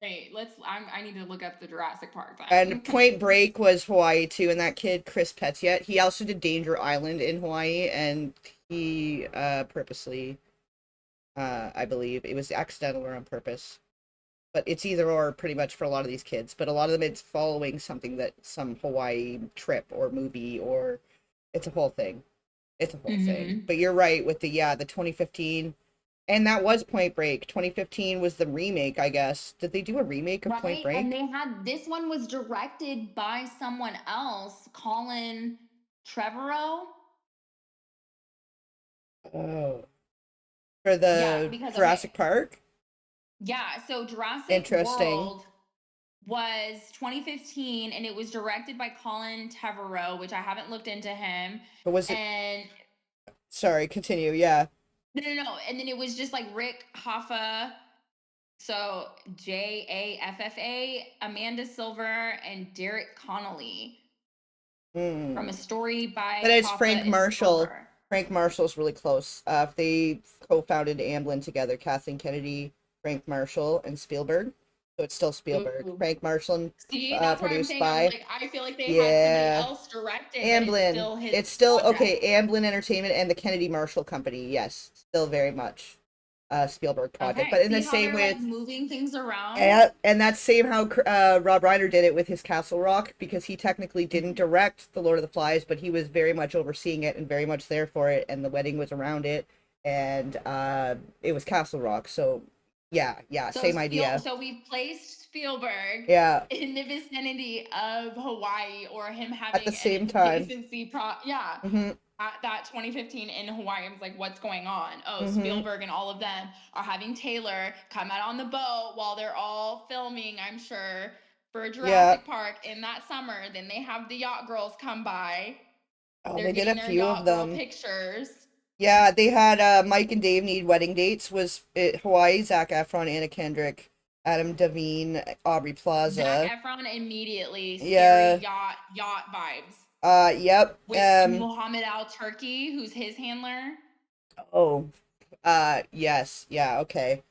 okay, wait, I need to look up the Jurassic Park And thing. Point Break was Hawaii too, and that kid Chris Pettiot, he also did Danger Island in Hawaii, and he purposely, I believe it was accidental or on purpose. but it's either or pretty much for a lot of these kids. But a lot of them, it's following something that some Hawaii trip or movie, or it's a whole thing. It's a whole thing. Hmm. But you're right with the 2015, and that was Point Break. 2015 was the remake, I guess. Did they do a remake of Point Right. And Break? they had this one was directed by someone else, Colin Trevorrow. Oh, for Yeah, the because okay. Jurassic Park? Yeah, so Jurassic Interesting. World was 2015 and it was directed by Colin Trevorrow, which I haven't looked into him. But was it? And Sorry, continue. Yeah. no. And then it was just like Rick Hoffa, so Jaffa, Amanda Silver, and Derek Connolly from Hmm. A Story But by it's Hoffa Frank and Marshall. Silver. Frank Marshall's really close. They co-founded Amblin together. Kathleen Kennedy, Frank Marshall, and Spielberg. So it's still Spielberg. Ooh. Frank Marshall, See, that's why I'm produced saying I was by, like, I feel like they had somebody yeah, else direct it, but it's Amblin. still his It's still okay. project. Amblin Entertainment and the Kennedy Marshall Company. Yes, still very much Spielberg project. But Okay. in the See how same they're like with, moving things around? and that's same how Rob Reiner did it with his Castle Rock, because he technically didn't Mhm. direct The Lord of the Flies, but he was very much overseeing it and very much there for it, and the wedding was around it, and it was Castle Rock. So yeah, same idea. So we've placed Spielberg Yeah, in the vicinity of Hawaii, or him at the having an same time. adjacency yeah. Mm-hmm. At that 2015 in Hawaii, I was like, what's going on? Oh, Mm-hmm. Spielberg and all of them are having Taylor come out on the boat while they're all filming, I'm sure, for Yeah. Jurassic Park in that summer. Then they have the yacht girls come by. Oh, They're they did a getting their few of yacht girl them. pictures. Yeah, they had Mike and Dave need wedding dates. Was it Hawaii? Zac Efron, Anna Kendrick, Adam Devine, Aubrey Zac Plaza. Efron immediately scary Yeah. yacht vibes Yep. with Muhammad Al Turki, who's his handler. Oh. Yes. Yeah. Okay.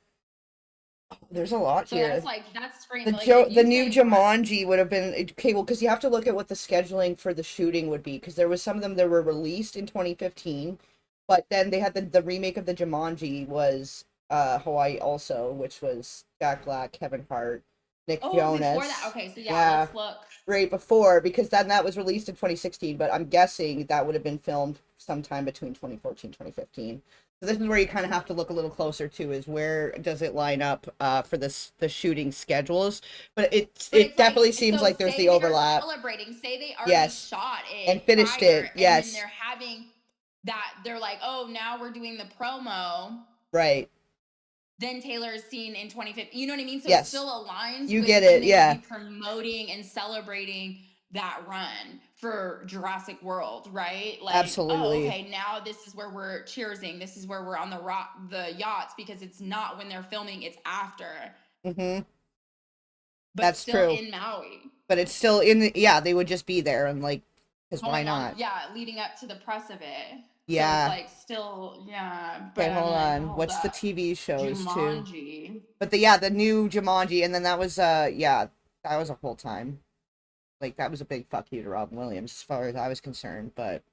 There's a lot So that's here. like that's scream The like if The you new say Jumanji would have been okay. Well, because you have to look at what the scheduling for the shooting would be. Because there was some of them that were released in 2015, but then they had the remake of the Jumanji was Hawaii also, which was Jack Black, Kevin Hart, Nick oh before that Jonas. okay so yeah Yeah, let's look right before, because then that was released in 2016, but I'm guessing that would have been filmed sometime between 2014 2015. So this is where you kind of have to look a little closer to, is where does it line up for the shooting schedules. But but it it's like definitely seems so like there's the say they're overlap. celebrating say they already Yes, shot and it finished prior it. and then Yes, they're having that they're like oh now we're doing the promo right. then Taylor is seen in 2015. You know what I mean? So it still Yes, aligns you with get when it. they would be Yeah. promoting and celebrating that run for Jurassic World, right? Like, oh, Absolutely. okay, now this is where we're cheersing. This is where we're on the yachts because it's not when they're filming, it's after, Mm-hmm. but That's still true. in Maui. But it's still in the, yeah, they would just be there, and like, because why Going on, not? yeah, leading up to the press of it. So it's Yeah. like still, yeah, but Okay, I'm hold like, on. hold What's the up. TV shows too? Jumanji. But the new Jumanji, and then that was that was a whole time. Like that was a big fuck you to Robin Williams as far as I was concerned. But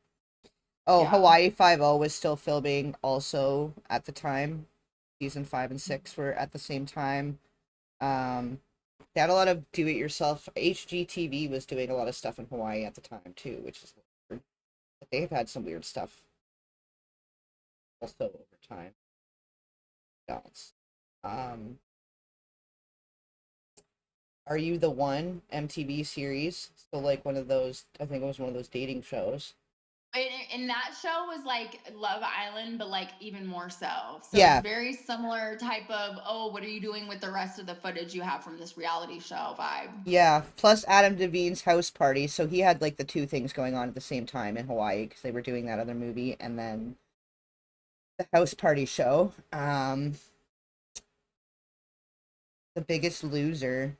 oh, Yeah. Hawaii Five O was still filming also at the time. Season 5 and 6 were at the same time. They had a lot of do it yourself. HGTV was doing a lot of stuff in Hawaii at the time too, which is weird. But they've had some weird stuff also over time. Else. Um, Are You the One MTV series? So like one of those, I think it was one of those dating shows. And that show was like Love Island, but like even more so. So it's Yeah, very similar type of, oh, what are you doing with the rest of the footage you have from this reality show vibe? yeah. Plus Adam Devine's House Party, so he had like the two things going on at the same time in Hawaii because they were doing that other movie and then the House Party show. The Biggest Loser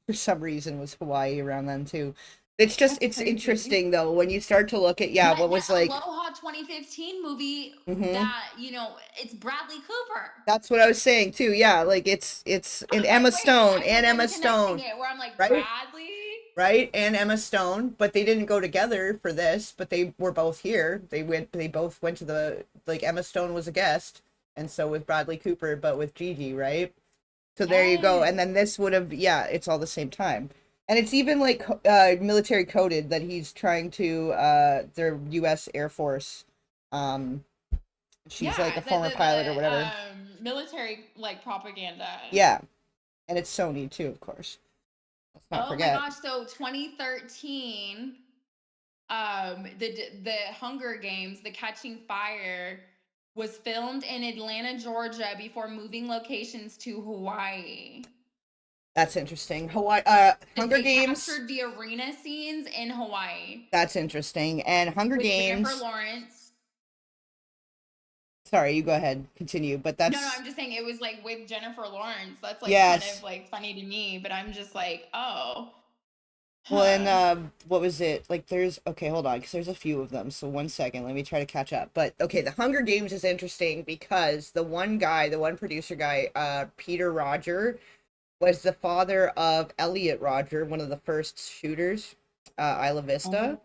for some reason was Hawaii around then too. That's It's crazy. interesting though when you start to look at, yeah, But what that was like. Aloha 2015 movie Hmm. that, it's Bradley Cooper. That's what I was saying too. Yeah, like it's and I'm like, Emma wait, Stone I and wasn't Emma even connecting Stone, it where I'm like, right? Bradley? Right? And Emma Stone, but they didn't go together for this, but they were both here. They both went to the, like Emma Stone was a guest, and so was Bradley Cooper, but with Gigi, right? So there you go. Yes. And then this would have, yeah, it's all the same time. And it's even like military coded that he's trying to their US Air Force. Um she's like Yeah, a former pilot or whatever. military like propaganda. Yeah. And it's Sony too, of course. Let's not Oh my forget. gosh, so 2013 the Hunger Games, The Catching Fire was filmed in Atlanta, Georgia before moving locations to Hawaii. That's interesting. Hawaii Hunger They Games. captured the arena scenes in Hawaii That's interesting. And Hunger with Jennifer Games. Lawrence. Sorry, you go ahead. Continue. But No, that's I'm just saying it was like with Jennifer Lawrence. That's like kind of yes. like funny to me, but I'm just like, oh, Well, and huh. what was it? Like, there's okay, hold on, because there's a few of them. So one second, let me try to catch up. But okay, the Hunger Games is interesting because the one guy, the one producer guy, Peter Roger, was the father of Elliot Roger, one of the first shooters, Isla Vista. Oh.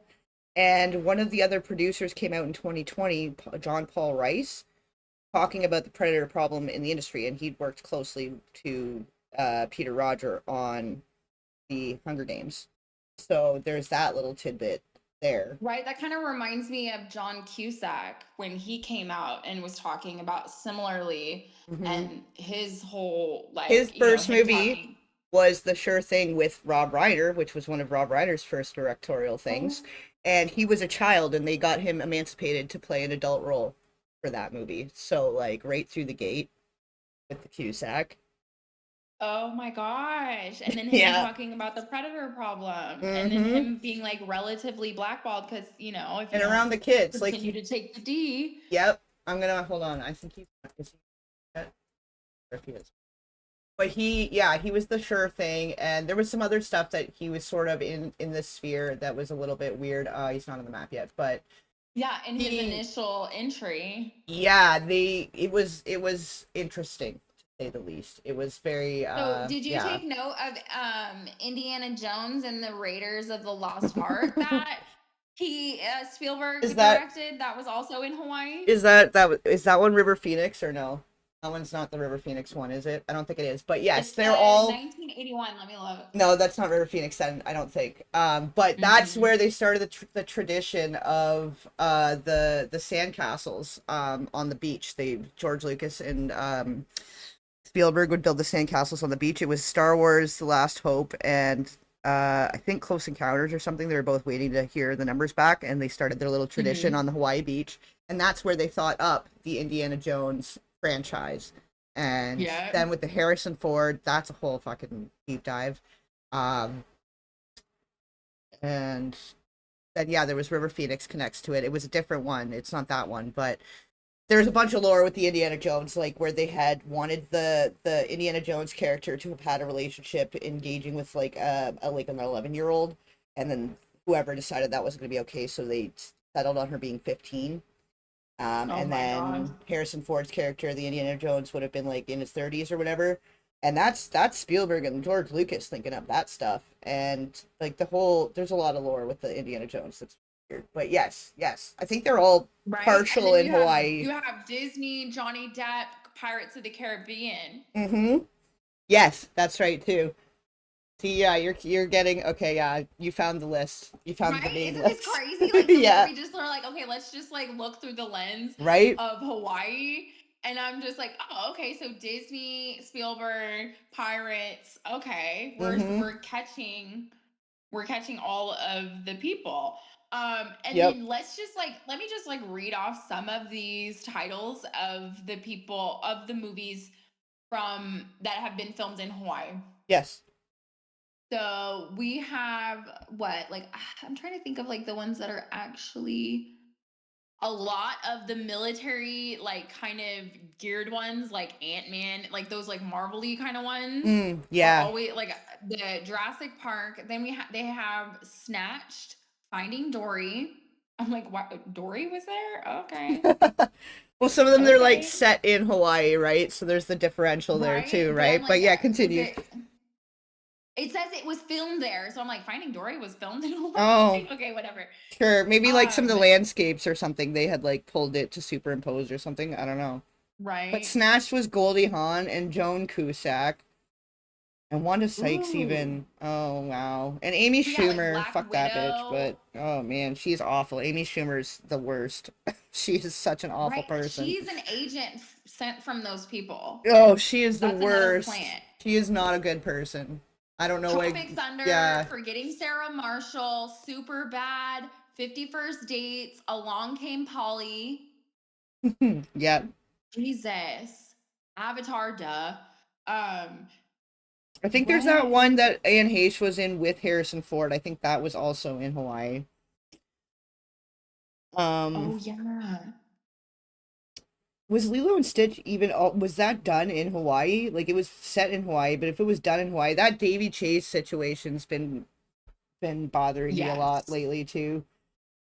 And one of the other producers came out in 2020, John Paul Rice, talking about the predator problem in the industry, and he'd worked closely to Peter Roger on the Hunger Games. So there's that little tidbit there. Right, that kind of reminds me of John Cusack when he came out and was talking about similarly Hmm. and his whole His like, first him movie talking. was The Sure Thing with Rob Reiner, which was one of Rob Reiner's first directorial things. Oh. And he was a child, and they got him emancipated to play an adult role for that movie. So, like, right through the gate with the Cusack. Oh my gosh. And then him Yeah. talking about the predator problem and then Hmm. him being like relatively blackballed because, if you And don't around the kids, like, continue to take the D. yep. I'm gonna hold on. I think he's is he, or if he is. But yeah, he was the Sure Thing, and there was some other stuff that he was sort of in this sphere that was a little bit weird. He's not on the map yet, but Yeah, in his he, initial entry. yeah, it was interesting to say the least. It was very So, did you yeah. take note of Indiana Jones and the Raiders of the Lost Ark that he Is Spielberg that directed? That was also in Hawaii. is that one River Phoenix or no? That one's not the River Phoenix one, is it? I don't think it is. But yes, It's they're all 1981. Let me look. no, that's not River Phoenix then, I don't think. But that's Hmm. where they started the tradition of the sandcastles on the beach. They George Lucas and Spielberg would build the sandcastles on the beach. It was Star Wars: The Last Hope and I think Close Encounters or something. They were both waiting to hear the numbers back, and they started their little tradition Hmm. on the Hawaii beach, and that's where they thought up the Indiana Jones franchise. And Yeah. then with the Harrison Ford, that's a whole fucking deep dive. Um, and then yeah, there was River Phoenix connects to it. It was a different one. It's not that one, but there's a bunch of lore with the Indiana Jones, like where they had wanted the Indiana Jones character to have had a relationship engaging with like like an 11-year-old, and then whoever decided that wasn't going to be okay, so they settled on her being 15. Oh And my God. then Harrison Ford's character, the Indiana Jones, would have been like in his 30s or whatever. And that's Spielberg and George Lucas thinking up that stuff. And like there's a lot of lore with the Indiana Jones that's weird. But yes, I think they're all Right. And partial then in you have Hawaii. you have Disney, Johnny Depp, Pirates of the Caribbean. Mm-hmm. Yes, that's right too. See, yeah, you're getting okay. Yeah, you found the list. You found the Right? main Isn't this list. crazy? Like the more Yeah, we just are like, okay, let's just like look through the lens right. of Hawaii. And I'm just like, oh, okay. So Disney, Spielberg, Pirates. Okay, Mm-hmm. we're catching all of the people. And Yep. then let me just like read off some of these titles of the people of the movies from that have been filmed in Hawaii. Yes. So we have what? Like I'm trying to think of like the ones that are actually a lot of the military, like kind of geared ones, like Ant-Man, like those like Marvel-y kind of ones are Yeah. always like the Jurassic Park. Then they have Snatched, Finding Dory. I'm like, what? Dory was there? Okay. Well, some of them they're like Okay. set in Hawaii, right? So there's the differential there too, Right. But I'm right? like, But yeah, was continue. it says it was filmed there. So I'm like, Finding Dory was filmed in Hawaii. Oh, Okay, whatever. sure. Maybe like some of the Um, landscapes or something they had like pulled it to superimpose or something. I don't know. But right. Snatched was Goldie Hawn and Joan Cusack. And Wanda Sykes Ooh. even. Oh wow. And Amy Yeah, like Schumer, Black fuck that bitch, Widow. but oh man, she's awful. Amy Schumer's the worst. She is such an awful Right. person. She's an agent sent from those people. Oh, she is the That's another worst. plant. She is not a good person. I don't know what. Tropic Thunder, Yeah. Forgetting Sarah Marshall, Super Bad, 51st Dates, Along Came Polly. Yeah. Jesus. Avatar, duh. Um, I think there's that what? one that Anne Heche was in with Harrison Ford. I think that was also in Hawaii. Oh, yeah. Was Lilo and Stitch even was that done in Hawaii? Like it was set in Hawaii, but if it was done in Hawaii, that Davy Chase situation's been bothering me a lot Yes. lately too.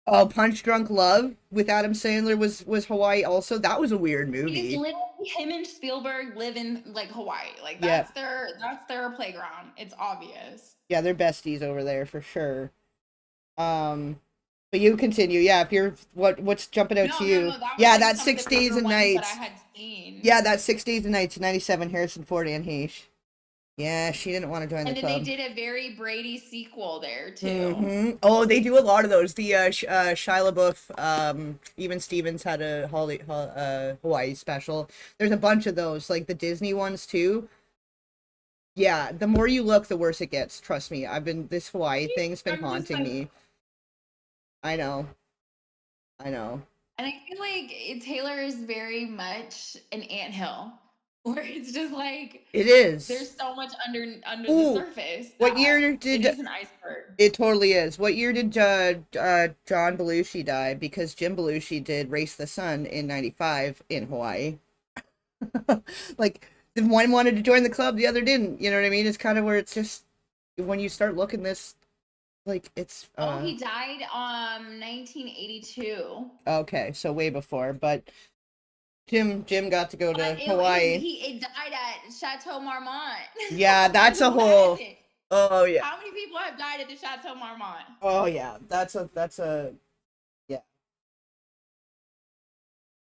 Oh, Punch Drunk Love with Adam Sandler was Hawaii also. That was a weird He's movie. literally him and Spielberg live in like Hawaii. Like Yeah. that's their playground. It's obvious. Yeah, they're besties over there for sure. Um but you continue. Yeah, if you're what's jumping out to No, no, you? no. That was Yeah, like that some of Six the Days bigger and ones that I Nights. had seen. Yeah, that 6 Days and Nights, 97, Harrison Ford and Heche. Yeah, she didn't want to join the And then they club. did a very Brady sequel there too. Mm-hmm. Oh, they do a lot of those. The Shia LaBeouf, even Stevens had a Hawaii special. There's a bunch of those, like the Disney ones too. Yeah, the more you look, the worse it gets. Trust me. This Hawaii thing's been I'm just haunting like, me. I know. I know. and I feel like Taylor is very much an anthill, where it's just like It is. there's so much under the Ooh, surface what that year it did is an iceberg. it totally is? What year did John Belushi die? Because Jim Belushi did Race the Sun in '95 in Hawaii. Like the one wanted to join the club, the other didn't. You know what I mean? It's kind of where it's just when you start looking this like it's Oh, he died 1982. okay, so way before. But Jim got to go But to Hawaii. it died at Chateau Marmont. Yeah, Like that's a who whole. hasn't? Oh yeah. How many people have died at the Chateau Marmont? Oh yeah. That's a yeah.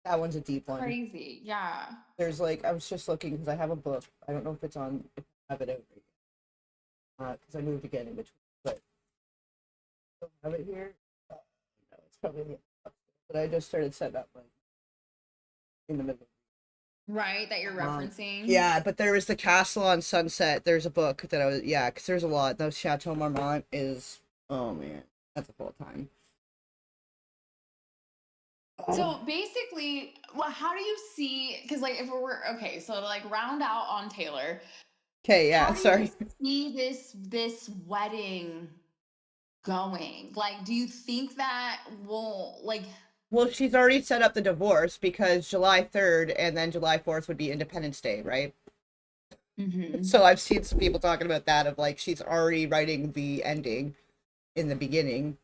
That one's a deep one. Crazy. Yeah. There's like I was just looking because I have a book. I don't know if it's on if I have it out because I moved again in between, but I don't have it here. No, it's probably in the but I just started setting up like in the middle. Right, that you're referencing. Yeah, but there was the Castle on Sunset. There's a book that I was yeah, because there's a lot. Those Chateau Marmont is oh man, that's a full time. So basically, well, how do you see? Because like, if we're okay, so to like round out on Taylor, Okay, yeah, how do you sorry. see this wedding going? Like, do you think that will like? Well, she's already set up the divorce because July 3rd and then July 4th would be Independence Day, right? Mhm. So I've seen some people talking about that of like she's already writing the ending in the beginning.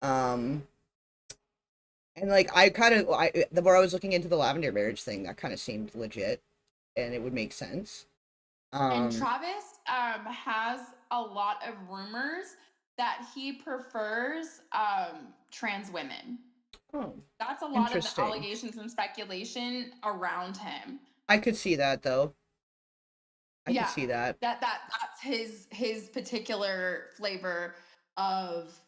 Um and like the more I was looking into the lavender marriage thing, that kind of seemed legit and it would make sense. And Um Travis has a lot of rumors that he prefers trans women. oh, That's a lot of the interesting. allegations and speculation around him. I could see that though. I could Yeah, see that. that's his particular flavor of,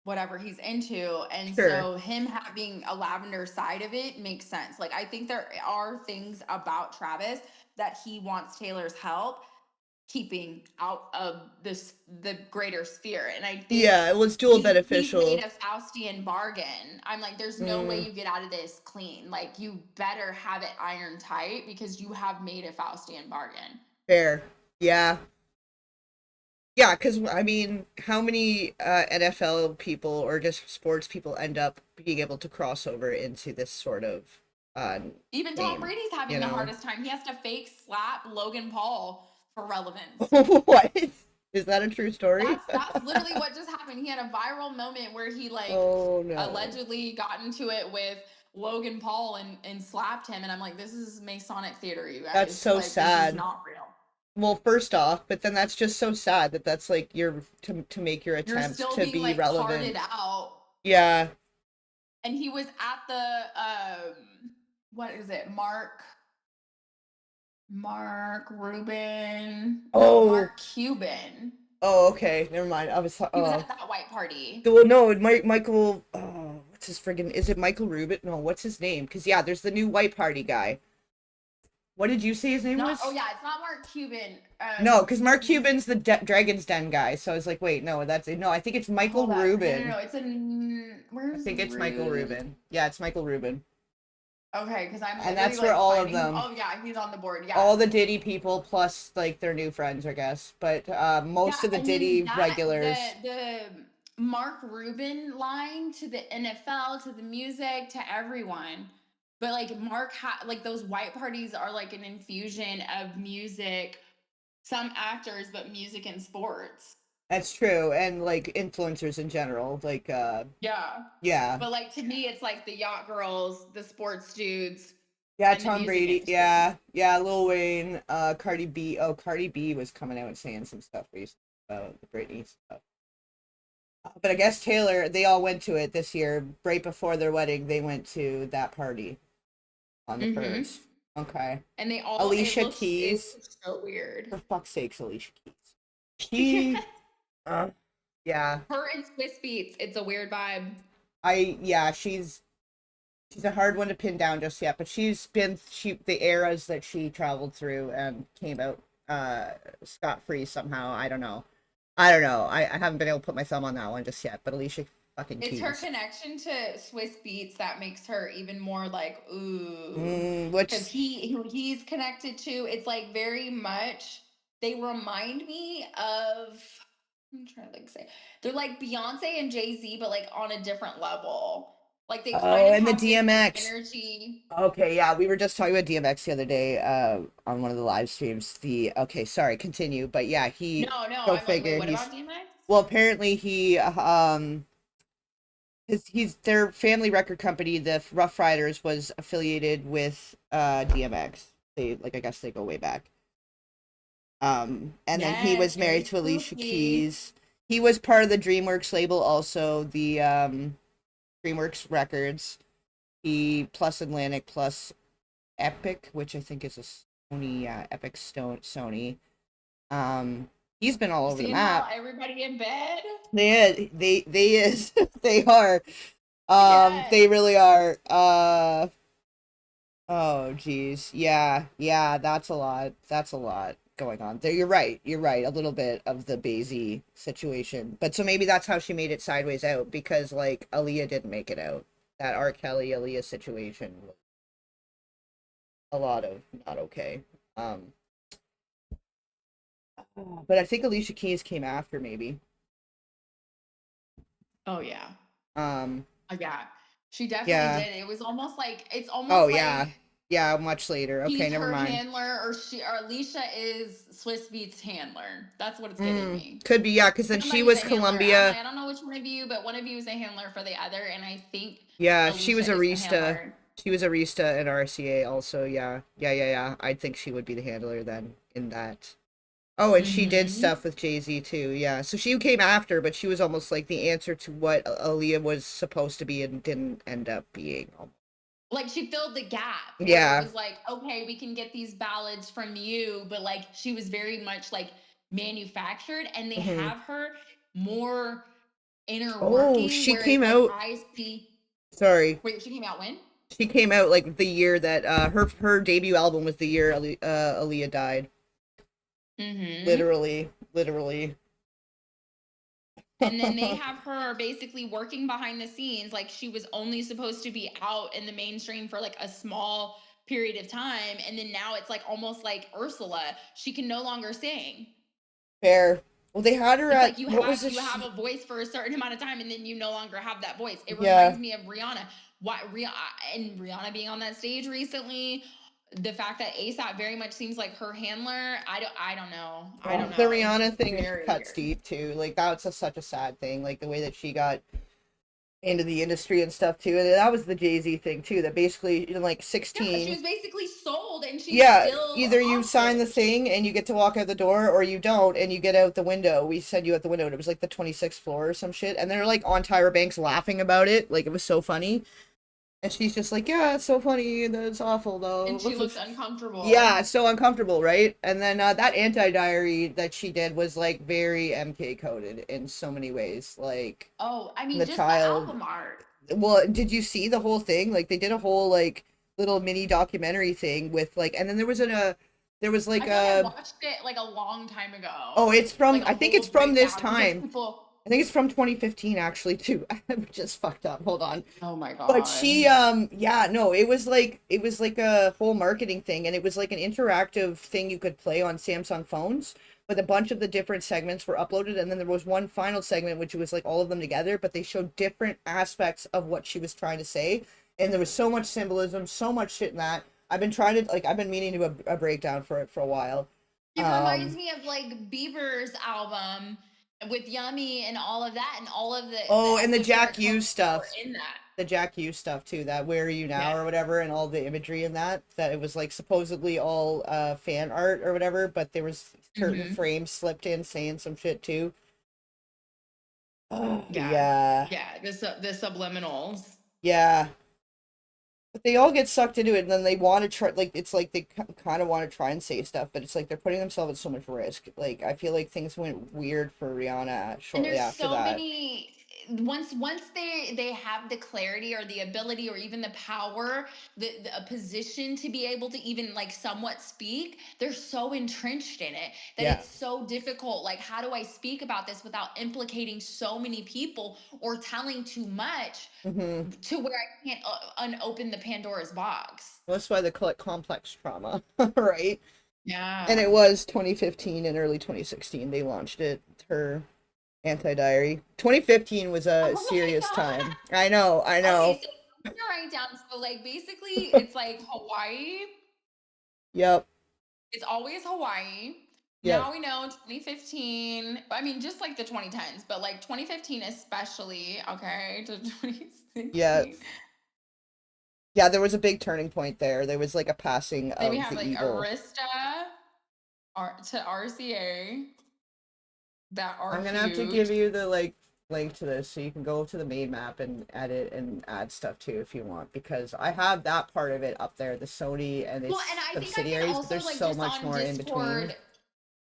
whatever he's into. And Sure. so him having a lavender side of it makes sense. Like I think there are things about Travis that he wants Taylor's help keeping out of the greater sphere. And I think Yeah, it was dual he's made beneficial. a Faustian bargain. I'm like, there's no way Mm, you get out of this clean. Like you better have it iron tight because you have made a Faustian bargain. fair. Yeah. Yeah, because I mean, how many NFL people or just sports people end up being able to cross over into this sort of uh, Even Tom name? Brady's having You the know, hardest time. He has to fake slap Logan Paul for relevance. what is that a true story? That's literally what just happened. He had a viral moment where he like Oh no, allegedly got into it with Logan Paul and slapped him. And I'm like, this is Masonic theater, you that's guys. so Like, this is sad. not real. Well, first off, but then that's just so sad that that's like your to make your You're attempt still to being be like relevant. carded out. Yeah, And he was at the what is it, Mark? Mark Rubin. No, Oh, Mark Cuban. oh, okay. Never mind. I was He was oh. at that white party. Well, no, Michael. Oh, what's his friggin'? Is it Michael Rubin? No, what's his name? Because yeah, there's the new White Party guy. What did you say his name Not. Oh was? yeah, it's not Mark Cuban. No, because Mark He's. Cuban's the Dragon's Den guy. So I was like, wait, no, that's no. I think it's Michael Hold up. No, no, Rubin. no. It's in. I Where's think it's Michael Rube? Rubin. Yeah, it's Michael Rubin, Okay, because I'm and literally that's where like all of finding him. them, Oh yeah, he's on the board. Yeah. all the Diddy people plus like their new friends, I guess. But Yeah, most of the and then Diddy that regulars. the Mark Rubin line to the NFL, to the music, to everyone. But like like those white parties are like an infusion of music, some actors, but music and sports. That's true, and like influencers in general, like Yeah. yeah. But like to me, it's like the yacht girls, the sports dudes, Yeah, and the Tom music Brady. industry. Yeah, yeah, Lil Wayne, Cardi B. Oh, Cardi B was coming out and saying some stuff recently about the Britney stuff. But I guess Taylor, they all went to it this year. Right before their wedding, they went to that party on the Mm-hmm. first. Okay. And they all Alicia it Keys. looks so weird. For fuck's sakes, Alicia Keys. She, uh, yeah. Her and Swiss Beats, it's a weird vibe. Yeah, she's a hard one to pin down just yet, but the eras that she traveled through and came out scot free somehow. I don't know. I don't know. I haven't been able to put my thumb on that one just yet, but Alicia fucking It's her Keys. connection to Swiss Beats that makes her even more like ooh, because Which who he's connected to. It's like very much. They remind me of. I'm trying to like say they're like Beyonce and Jay-Z, but like on a different level. Like they kind oh, of and the have this like DMX. energy. Okay, yeah, we were just talking about DMX the other day on one of the live streams. The okay, sorry, continue, but yeah, he No, no, go I'm like, wait, figure. what He's about DMX? well, apparently he he's their family record company, the Rough Riders, was affiliated with DMX. They like I guess they go way back. And then he Yes, was very married to Alicia spooky. Keys. He was part of the DreamWorks label, also the DreamWorks Records. He plus Atlantic plus Epic, which I think is a Sony, Epic Stone Sony. He's been all over the Seeing how map. everybody in bed. They is they are. Yes. They really are. Oh geez. Yeah, that's a lot. That's a lot going on there. You're right. You're right. A little bit of the Basie situation. But so maybe that's how she made it sideways out because like Aaliyah didn't make it out. That R. Kelly Aaliyah situation was a lot of not okay. Um but I think Alicia Keys came after maybe. Oh yeah. Um Yeah. She definitely yeah. did. It was almost like it's Oh almost yeah. like Yeah, much later. Okay, he's never her mind. handler or Alicia is Swiss Beats handler. That's what it's giving me. Could be, yeah, because then she Somebody's was a handler. I'm like, Columbia. I don't know which one of you, but one of you is a handler for the other, and I think Yeah, she was Alicia is the Arista. handler. She was Arista and RCA also, yeah. Yeah. I think she would be the handler then in that. Oh, and she did Mm-hmm. stuff with Jay-Z too, yeah. So she came after, but she was almost like the answer to what Aaliyah was supposed to be and didn't end up being. Like she filled the gap where it Yeah. was like, okay, we can get these ballads from you, but like she was very much like manufactured, and they hmm have her more inner Oh, working, she whereas came like out. I see. Sorry. Wait, she came out when? She came out like the year that her debut album was the year Aaliyah died. Mm-hmm. Literally. And then they have her basically working behind the scenes, like she was only supposed to be out in the mainstream for like a small period of time, and then now it's like almost like Ursula. She can no longer sing. Fair. Well, they had her It's at like you what was have it? you have a voice for a certain amount of time, and then you no longer have that voice. It Yeah. reminds me of Rihanna. Why and Rihanna being on that stage recently, the fact that ASAP very much seems like her handler. I don't know. I Oh, don't the know. It's Rihanna just thing very cuts weird. deep too. Like that's such a sad thing. Like the way that she got into the industry and stuff too. And that was the Jay-Z thing too. That basically in like Yeah, she 16, was basically sold, and she's yeah, still a either you sign the hostage. thing and you get to walk out the door, or you don't and you get out the window. We send you out the window, and it was like the 26th floor or some shit. And they're like on Tyra Banks laughing about it. Like it was so funny. And she's just like, yeah, it's so funny. That's awful And though. she looked uncomfortable. Yeah, so uncomfortable, right? And then that anti-diary that she did was like very MK coded in so many ways. Like Oh, I mean, the just the child. album art. Well, did you see the whole thing? Like they did a whole like little mini documentary thing with like, and then there was I like feel like I watched it like a long time oh, ago. it's from, Like a I think it's whole from this breakdown because time. people, I think it's from 2015 actually too. I'm just fucked up. Hold on. oh my But God. she yeah, no, it was like a whole marketing thing, and it was like an interactive thing you could play on Samsung phones, but a bunch of the different segments were uploaded, and then there was one final segment which was like all of them together, but they showed different aspects of what she was trying to say, and there was so much symbolism, so much shit in that. I've been trying to like I've been meaning to do a breakdown for it for a while. It reminds Um me of like Bieber's album with Yummy and all of that, and all of the oh, and the Jack esoteric U codes that were stuff. in that. The Jack U stuff too, that Where Are You Now Yeah. or whatever, and all the imagery in that it was like supposedly all fan art or whatever, but there was certain Hmm. frames slipped in saying some shit too. Oh, Yeah. yeah. Yeah. The subliminals. Yeah. But they all get sucked into it, and then they want to try, like, it's like they kind of want to try and say stuff, but it's like they're putting themselves at so much risk. Like, I feel like things went weird for Rihanna And shortly there's after so that. many, once they have the clarity or the ability or even the power, a position to be able to even like somewhat speak, they're so entrenched in it that Yeah. it's so difficult. Like, how do I speak about this without implicating so many people or telling too much Mm-hmm. to where I can't unopen the Pandora's box? That's why they call it complex trauma, right? And it Yeah. was 2015 and early 2016 they launched it, her anti-diary. 2015 was a Oh my serious God. time. I know, I Okay, know. so I'm gonna write down. So like basically it's like Hawaii. Yep, It's always Hawaii. yep, Now we know 2015. I mean, just like the 2010s, but like 2015 especially, okay, to yeah. 2016. Yeah, there was a big turning point there. There was like a passing Then we of have the like evil. Arista to RCA that are I'm gonna have to huge. give you the like link to this so you can go to the main map and edit and add stuff too if you want, because I have that part of it up there, the Sony and Well, and its I think I can subsidiaries, but also there's like so just much on more in between. Discord.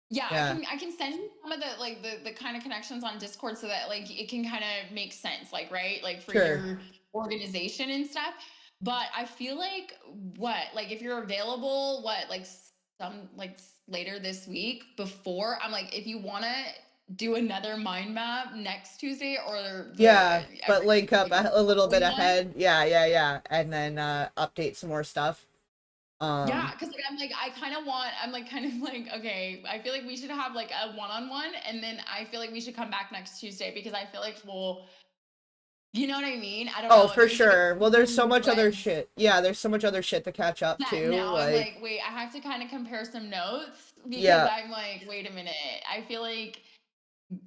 Yeah, Yeah, I can send you some of the like the kind of connections on Discord so that like it can kind of make sense, like right, like for sure. your organization and stuff. But I feel like what, like if you're available, what like some like later this week before, I'm like if you want to do another mind map next Tuesday or the Yeah, but every link up like the a little bit following one. ahead. Yeah, yeah, yeah. And then update some more stuff. Yeah, Um, because like I'm like I kind of want I'm like kind of like okay, I feel like we should have like a one-on-one, and then I feel like we should come back next Tuesday because I feel like we'll, you know what I mean? I don't oh, know. for There's like a sure. Well, there's so few much other threads shit. Yeah, there's so much other shit to catch up that to. now I'm Like, like, wait, I have to kind of compare some notes because yeah, I'm like, wait a minute. I feel like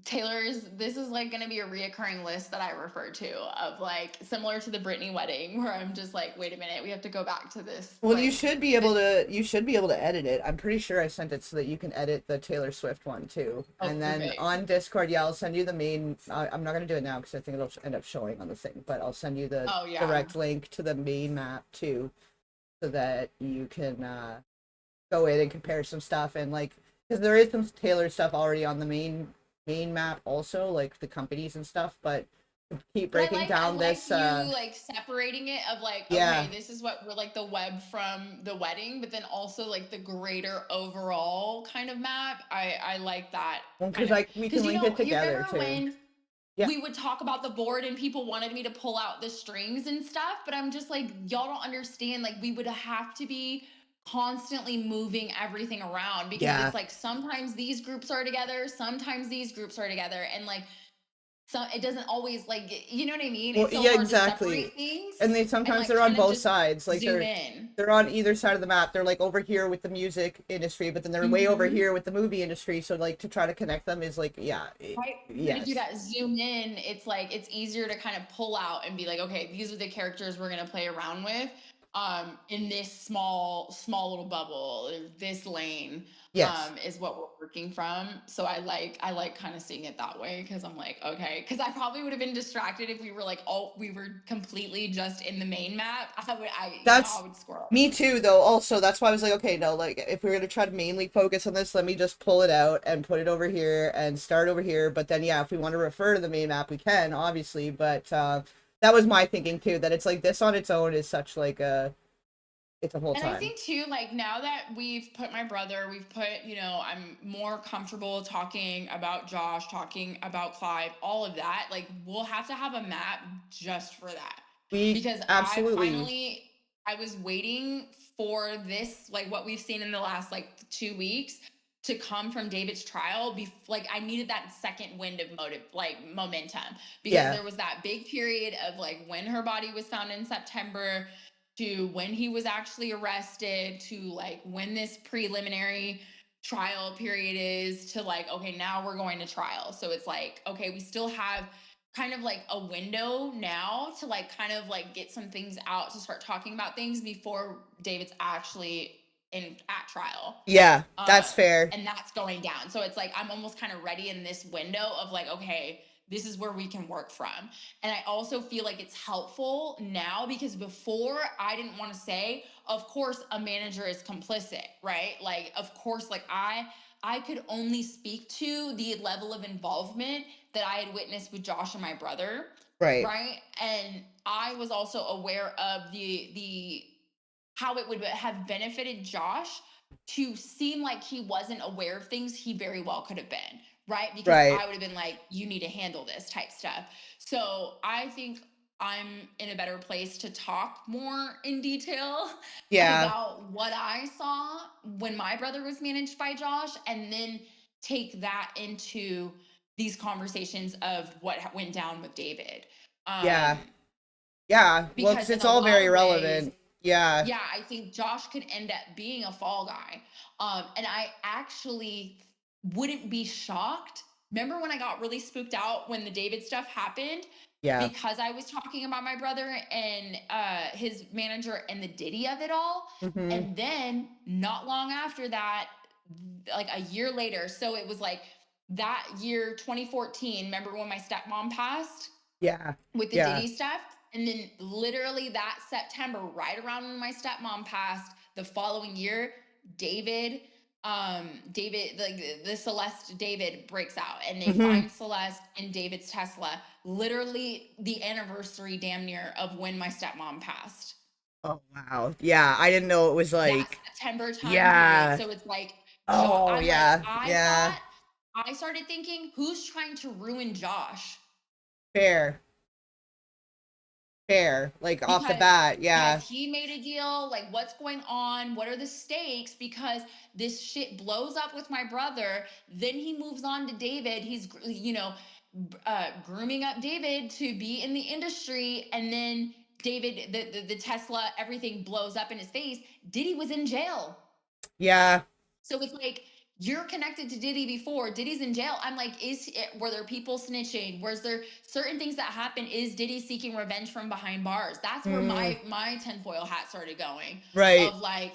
Taylor's, this is like going to be a reoccurring list that I refer to of like similar to the Britney wedding where I'm just like, wait a minute, we have to go back to this well, like you should be able to edit it. I'm pretty sure I sent it so that you can edit the Taylor Swift one too. oh And then perfect. on Discord, yeah, I'll send you the main. I'm not gonna do it now because I think it'll end up showing on the thing. But I'll send you the Oh yeah. direct link to the main map too, so that you can go in and compare some stuff, and like, because there is some Taylor stuff already on the main map also, like the companies and stuff, but to keep But breaking I down like this you like separating it of like, yeah, okay, this is what we're like the web from the wedding, but then also like the greater overall kind of map. I like that kind because of like we because can you link it know, you together remember too. when Yeah, we would talk about the board and people wanted me to pull out the strings and stuff, but I'm just like, y'all don't understand. Like we would have to be constantly moving everything around because yeah. it's like sometimes these groups are together, sometimes these groups are together, and like so it doesn't always like, you know what I mean? Well, It's so yeah, hard to separate exactly. things And they and sometimes like they're on kind of both just sides. Like zoom in. they're on either side of the map. They're like over here with the music industry, but then they're way over Hmm. here with the movie industry. So like to try to connect them is like, yeah, Right. But if you yes. got zoom in, it's like it's easier to kind of pull out and be like, okay, these are the characters we're gonna play around with in this small little bubble, or this lane. Yes. is what we're working from. So I like kind of seeing it that way because I'm like, okay, because I probably would have been distracted if we were like, oh, we were completely just in the main map. I That's would squirrel. me too, though. Also, that's why I was like, okay, no, like if we're gonna try to mainly focus on this, let me just pull it out and put it over here and start over here. But then, yeah, if we want to refer to the main map, we can, obviously. But that was my thinking too. That it's like this on its own is such like it's a whole And I time. think too, like now that we've put my brother, we've put, I'm more comfortable talking about Josh, talking about Clive, all of that. Like we'll have to have a map just for that. We Because absolutely, I was waiting for this, like what we've seen in the last like 2 weeks to come from David's trial. Like I needed that second wind of momentum because yeah, there was that big period of like when her body was found in September to when he was actually arrested to like when this preliminary trial period is to like okay now we're going to trial. So it's like okay we still have kind of like a window now to like kind of like get some things out to start talking about things before David's actually in at trial. yeah, that's fair. And that's going down. So it's like I'm almost kind of ready in this window of like, okay, this is where we can work from. And I also feel like it's helpful now because before I didn't want to say, of course, a manager is complicit, right? Like, of course, like I could only speak to the level of involvement that I had witnessed with Josh and my brother, Right, right? And I was also aware of the how it would have benefited Josh to seem like he wasn't aware of things he very well could have been, right? Because right, I would have been like, you need to handle this type stuff. So I think I'm in a better place to talk more in detail yeah, about what I saw when my brother was managed by Josh and then take that into these conversations of what went down with David. yeah, yeah. Well, because Because in it's a all lot very of ways, relevant. Yeah, yeah, I think Josh could end up being a fall guy. And I actually wouldn't be shocked. Remember when I got really spooked out when the David stuff happened? yeah, Because I was talking about my brother and his manager and the Diddy of it all. mm-hmm, And then not long after that, like a year later, so it was like that year 2014, remember when my stepmom passed? yeah, With the yeah, Diddy stuff. And then literally that September, right around when my stepmom passed, the following year, David, like the Celeste David breaks out and they mm-hmm. find Celeste and David's Tesla, literally the anniversary damn near of when my stepmom passed. Oh wow, yeah. I didn't know it was That like, September time period. yeah. So it's like, Oh I'm like, yeah, yeah. I started thinking, who's trying to ruin Josh? Fair, fair. Like off the Because bat, has yeah. he made a deal? Like, what's going on? What are the stakes? Because this shit blows up with my brother. Then he moves on to David. He's, grooming up David to be in the industry. And then David, the Tesla, everything blows up in his face. Diddy was in jail. Yeah. So it's like you're connected to Diddy before. Diddy's in jail. I'm like, were there people snitching? Was there certain things that happen? Is Diddy seeking revenge from behind bars? That's where Mm, my tinfoil hat started going. right. Of like,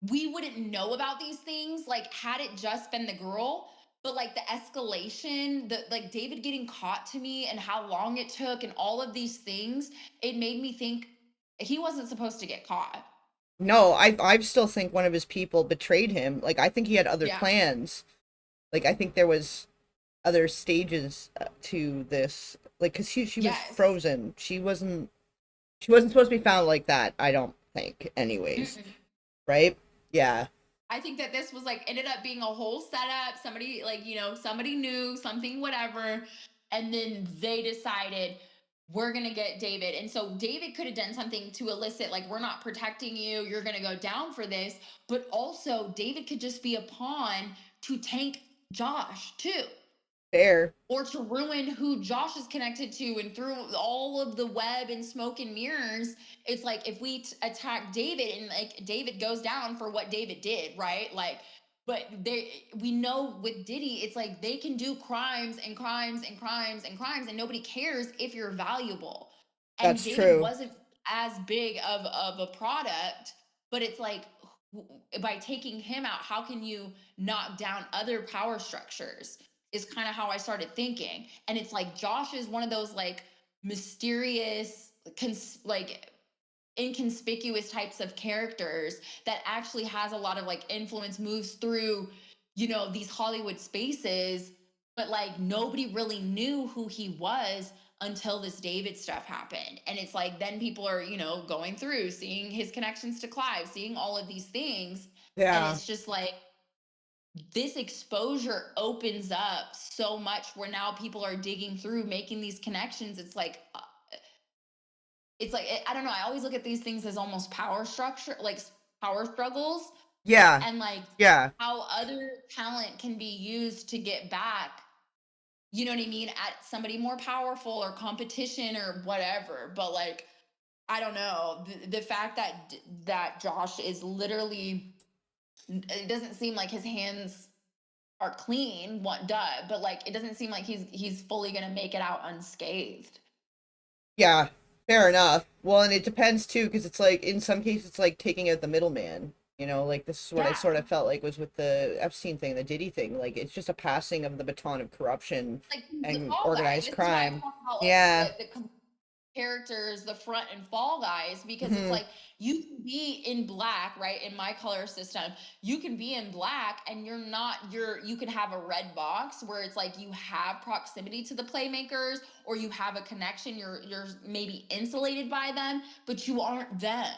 we wouldn't know about these things, like had it just been the girl. But like the escalation, the like David getting caught to me and how long it took and all of these things, it made me think he wasn't supposed to get caught. No, I still think one of his people betrayed him. Like I think he had other Yeah. plans. Like I think there was other stages to this. Like cuz she was Yes. frozen. She wasn't supposed to be found like that, I don't think anyways. Mm-mm. Right? Yeah. I think that this was like ended up being a whole setup. Somebody like, somebody knew something, whatever. And then they decided we're going to get David. And so David could have done something to elicit, like, we're not protecting you. You're going to go down for this. But also, David could just be a pawn to tank Josh, too, Fair. or to ruin who Josh is connected to. And through all of the web and smoke and mirrors, it's like if we attack David and like David goes down for what David did, right? Like, but we know with Diddy, it's like they can do crimes and crimes and crimes and crimes, and nobody cares if you're valuable. And That's David true. wasn't as big of a product, but it's like by taking him out, how can you knock down other power structures? Is kind of how I started thinking. And it's like Josh is one of those like mysterious, like inconspicuous types of characters that actually has a lot of like influence, moves through, you know, these Hollywood spaces, but like nobody really knew who he was until this David stuff happened. And it's like then people are, you know, going through, seeing his connections to Clive, seeing all of these things. And Yeah. it's just like this exposure opens up so much where now people are digging through, making these connections. It's like I don't know. I always look at these things as almost power structure, like power struggles, Yeah. and like Yeah. how other talent can be used to get back. You know what I mean? At somebody more powerful or competition or whatever. But like, I don't know. The fact that Josh is literally, it doesn't seem like his hands are clean. What duh? But like, it doesn't seem like he's fully gonna make it out unscathed. Yeah. Fair enough. Well, and it depends too, because it's like in some cases it's like taking out the middleman. You know, like this is what I Yeah. sort of felt like was with the Epstein thing, the Diddy thing. Like it's just a passing of the baton of corruption Like he's the and fall guy. organized This is why I crime. talk about Yeah. like the characters, the front and fall guys, because it's Hmm. like you can be in black, right? In my color system, you can be in black and you're not, you can have a red box where it's like you have proximity to the playmakers or you have a connection, you're maybe insulated by them, but you aren't them.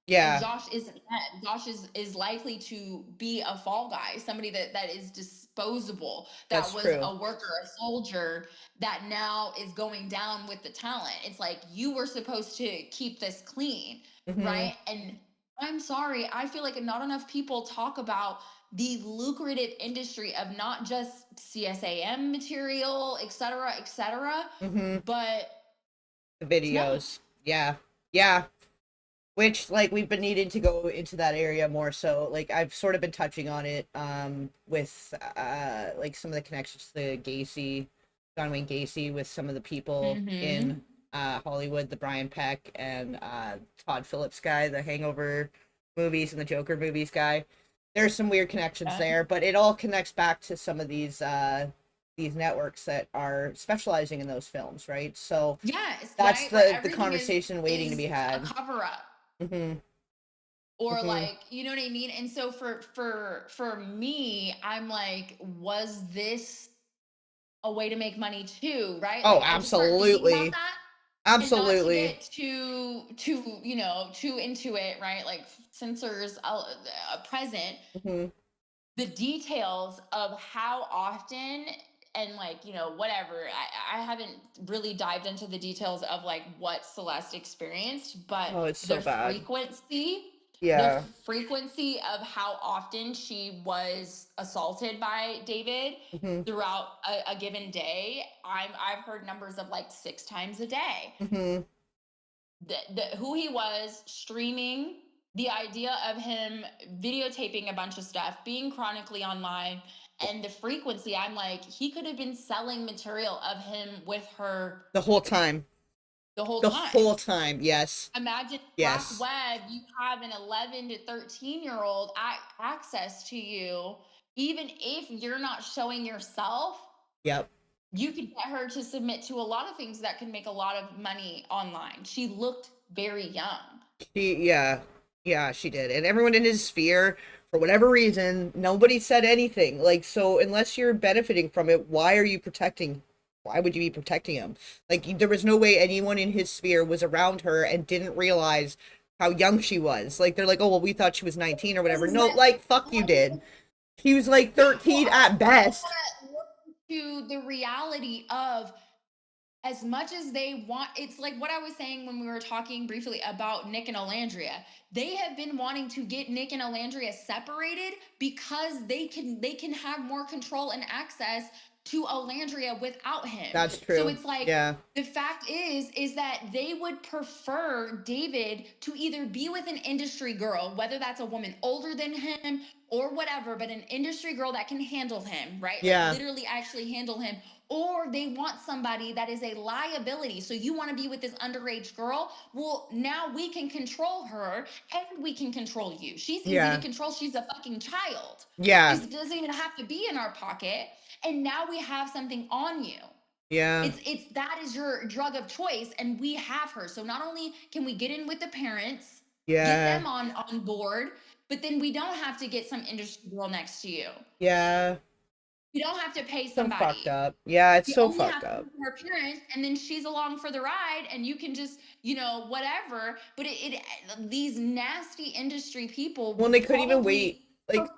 And Yeah. Josh isn't that. Josh is likely to be a fall guy, somebody that is disposable, that That's was true. a worker, a soldier, that now is going down with the talent. It's like you were supposed to keep this clean, Hmm. right? And I'm sorry, I feel like not enough people talk about the lucrative industry of not just CSAM material, et cetera, Hmm. but The it's not. videos. Yeah. Yeah. Which like we've been needing to go into that area more, so like I've sort of been touching on it with like some of the connections to Gacy, John Wayne Gacy, with some of the people Mm-hmm. in Hollywood, the Brian Peck and Todd Phillips guy, the Hangover movies and the Joker movies guy. There's some weird connections Yeah. there, but it all connects back to some of these networks that are specializing in those films, right? So Yes, that's right? Where the everything conversation waiting to is be a had. cover up. Hmm. Or Hmm. like, you know what I mean? And so for me, I'm like, was this a way to make money too, right? Oh, Like I just start thinking about absolutely. that, and not to Absolutely. get too you know too into it, right? Like censors present, Hmm. the details of how often, and like, you know, whatever, I haven't really dived into the details of like what Celeste experienced, but Oh, it's so the bad. frequency the Yeah. frequency of how often she was assaulted by David Hmm. throughout a given day, I've heard numbers of like 6 times a day. Hmm. Who he was, streaming, the idea of him videotaping a bunch of stuff, being chronically online, and the frequency. I'm like, he could have been selling material of him with her The whole time. the whole The time. whole time. Yes. Imagine black Yes. web, you have an 11 to 13-year-old access to you, even if you're not showing yourself. Yep. You could get her to submit to a lot of things that could make a lot of money online. She looked very young. Yeah. Yeah, she did. And everyone in his sphere, for whatever reason, nobody said anything. Like, so unless you're benefiting from it, why would you be protecting him? Like, there was no way anyone in his sphere was around her and didn't realize how young she was. Like, they're like, oh, well, we thought she was 19 or whatever. No, like, fuck you did. He was like Yeah, well, 13 I at best. want to look to the reality of, as much as they want, it's like what I was saying when we were talking briefly about Nick and Alandria. They have been wanting to get Nick and Alandria separated because they can have more control and access to Alandria without him. That's So true. it's like, Yeah. the fact is that they would prefer David to either be with an industry girl, whether that's a woman older than him or whatever, but an industry girl that can handle him, right? Like Yeah. literally actually handle him, or they want somebody that is a liability. So you want to be with this underage girl? Well, now we can control her and we can control you. She's easy to Yeah. control. She's a fucking child. Yeah. It doesn't even have to be in our pocket. And now we have something on you. Yeah. It's that is your drug of choice, and we have her. So not only can we get in with the parents, get Yeah. them on board, but then we don't have to get some industry girl next to you. Yeah. You don't have to pay So fucked somebody. up. Yeah, it's You so only fucked have to up. pay her parents, and then she's along for the ride, and you can just, whatever. But these nasty industry people Well, will they couldn't even probably wait. Like,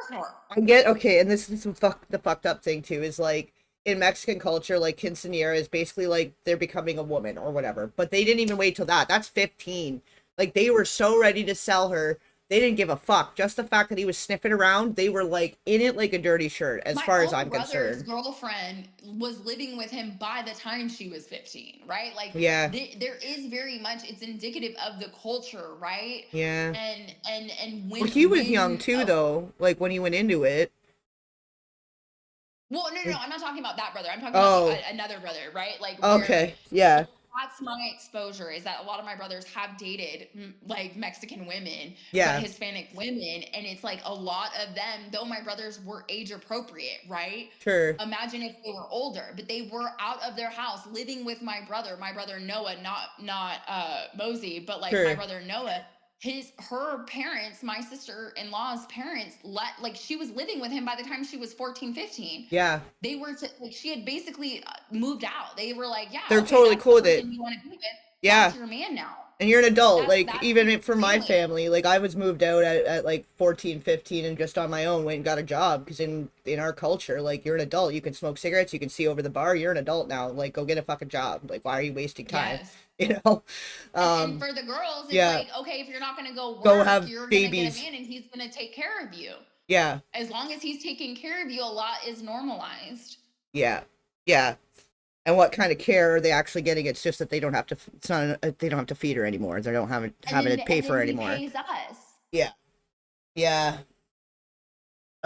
prefer her. I get, okay, and this is the fucked up thing too, is like in Mexican culture, like quinceañera is basically like they're becoming a woman or whatever. But they didn't even wait till that. That's 15. Like they were so ready to sell her. They didn't give a fuck. Just the fact that he was sniffing around, they were like in it like a dirty shirt, as My far as own I'm brother's concerned. girlfriend was living with him by the time she was 15, right? Like Yeah. there is very much, it's indicative of the culture, right? Yeah. And Well, he was young when too, though. Like when he went into it. well, no, I'm not talking about that brother. I'm talking about Oh. another brother, right? Like where Okay. Yeah. that's my exposure, is that a lot of my brothers have dated like Mexican women, but Yeah. Hispanic women. And it's like a lot of them, though my brothers were age appropriate, right? Sure. Imagine if they were older, but they were out of their house living with my brother Noah, not Mosey, but like my Sure. brother Noah. Her parents, my sister-in-law's parents, like she was living with him by the time she was 14, 15. Yeah. They were like, she had basically moved out. They were like, yeah, They're okay, totally that's cool the with it. person you want to be with. Yeah. That's your man now. And you're an adult. Like, That's even for my family. family, like, I was moved out at like 14, 15 and just on my own went and got a job. Because in our culture, like, you're an adult. You can smoke cigarettes. You can see over the bar. You're an adult now. Like, go get a fucking job. Like, why are you wasting time? Yes. You know? And for the girls, it's yeah. like, okay, if you're not going to go Go work, have you're going to get babies. a man and he's going to take care of you. Yeah. As long as he's taking care of you, a lot is normalized. Yeah. Yeah. And what kind of care are they actually getting? It's just that they don't have to. It's not. They don't have to feed her anymore. They don't have having to pay for her anymore. He pays us. Yeah. Yeah.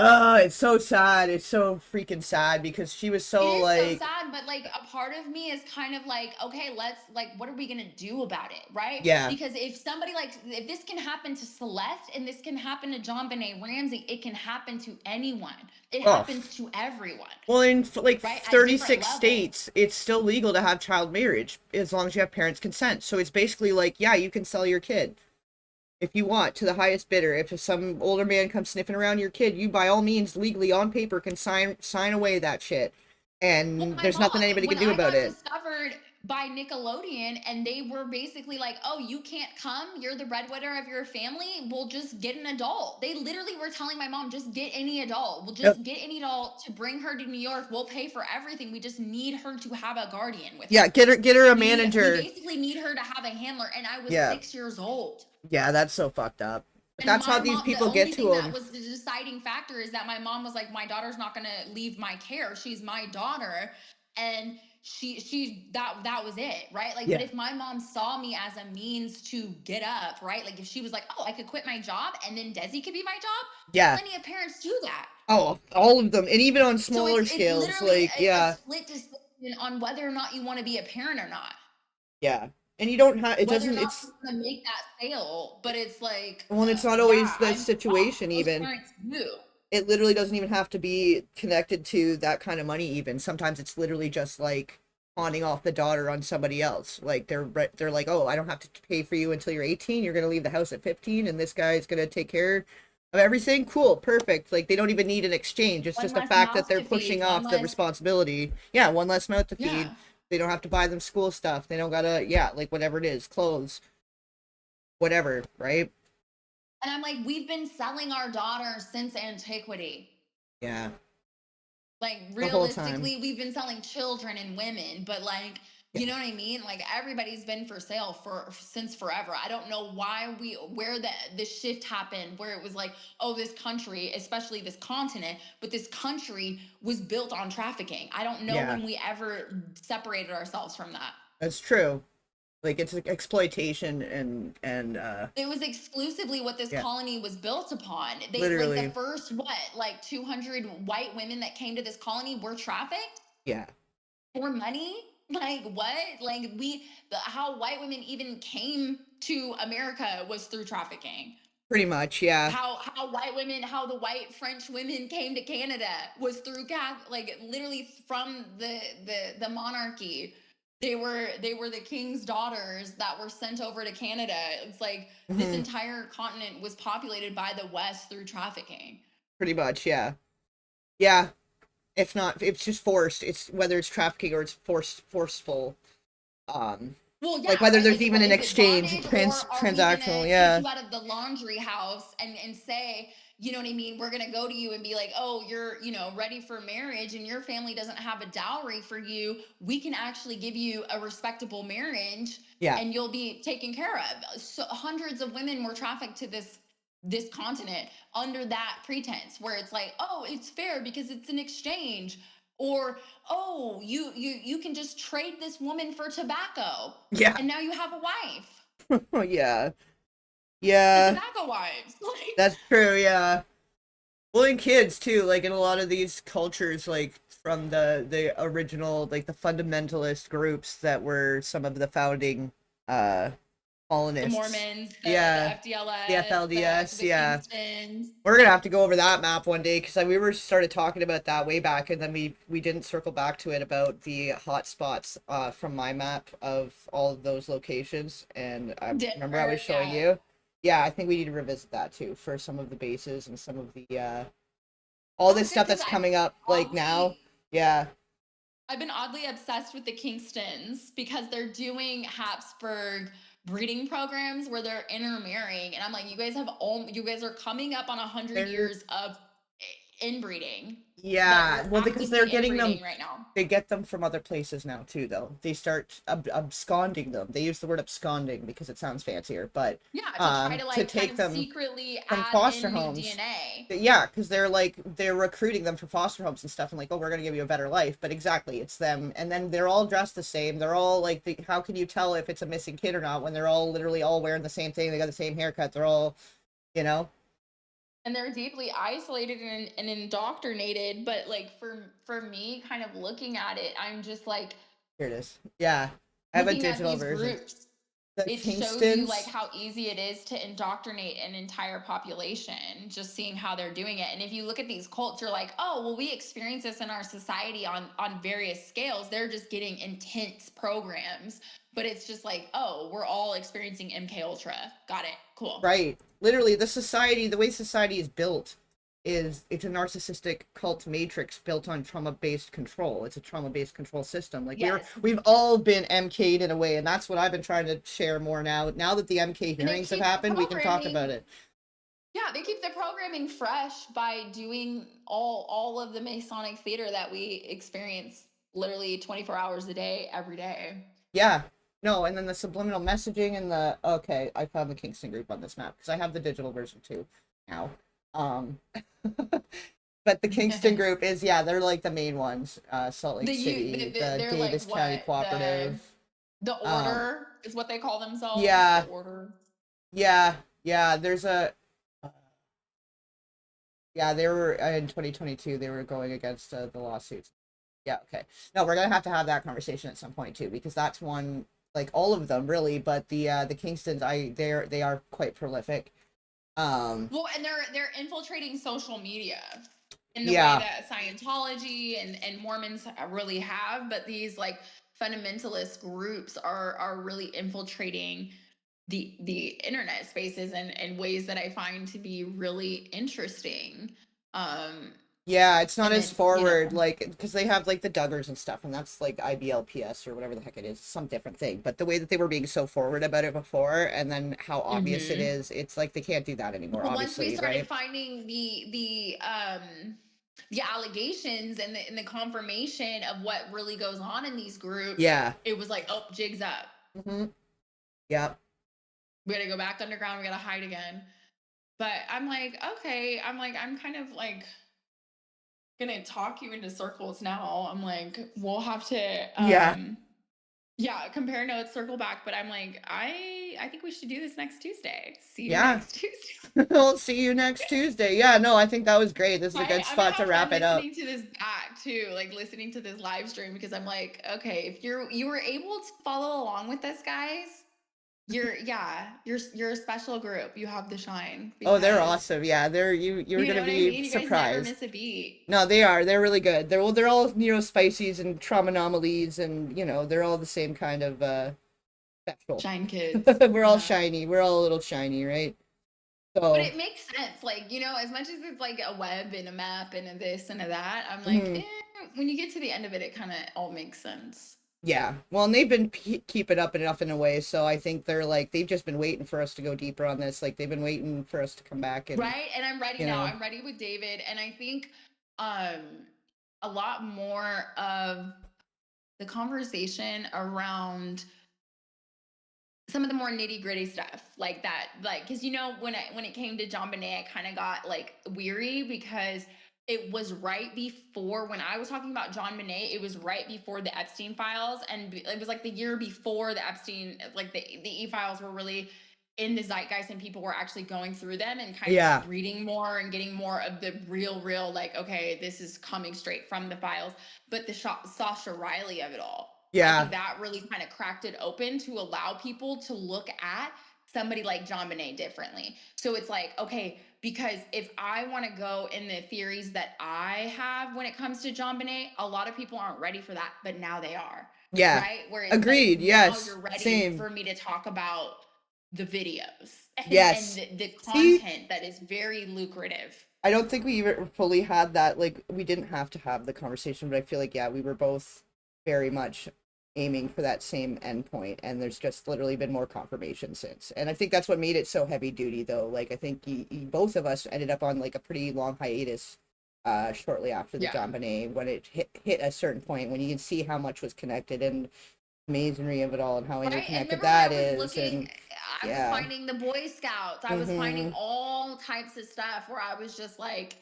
It's so sad. It's so freaking sad because she was so It is like. so sad, but like a part of me is kind of like, okay, let's like, what are we gonna do about it, right? Yeah. Because if somebody if this can happen to Celeste and this can happen to John Benet Ramsey, it can happen to anyone. It happens to everyone. Well, in like right? 36 states, it's still legal to have child marriage as long as you have parents' consent. So it's basically like, yeah, you can sell your kid if you want to the highest bidder. If some older man comes sniffing around your kid, you by all means legally on paper can sign away that shit, and there's nothing anybody can do about it. Discovered by Nickelodeon, and they were basically like, oh, you can't come, you're the breadwinner of your family, we'll just get an adult. They literally were telling my mom, just get any adult, we'll just get any adult to bring her to New York, we'll pay for everything, we just need her to have a guardian with her. Get her a manager. We basically need her to have a handler, and I was 6 years old. Yeah, that's so fucked up. But and that's how these people get to them. The only thing that was the deciding factor is that my mom was like, my daughter's not going to leave my care. She's my daughter. And that was it, right? Like, but if my mom saw me as a means to get up, right? Like if she was like, oh, I could quit my job and then Desi could be my job. Plenty of parents do that. Oh, all of them. And even on smaller scales, it's like, a split decision on whether or not you want to be a parent or not. Yeah. And you don't have, it whether doesn't, or not it's to make that sale, but it's like, well, it's not always the situation even. Parents do. It literally doesn't even have to be connected to that kind of money even. Sometimes it's literally just like pawning off the daughter on somebody else. Like they're like, oh, I don't have to pay for you until you're 18. You're going to leave the house at 15 and this guy's going to take care of everything. Cool. Perfect. Like they don't even need an exchange. It's just the fact that they're pushing off the responsibility. Yeah. One less mouth to feed. They don't have to buy them school stuff. They don't gotta, like whatever it is, clothes, whatever, right? And I'm like, we've been selling our daughters since antiquity. Yeah. Like realistically, we've been selling children and women, but like, you know what I mean? Like everybody's been for sale since forever. I don't know where the shift happened, where it was like, oh, this country, especially this continent, but this country was built on trafficking. I don't know when we ever separated ourselves from that. That's true. Like it's exploitation and it was exclusively what this colony was built upon. They literally like the first 200 white women that came to this colony were trafficked. Yeah. for money. Like what? Like how white women even came to America was through trafficking. Pretty much, yeah. How white women, how the white French women came to Canada was through like literally from the monarchy. They were the king's daughters that were sent over to Canada. It's like this Hmm. entire continent was populated by the West through trafficking. Pretty much, yeah. Yeah. If not, it's just forced. It's whether it's trafficking or it's forceful. Um, Well, like yeah, whether right. there's Like, even what an is it, exchange, bondage, or are we transactional. gonna take Yeah. you out of the laundry house and say, you know what I mean? We're gonna go to you and be like, oh, you're, ready for marriage, and your family doesn't have a dowry for you. We can actually give you a respectable marriage, Yeah. and you'll be taken care of. So hundreds of women were trafficked to this continent under that pretense, where it's like, oh, it's fair because it's an exchange, or oh, you can just trade this woman for tobacco, Yeah. and now you have a wife. Oh, yeah. The Yeah. tobacco wives. Like, That's true. Yeah. Well, in kids too, like in a lot of these cultures, like from the original, like the fundamentalist groups that were some of the founding uh the colonists. Mormons, the Yeah, the FDLS, FLDS. the Yeah, Kingstons. we're gonna have to go over that map one day because we were started talking about that way back, and then we didn't circle back to it about the hot spots from my map of all of those locations. And I remember I was Denver, showing yeah. you. Yeah, I think we need to revisit that too for some of the bases and some of the all Oh, this good, stuff because that's coming up like now. Yeah. I've been oddly obsessed with the Kingstons because they're doing Habsburg breeding programs where they're intermarrying, and I'm like, you guys are coming up on 100 years They're of inbreeding, that yeah, you're well because they're actively getting them inbreeding right now. they get them from other places now too though. They start absconding them. They use the word absconding because it sounds fancier, but Yeah, to try to to like kind take of them secretly from add foster in new homes. DNA. Yeah, because they're recruiting them for foster homes and stuff, and like, oh, we're gonna give you a better life. But exactly, it's them, and then they're all dressed the same. They're all like, how can you tell if it's a missing kid or not when they're all literally all wearing the same thing? They got the same haircut. They're all, you know. And they're deeply isolated and indoctrinated. But like for me, kind of looking at it, I'm just like Here it is. Yeah, I have a looking at digital these version. groups, The it shows you like Kingstons, how easy it is to indoctrinate an entire population, just seeing how they're doing it. And if you look at these cults, you're like, oh, well, we experience this in our society on various scales. They're just getting intense programs, but it's just like, oh, we're all experiencing MK Ultra. Got it. Cool. right? Literally, the way society is built is it's a narcissistic cult matrix built on trauma-based control. It's a trauma-based control system. Like Yes. we've all been MK'd in a way, and that's what I've been trying to share more now. Now that the MK And they hearings have keep the happened, we can talk about programming. it. Yeah, they keep the programming fresh by doing all of the Masonic theater that we experience literally 24 hours a day, every day. Yeah. No, and then the subliminal messaging and the okay, I found the Kingston group on this map because I have the digital version too now. Um but the Kingston group is yeah, they're like the main ones. Salt Lake City, the They're like Davis County what, Cooperative. the Um order is what they call themselves. The yeah, order. yeah, yeah, there's a yeah, they were in 2022 they were going against the lawsuits. Yeah, okay. No, we're gonna have to have that conversation at some point too, because that's one like all of them really, but the Kingstons, they are quite prolific. Well, and they're infiltrating social media in the way Yeah, that Scientology and Mormons really have, but these like fundamentalist groups are really infiltrating the internet spaces and ways that I find to be really interesting. Um, yeah, it's not and as then forward like because they have like the Duggars and stuff, and that's like IBLPS or whatever the heck it is, some different thing. But the way that they were being so forward about it before, and then how obvious it mhm. is, it's like they can't do that anymore, But once we obviously, started right? finding the allegations and the confirmation of what really goes on in these groups, Yeah. it was like, oh, jigs up. Mm-hmm. Yeah. We gotta go back underground, we gotta hide again. But I'm like, okay, I'm kind of like gonna talk you into circles now. I'm like, we'll have to Yeah. Yeah, compare notes, circle back. But I'm like, I think we should do this next Tuesday. See you Yeah. next Tuesday. We'll see you next Tuesday. Yeah, no, I think that was great. This is a Right? good I'm gonna spot to have fun wrap it up. listening to this back too, like listening to this live stream because I'm like, okay, if you were able to follow along with us, guys, you're a special group. You have the shine Oh, they're because awesome. Yeah, you're you know gonna what I be mean? You guys never surprised. miss a beat. No, they are. They're really good. They're all neurospices and trauma anomalies, and they're all the same kind of special. Shine kids. We're all Yeah. shiny. We're all a little shiny, right? But So, it makes sense. Like, as much as it's like a web and a map and a this and a that, I'm like, mhm. when you get to the end of it, it kind of all makes sense. Yeah. Well, and they've been keeping up enough in a way, so I think they've just been waiting for us to go deeper on this. Like they've been waiting for us to come back and Right. And I'm ready you now. know. I'm ready with David. And I think um a lot more of the conversation around some of the more nitty gritty stuff like that, like because when it came to John Bonet, I kind of got like weary because it was right before when I was talking about John Bonet, it was right before the Epstein files, and it was like the year before the Epstein, like the E files were really in the zeitgeist, and people were actually going through them and kind of Yeah. reading more and getting more of the real, like, okay, this is coming straight from the files. But the Sasha Riley of it all, I Yeah. think that really kind of cracked it open to allow people to look at somebody like John Bonet differently. So it's like, okay, because if I want to go in the theories that I have when it comes to John Bonet, a lot of people aren't ready for that, but now they are. Yeah. Right? Where it's like Agreed. now Yes. you're ready Same. for me to talk about the videos and Yes. the See, content that is very lucrative. I don't think we even fully had that. Like, we didn't have to have the conversation, but I feel like, yeah, we were both very much aiming for that same endpoint, and there's just literally been more confirmation since. And I think that's what made it so heavy duty, though. Like, I think both of us ended up on like a pretty long hiatus shortly after the Yeah. John Bonet when it hit a certain point when you can see how much was connected and amazingly of it all and how Right. And interconnected remember when I that was is. looking, And I was yeah. finding the Boy Scouts, I was finding Mm-hmm. all types of stuff where I was just like,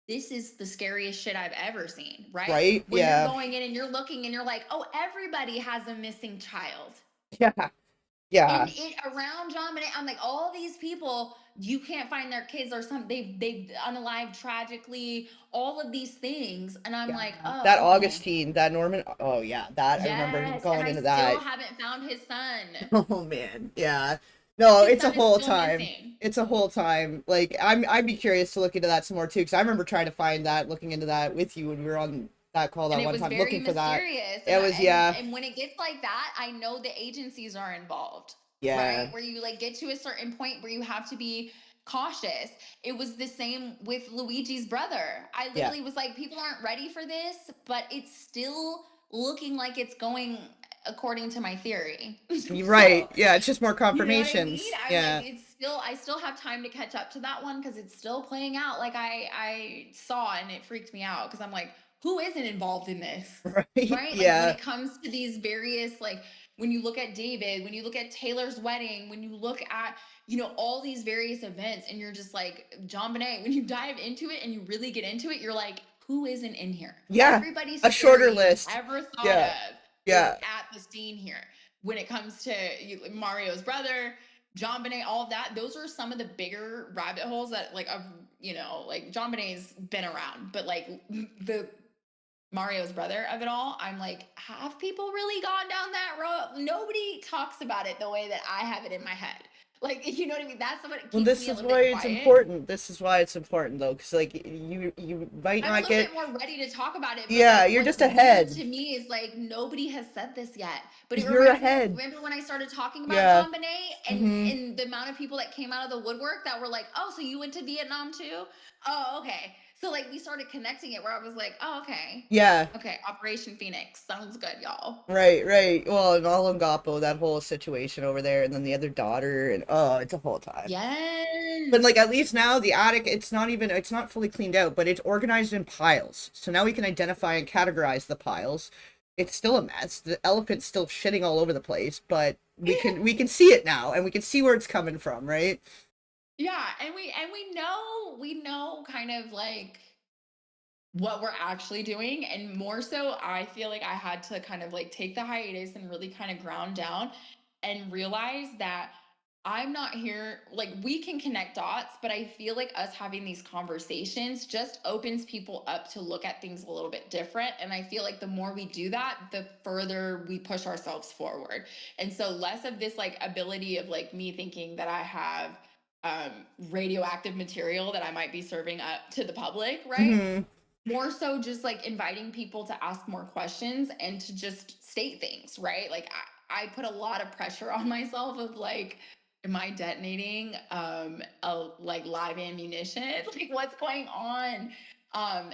this is the scariest shit I've ever seen, right? Right? Where you're Yeah. going in and you're looking and you're like, oh, everybody has a missing child. Yeah. Yeah. And it around John Bonet, I'm like, all these people, you can't find their kids or something. They've unalived tragically, all of these things. And I'm Yeah, like, that oh, okay. Augustine, that Norman. Oh yeah, that I remember Yes. And going I into still that. haven't found his son. Oh man, yeah. No, His it's a son is whole still time. missing. It's a whole time. Like I'd be curious to look into that some more too, because I remember trying to find that, looking into that with you when we were on that call And that it one was time, very looking for that. mysterious. It was yeah, And when it gets like that, I know the agencies are involved, right? yeah, Where you like get to a certain point where you have to be cautious. It was the same with Luigi's brother. I yeah. literally was like, people aren't ready for this, but it's still looking like it's going according to my theory. You're So right. Yeah, it's just more you know what I mean? confirmations. I'm like, Yeah, I still have time to catch up to that one because it's still playing out like I saw, and it freaked me out because I'm like, who isn't involved in this? right. Right? Like when Yeah, it comes to these various, like when you look at David, when you look at Taylor's wedding, when you look at, all these various events, and you're just like, John Bonet, when you dive into it and you really get into it, you're like, who isn't in here? yeah. Everybody's A shorter story you've list. ever thought Yeah, of is yeah. at the scene here when it comes to Mario's brother, John Bonet, all of that. Those are some of the bigger rabbit holes that, like, of like John Bonet's been around, but like the Mario's brother of it all, I'm like, have people really gone down that road? Nobody talks about it the way that I have it in my head. Like, you know what I mean? That's what Well, keeps this me a is little why bit it's quiet. important. This is why it's important, though, because like you might I'm a not little get. bit more ready to talk about it, but Yeah, like you're what's just weird ahead. to me is like nobody has said this yet. But it You're reminds me of, ahead. remember when I started talking about Yeah. John Bonet and Mm-hmm. and the amount of people that came out of the woodwork that were like, oh, so you went to Vietnam too? Oh, okay. So like we started connecting it where I was like, oh, okay. Yeah. Okay, Operation Phoenix. Sounds good, y'all. Right. Right. Well, and all Ngapo, that whole situation over there, and then the other daughter, and oh, it's a whole time. But like Yes. at least now the attic, it's not fully cleaned out, but it's organized in piles. So now we can identify and categorize the piles. It's still a mess. The elephant's still shitting all over the place, but we can see it now, and we can see where it's coming from, right? Yeah, and we know kind of like what we're actually doing. And more so, I feel like I had to kind of like take the hiatus and really kind of ground down and realize that I'm not here, like, we can connect dots, but I feel like us having these conversations just opens people up to look at things a little bit different. And I feel like the more we do that, the further we push ourselves forward. And so, less of this like ability of like me thinking that I have radioactive material that I might be serving up to the public, right? Hmm. More so just like inviting people to ask more questions and to just state things, right? Like I put a lot of pressure on myself of like, am I detonating a like live ammunition? Like what's going on?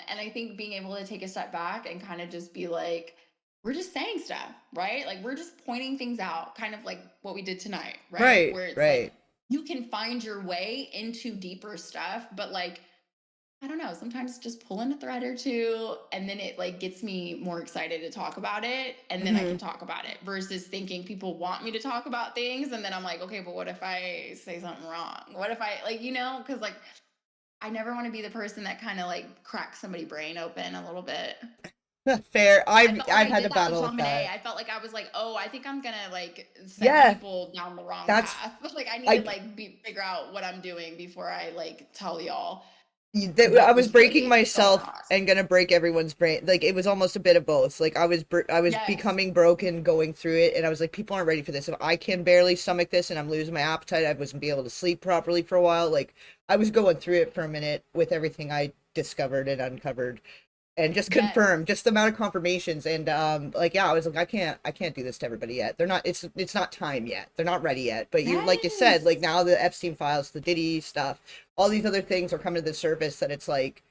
And I think being able to take a step back and kind of just be like, we're just saying stuff, right? Like we're just pointing things out, kind of like what we did tonight, right? Right, Where it's like right. you can find your way into deeper stuff, but like I don't know, sometimes just pulling a thread or two and then it like gets me more excited to talk about it and then I Hmm. can talk about it versus thinking people want me to talk about things and then I'm like, okay, but what if I say something wrong? What if I like, cuz like I never want to be the person that kind of like cracks somebody's brain open a little bit. Fair. I I've felt like I've I had to did that with battle with John Bonet. that. I felt like I was like, "Oh, I think I'm going to like send Yeah, people down the wrong that's path." Like I need to I like figure out what I'm doing before I like tell y'all I what was was breaking really going myself on. and gonna break everyone's brain. Like it was almost a bit of both. Like I was Yes. becoming broken going through it, and I was like, people aren't ready for this. If I can barely stomach this, and I'm losing my appetite, I wasn't be able to sleep properly for a while. Like I was going through it for a minute with everything I discovered and uncovered, and just Yes. confirmed just the amount of confirmations. And like yeah, I was like, I can't do this to everybody yet. They're not. It's not time yet. They're not ready yet. But you like you said, like Yes. now the Epstein files, the Diddy stuff, all these other things are coming to the surface that it's like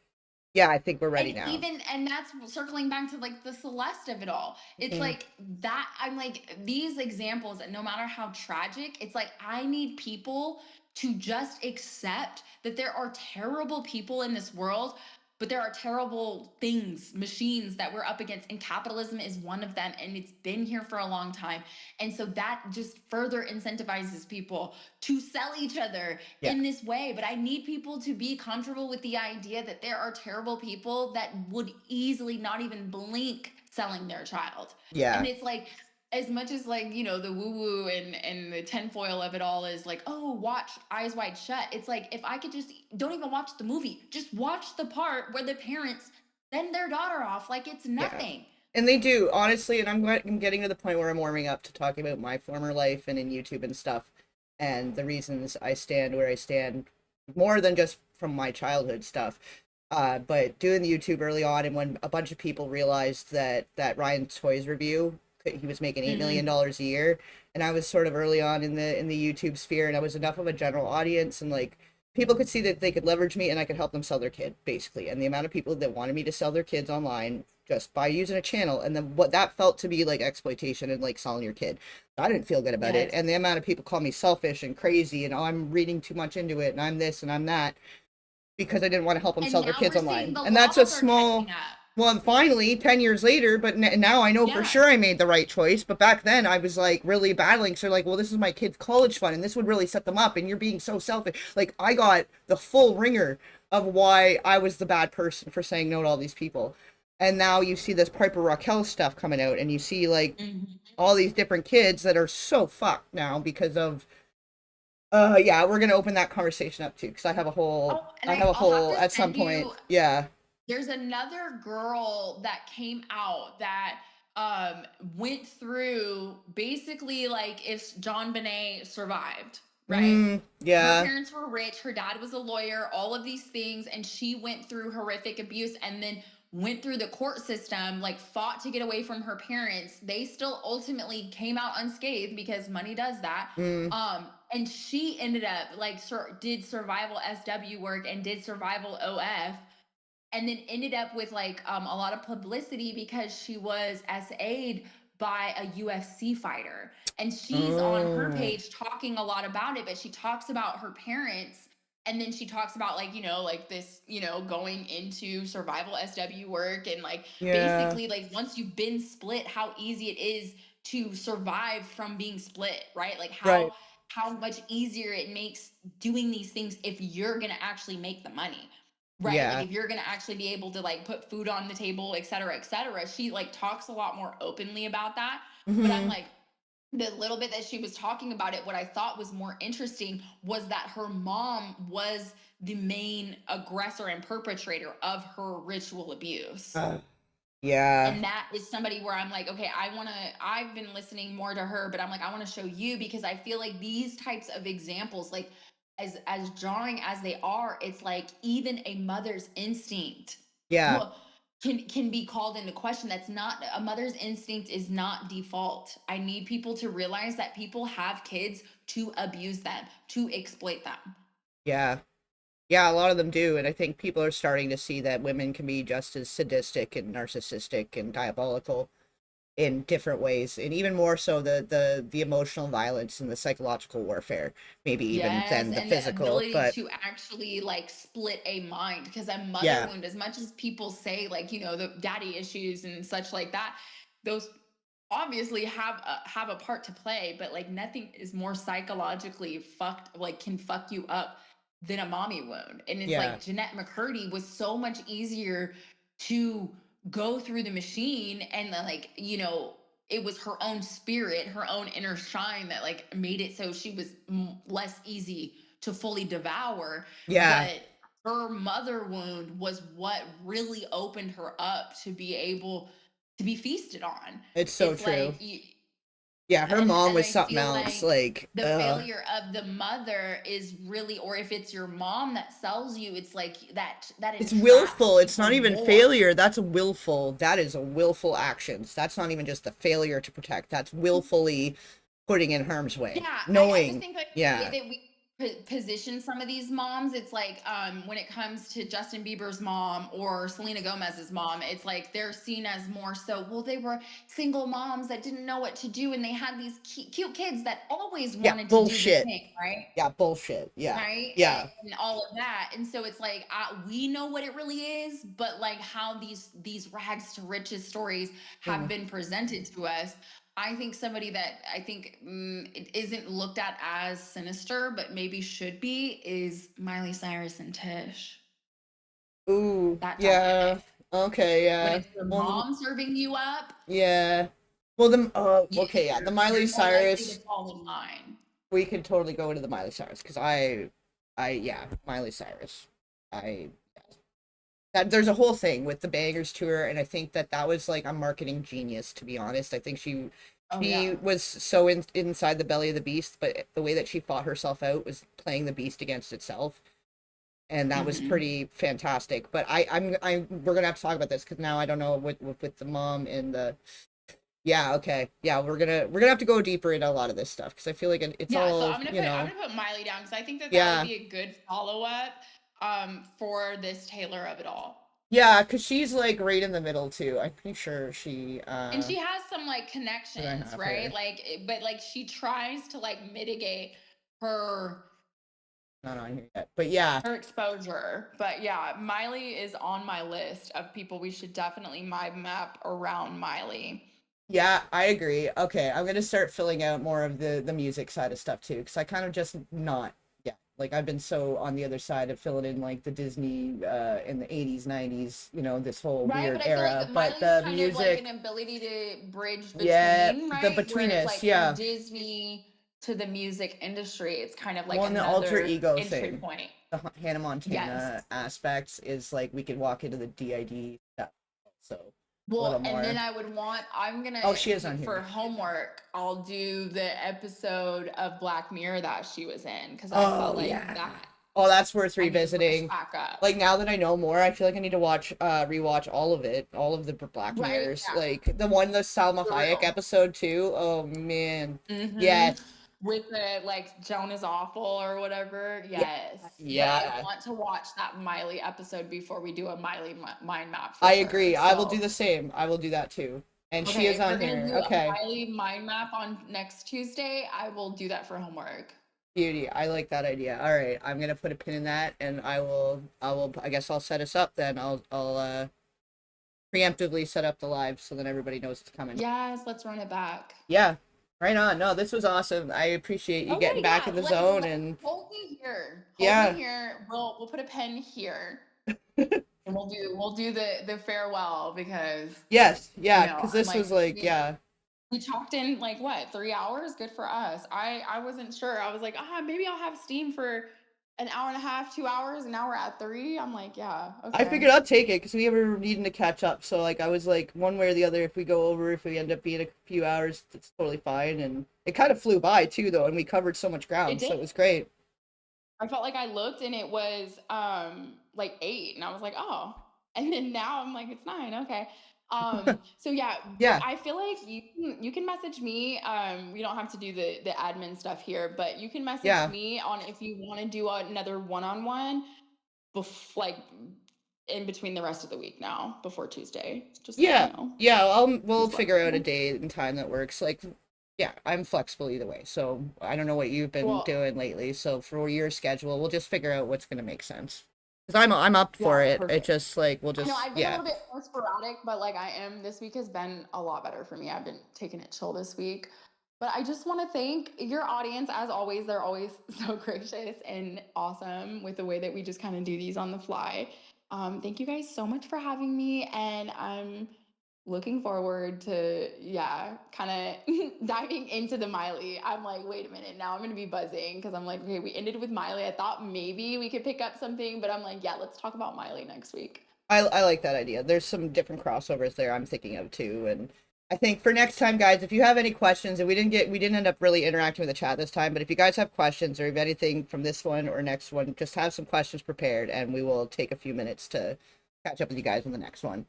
yeah, I think we're ready And now. even and that's circling back to like the Celeste of it all. It's Mhm. like that I'm like these examples that no matter how tragic, it's like I need people to just accept that there are terrible people in this world, but there are terrible things, machines that we're up against, and capitalism is one of them, and it's been here for a long time. And so that just further incentivizes people to sell each other Yeah, in this way. But I need people to be comfortable with the idea that there are terrible people that would easily not even blink selling their child. yeah, And it's like, as much as like, the woo woo and the tinfoil of it all is like, oh, watch Eyes Wide Shut. It's like, if I could just don't even watch the movie, just watch the part where the parents send their daughter off like it's yeah. nothing. And they do, honestly, and I'm getting to the point where I'm warming up to talking about my former life and in YouTube and stuff, and the reasons I stand where I stand, more than just from my childhood stuff. But doing the YouTube early on, and when a bunch of people realized that Ryan Toy's review, he was making Mm-hmm. $8 million a year, and I was sort of early on in the YouTube sphere, and I was enough of a general audience, and like people could see that they could leverage me, and I could help them sell their kid, basically. And the amount of people that wanted me to sell their kids online just by using a channel, and then what that felt to be like exploitation and like selling your kid. I didn't feel good about it. Yes. And the amount of people call me selfish and crazy, and oh, I'm reading too much into it, and I'm this and I'm that, because I didn't want to help them And sell their now kids we're seeing online. the And that's a laws are small, catching up. well, and finally, 10 years later, but now I know for Yeah. sure I made the right choice. But back then, I was like really battling. So, like, well, this is my kid's college fund, and this would really set them up, and you're being so selfish. Like, I got the full ringer of why I was the bad person for saying no to all these people. And now you see this Piper Raquel stuff coming out, and you see like Mhm. all these different kids that are so fucked now because of yeah, we're gonna open that conversation up too, because Oh, and I have a I'll have whole to at some send point. you. Yeah. There's another girl that came out that went through basically like if John Bonet survived, right? Her Yeah. parents were rich, her dad was a lawyer, all of these things, and she went through horrific abuse and then went through the court system, like fought to get away from her parents. They still ultimately came out unscathed because money does that. Mm. And she ended up like did survival SW work and did survival OF and then ended up with like a lot of publicity because she was SA'd by a UFC fighter. And she's on her Oh. page talking a lot about it, but she talks about her parents and then she talks about like, like this, going into survival SW work and like Yeah. basically like once you've been split, how easy it is to survive from being split, right? Like Right. how much easier it makes doing these things if you're going to actually make the money. right? Like Yeah. if you're going to actually be able to like put food on the table, et cetera, et cetera. She like talks a lot more openly about that. But I'm Hmm. like, the little bit that she was talking about it, what I thought was more interesting was that her mom was the main aggressor and perpetrator of her ritual abuse. Yeah. And that is somebody where I'm like, okay, I've been listening more to her, but I'm like, I want to show you, because I feel like these types of examples, like as jarring as they are, it's like even a mother's instinct Yeah. can be called into question. That's not, a mother's instinct is not default. I need people to realize that people have kids to abuse them, to exploit them. Yeah. Yeah, a lot of them do, and I think people are starting to see that women can be just as sadistic and narcissistic and diabolical in different ways, and even more so the emotional violence and the psychological warfare, maybe even Yes, than the and the physical. ability But to actually like split a mind, because a mother yeah, wound, as much as people say like, the daddy issues and such like that, those obviously have a part to play, but like nothing is more psychologically fucked, like can fuck you up than a mommy wound. And it's yeah, like Jeanette McCurdy was so much easier to go through the machine, and then like, it was her own spirit, her own inner shine that like made it so she was less easy to fully devour. yeah, But her mother wound was what really opened her up to be able to be feasted on. it's so It's true. like Yeah, her mom and was I something feel else. like Like, the failure of the mother is really, or if it's your mom that sells you, it's like that it's entraps willful. It's not people even more. failure. That's a willful. That is a willful actions. That's not even just the failure to protect. That's willfully putting in harm's way, Yeah, I just knowing. think like the way Yeah, that we position some of these moms, it's like when it comes to Justin Bieber's mom or Selena Gomez's mom, it's like they're seen as more so, well, they were single moms that didn't know what to do, and they had these cute kids that always yeah, wanted to do the bullshit. thing, right? Yeah, bullshit. Yeah, Right, yeah. and all of that. And so it's like we know what it really is, but like how these rags to riches stories have Mm. been presented to us, I think somebody that I think it isn't looked at as sinister but maybe should be is Miley Cyrus and Tish. Ooh, That yeah. dynamic, Okay, when yeah. it's your Well, mom serving you up, yeah. Well, okay, yeah. The Miley you're more likely to Cyrus. fall in line. We could totally go into the Miley Cyrus because yeah, Miley Cyrus. I that there's a whole thing with the Bangers tour, and I think that was like a marketing genius. To be honest, I think Oh she yeah. was so inside the belly of the beast, but the way that she fought herself out was playing the beast against itself, and that was Hmm. pretty fantastic. But we're gonna have to talk about this because now I don't know with the mom and the. Yeah, okay. Yeah, we're gonna have to go deeper into a lot of this stuff because I feel like it's Yeah, so all, I'm gonna put Miley down because I think that would yeah. be a good follow up for this Taylor of it all. Yeah, because she's like right in the middle too. I'm pretty sure And she has some like did I connections, have right? her? Like but like she tries to like mitigate her Not on here yet. But yeah. her exposure. But yeah, Miley is on my list of people we should definitely mind map around Miley. Yeah, I agree. Okay, I'm gonna start filling out more of the music side of stuff too, because I kind of just not, yeah. Like I've been so on the other side of filling in like the Disney in the 80s, 90s, this whole Right, weird but I feel era. like But Miley's the kind of like an music, ability to bridge yeah, between, the right? Where between it's us, like from yeah. Disney to the music industry, it's kind of like Well, and the alter another ego entry thing, point. the Hannah Yes. Montana aspects is like we could walk into the DID stuff, so a little Well, and then more. I'm gonna, Oh, she is on for here. homework, I'll do the episode of Black Mirror that she was in because I felt Oh like yeah. that Oh, that's worth I need to brush revisiting. back up. Like now that I know more, I feel like I need to rewatch all of it, all of the Black Right? Mirrors. Yeah. Like the Salma For Hayek real. episode too. Oh man. Mm-hmm. Yes. With the like Joan is awful or whatever. Yeah. Yes. But I Yeah. want to watch that Miley episode before we do a Miley mind map for I sure. agree. I will do So, the same. I will do that too. And she okay, is if we're on gonna here. do a Okay. Miley mind map on next Tuesday, I will do that for homework. Beauty. I like that idea. All right. I'm gonna put a pin in that, and I guess I'll set us up then. I'll preemptively set up the live so that everybody knows it's coming. Yes, let's run it back. Yeah. Right on. No, this was awesome. I appreciate you getting Okay, back yeah. in the zone and Hold me here. Hold me yeah. here. We'll put a pen here. And we'll do the farewell because Yes, you yeah, know because I'm this like was like, yeah. we talked in like what 3 hours. Good for us. I wasn't sure. I was like, maybe I'll have steam for an hour and a half, 2 hours, and now we're at three. I'm like, yeah, I okay. figured I'd take it because we were needing to catch up. So like I was like one way or the other. If we go over, if we end up being a few hours, it's totally fine. And it kind of flew by too, though, and we covered so much It ground, so did. it was great. I felt like I looked and it was like 8 and I was like, "Oh." And then now I'm like, "It's 9." Okay. So yeah, Yeah, I feel like you can message me. We don't have to do the admin stuff here, but you can message yeah, me on if you want to do another one-on-one like in between the rest of the week now before Tuesday. Just let me yeah, know. yeah. We'll Just let figure out me a know. day and time that works. Like, yeah, I'm flexible either way. So I don't know what you've been Well, doing lately. So for your schedule, we'll just figure out what's gonna make sense. Because I'm up for yeah, it. It perfect. just like we'll I know just I've been a yeah. little bit more sporadic, but like I am this week has been a lot better for me. I've been taking it chill this week. But I just want to thank your audience as always. They're always so gracious and awesome with the way that we just kind of do these on the fly. Thank you guys so much for having me. And I'm looking forward to, yeah, kind of diving into the Miley. I'm like, wait a minute, now I'm going to be buzzing because I'm like, okay, we ended with Miley. I thought maybe we could pick up something, but I'm like, yeah, let's talk about Miley next week. I like that idea. There's some different crossovers there I'm thinking of too, and I think for next time, guys, if you have any questions, and we didn't end up really interacting with the chat this time, but if you guys have questions or if anything from this one or next one, just have some questions prepared, and we will take a few minutes to catch up with you guys on the next one.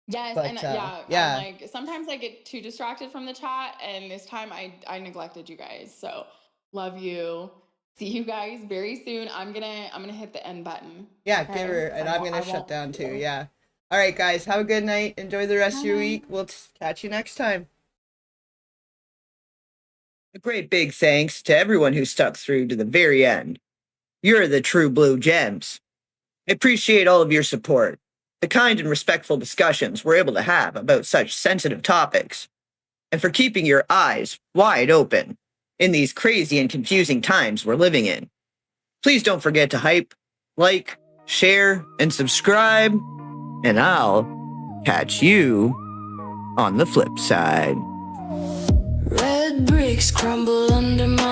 Yes, and But yeah, I'm yeah, like sometimes I get too distracted from the chat, and this time I neglected you guys. So love you. See you guys very soon. I'm gonna hit the end button. yeah, give Okay, her, because and I I'm won't gonna I shut won't. down too. Yeah. All right, guys, have a good night. Enjoy the rest of your Bye. week. We'll catch you next time. A great big thanks to everyone who stuck through to the very end. You're the true blue gems. I appreciate all of your support, the kind and respectful discussions we're able to have about such sensitive topics, and for keeping your eyes wide open in these crazy and confusing times we're living in. Please don't forget to hype, like, share, and subscribe, and I'll catch you on the flip side. Red bricks crumble under my